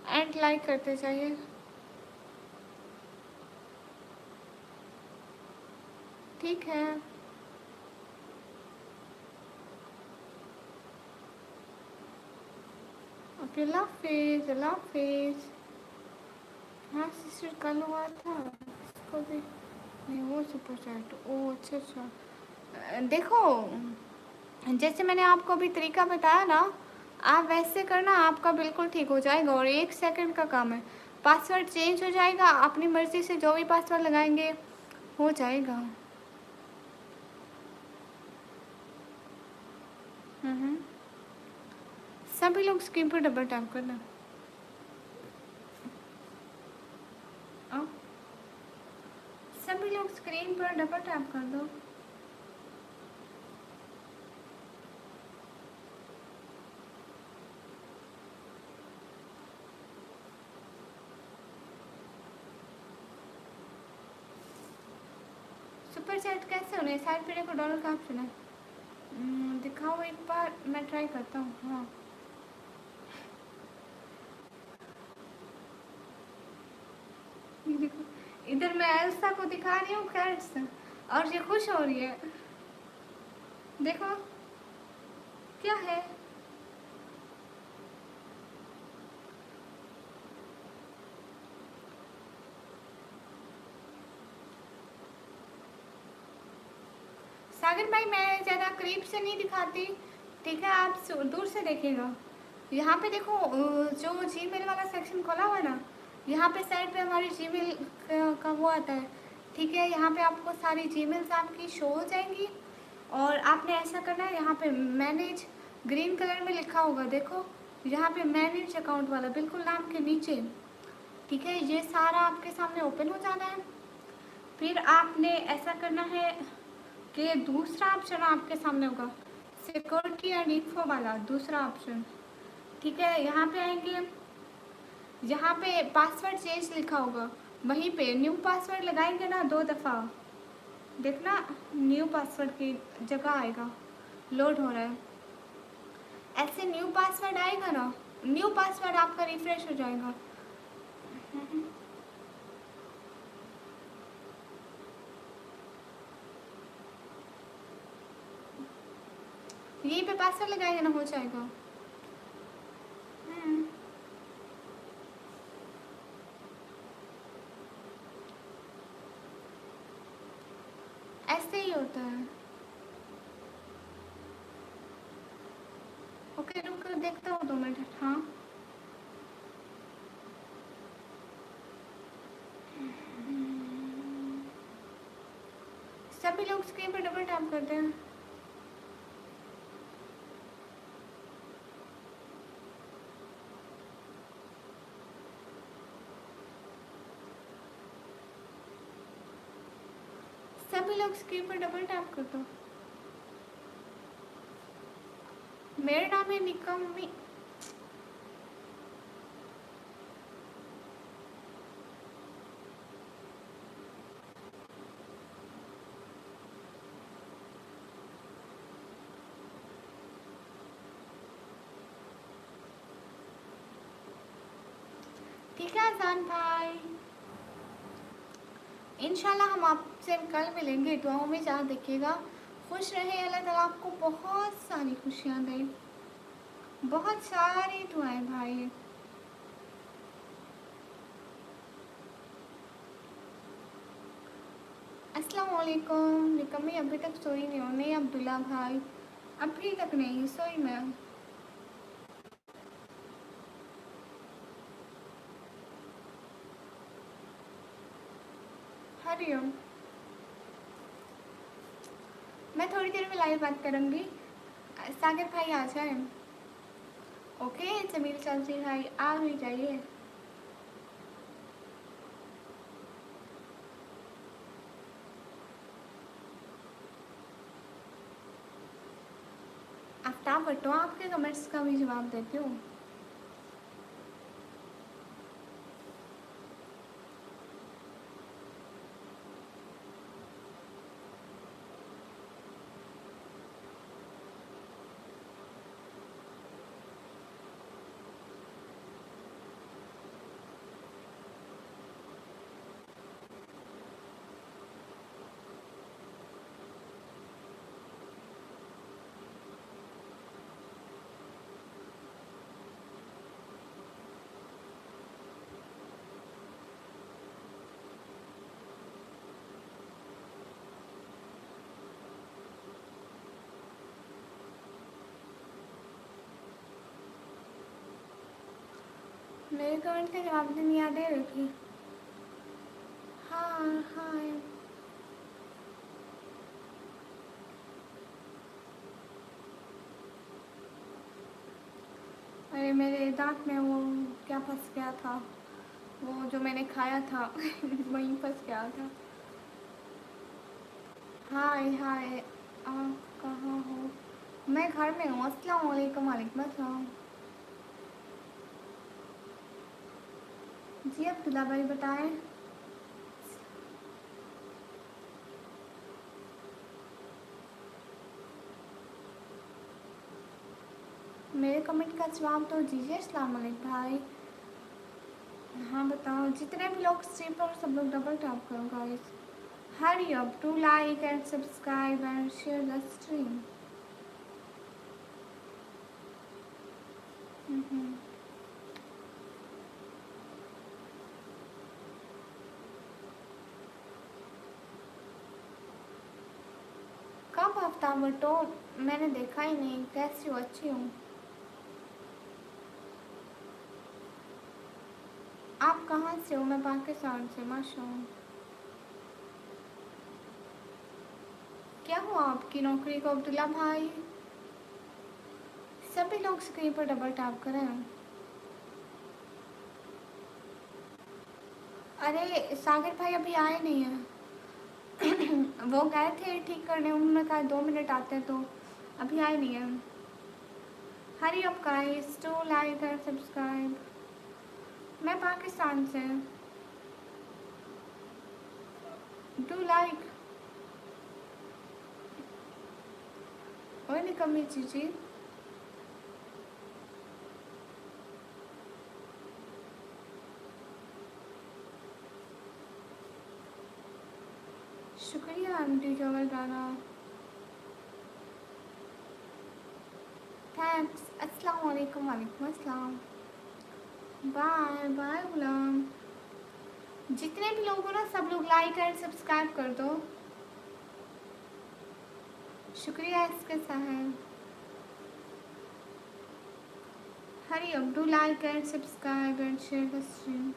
एंड लाइक करते जाइए। ठीक है, ओके, अल्लाह हाफिज़, अल्लाह हाफिज़। हाँ सिस्टर कल हुआ था इसको भी नहीं, वो सुपर चैट। ओ अच्छा अच्छा। देखो जैसे मैंने आपको अभी तरीका बताया ना, आप वैसे करना, आपका बिल्कुल ठीक हो जाएगा। और 1 सेकंड का काम है। पासवर्ड चेंज हो जाएगा, अपनी मर्ज़ी से जो भी पासवर्ड लगाएंगे हो जाएगा। सभी लोग स्क्रीन पर डबल टैप करना। सभी लोग स्क्रीन पर डबल टैप कर दो। सुपर चैट कैसे होने? साइड पे देखो डॉलर का ऑप्शन है। दिखाओ एक बार, मैं ट्राई करता हूँ। हाँ ये देखो, इधर मैं एल्सा को दिखा रही हूँ कैट्स, और ये खुश हो रही है। देखो क्या है। सागर भाई मैं ज़्यादा करीब से नहीं दिखाती, ठीक है, आप दूर से देखिएगा। यहाँ पे देखो जो जीमेल वाला सेक्शन खोला हुआ है ना, यहाँ पे साइड पे हमारी जीमेल का वो आता है। ठीक है, यहाँ पे आपको सारी जीमेल्स आपकी शो हो जाएंगी। और आपने ऐसा करना है, यहाँ पे मैनेज ग्रीन कलर में लिखा होगा, देखो यहाँ पे मैनेज अकाउंट वाला बिल्कुल नाम के नीचे। ठीक है, ये सारा आपके सामने ओपन हो जाना है। फिर आपने ऐसा करना है कि दूसरा ऑप्शन आपके सामने होगा, सिक्योरिटी एंड इन्फो वाला दूसरा ऑप्शन। ठीक है, यहाँ पे आएंगे, यहाँ पे पासवर्ड चेंज लिखा होगा, वहीं पे न्यू पासवर्ड लगाएंगे ना 2 दफ़ा, देखना न्यू पासवर्ड की जगह आएगा, लोड हो रहा है। ऐसे न्यू पासवर्ड आएगा ना, न्यू पासवर्ड आपका रिफ्रेश हो जाएगा। यहीं पे पासवर्ड लगाएंगे ना, हो जाएगा। ऐसे ही होता है। ओके रुक कर देखता हूँ 2 मिनट। हाँ सभी लोग स्क्रीन पर डबल टैप करते हैं। सभी लोग स्क्रीन पर डबल टैप कर दो। मेरा नाम है निकम्मी। ठीक है आसान भाई, इंशाल्लाह हम आपसे कल मिलेंगे। दुआओं में याद रखिएगा। खुश रहे, अल्लाह ताला आपको बहुत सारी खुशियाँ दे, बहुत सारी दुआएं भाई। अस्सलाम वालेकुम। निकम्मी अभी तक सोई नहीं हो? नहीं अब्दुल्ला भाई, अभी तक नहीं सोई मैं। हरिओम। मैं थोड़ी देर में लाइव बात करूँगी। सागर भाई आ जाए। ओके जमील चौधरी भाई आ भी जाइए। आफ्ताब भट्टो, आपके कमेंट्स का भी जवाब देती हूँ। मेरे कमेंट का जवाब नहीं याद है रखी। हाँ हाँ। अरे मेरे दांत में वो क्या फंस गया था, वो जो मैंने खाया था वहीं फंस गया था। हाय हाय, आप कहाँ हो? मैं घर में हूँ। अस्सलाम वालेकुम। वालेकुम अस्सलाम। जी अब्दुल्ला भाई बताएं। मेरे कमेंट का जवाब तो दीजिए। अस्सलाम वालेकुम भाई। हाँ बताओ, जितने भी लोग स्ट्रीम पर सब लोग डबल टैप करो guys. Hurry up to like and subscribe and share the stream. कब हफ्ता बटो? मैंने देखा ही नहीं। कैसी हो? अच्छी हूँ। आप कहाँ से हो? मैं पाकिस्तान से। माशाल्लाह। क्या हुआ आपकी नौकरी को अब्दुल्ला भाई? सभी लोग स्क्रीन पर डबल टैप करें। अरे सागर भाई अभी आए नहीं हैं। वो गए थे ठीक करने, उन्होंने कहा 2 मिनट आते हैं, तो अभी आए नहीं हैं। Hurry up guys to like and subscribe. मैं पाकिस्तान से। Do like. ओए निकम्मी चीची। शुक्रिया आंटी जवल राना। थैंक्स। अस्सलाम वालेकुम। वालेकुम अस्सलाम। बाय बाय गुलाम। जितने भी लोग हो ना सब लोग लाइक एंड सब्सक्राइब कर दो। शुक्रिया इसके साहब। हरी up do like and subscribe and share the stream.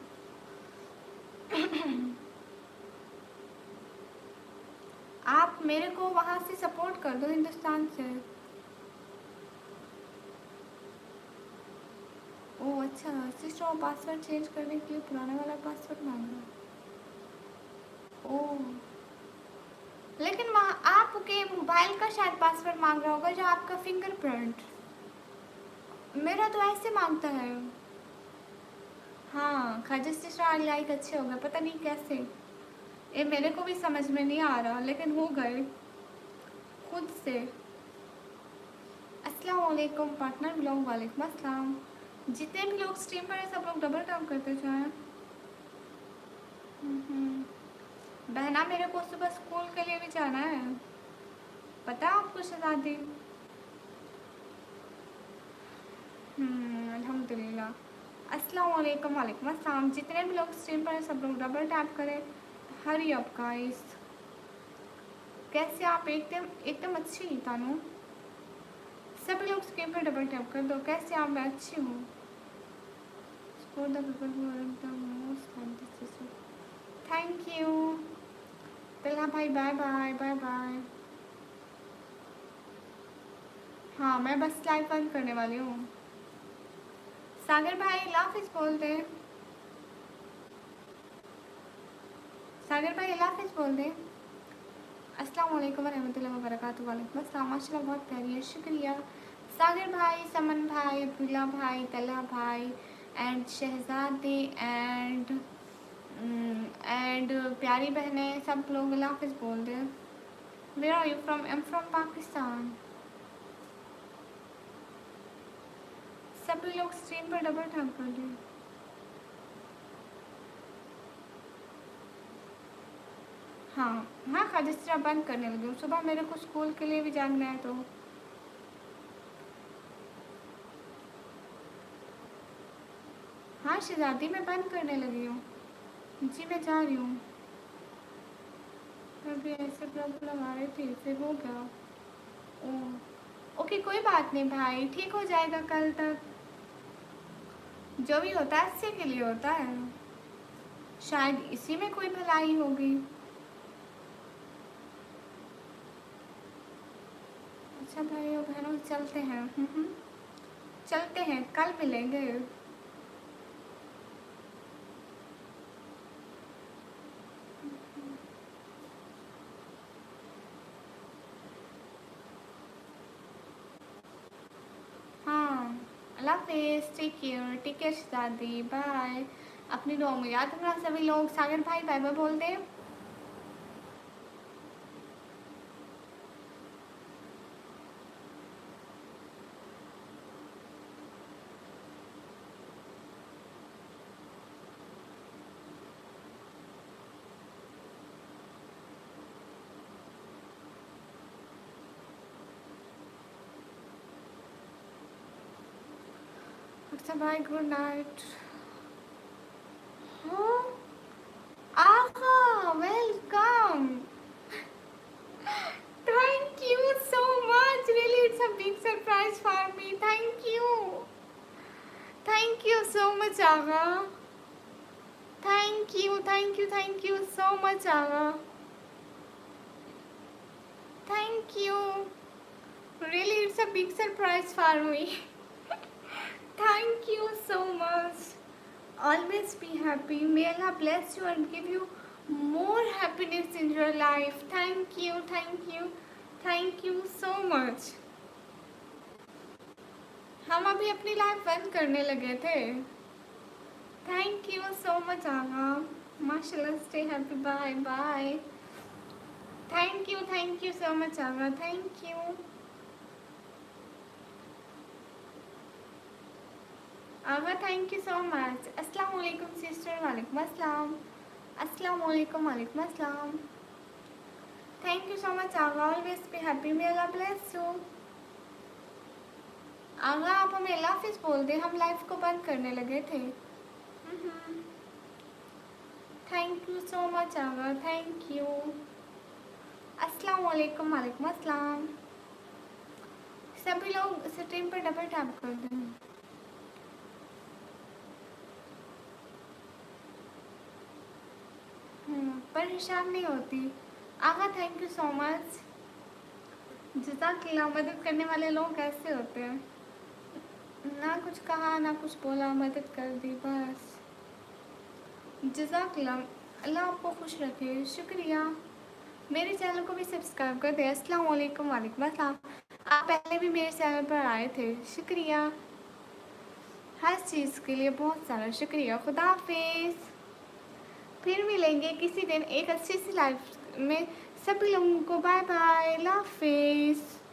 आप मेरे को वहाँ से सपोर्ट कर दो, हिंदुस्तान से। ओह अच्छा, सिस्टम पासवर्ड चेंज करने के लिए पुराना वाला पासवर्ड मांगा। ओह, लेकिन वहाँ आपके मोबाइल का शायद पासवर्ड मांग रहा होगा, जो आपका फिंगरप्रिंट। मेरा तो ऐसे मांगता है। हाँ, खाजा लाइक अच्छे हो गए, पता नहीं कैसे। ये मेरे को भी समझ में नहीं आ रहा, लेकिन हो गए खुद से। अस्सलाम वालेकुम पार्टनर ब्लॉग, वालेकुम अस्सलाम। जितने भी लोग स्ट्रीम पर हैं सब लोग डबल टैप करते जाएं। बहना, मेरे को सुबह स्कूल के लिए भी जाना है, पता है आपको शहजादी? अल्हम्दुलिल्लाह। अस्सलाम वालेकुम, वालेकुम अस्सलाम। जितने भी लोग स्ट्रीम पर हैं सब लोग डबल टैप करें। Hurry up guys. कैसे आप? एकदम एकदम अच्छी तानू। सभी लोग स्क्रीन पर डबल टैप कर दो। कैसे आप? मैं अच्छी हूँ। थैंक यू तल्हा भाई, बाय बाय बाय बाय। हाँ, मैं बस लाइव बंद करने वाली हूँ। सागर भाई लाफिज बोल दे। सागर भाई लाफिज बोल दे। अस्सलाम वालेकुम रहमतुल्लाहि व बरकातुहू। वालेकुम अस्सलाम। माशाल्लाह बहुत प्यारी है, शुक्रिया। सागर भाई, समन भाई, अब्दुल्ला भाई, तल्हा भाई एंड शहजादी एंड प्यारी बहनें, सब लोग अल्लाह हाफिज़ बोल दे। Where are you from? I am from Pakistan. सभी लोग स्क्रीन पर डबल टैप कर दें। हाँ हाँ, खाजिस्ट्रा बंद करने लगी हूँ। सुबह मेरे को स्कूल के लिए भी जाना है तो। हाँ शहजादी, मैं बंद करने लगी हूँ। जी मैं जा रही हूँ। अभी ऐसे प्रॉब्लम आ रही थी, फिर हो गया। ओके, कोई बात नहीं भाई, ठीक हो जाएगा कल तक। जो भी होता है अच्छे के लिए होता है, शायद इसी में कोई भलाई होगी। अच्छा भाई और बहनों, चलते हैं। चलते हैं, कल मिलेंगे। हाँ, अल्लाह हाफिज़, टेक केयर शहजादी, बाय। अपनी दुआ में याद रखना सभी लोग। सागर भाई बाय बाय बोल दे। अच्छा भाई, गुड नाइट। हाँ आहा, welcome. Thank you so much, really it's a big surprise for me. Thank you so much Agha. Thank you so much Agha. Thank you, really it's a big surprise for me. Thank you so much. Always be happy. May Allah bless you and give you more happiness in your life. Thank you so much. हम अभी अपनी लाइफ बंद करने लगे थे। Thank you so much आगा। माशाल्लाह, stay happy. Bye bye. Thank you so much आगा। Thank you. आगा, थैंक यू सो मच। अस्सलाम वालेकुम सिस्टर, वालेकुम अस्सलाम। अस्सलाम वालेकुम, वालेकुम अस्सलाम। थैंक यू सो मच आगा। ऑलवेज बी हैप्पी, मे अल्लाह ब्लेस यू। आगा, आप हमें अल्लाह हाफिज़ बोल दे, हम लाइफ को बंद करने लगे थे। Thank you so much Agha, thank you. अस्सलाम वालेकुम, वालेकुम अस्सलाम। सभी लोग स्ट्रीम पर डबल टैप कर दें। परेशान नहीं होती। आगा, थैंक यू सो मच। जज़ाकल्लाह। मदद करने वाले लोग कैसे होते हैं? ना कुछ कहा ना कुछ बोला, मदद कर दी बस। जज़ाकल्लाह, अल्लाह आपको खुश रखे, शुक्रिया। मेरे चैनल को भी सब्सक्राइब कर दें। अस्सलाम वालेकुम, वालेकुम अस्सलाम। आप पहले भी मेरे चैनल पर आए थे, शुक्रिया। हर चीज़ के लिए बहुत सारा शुक्रिया। खुदा हाफिज़। फिर मिलेंगे किसी दिन एक अच्छी सी लाइफ में। सभी लोगों को बाय बाय, अल्लाह हाफिज़।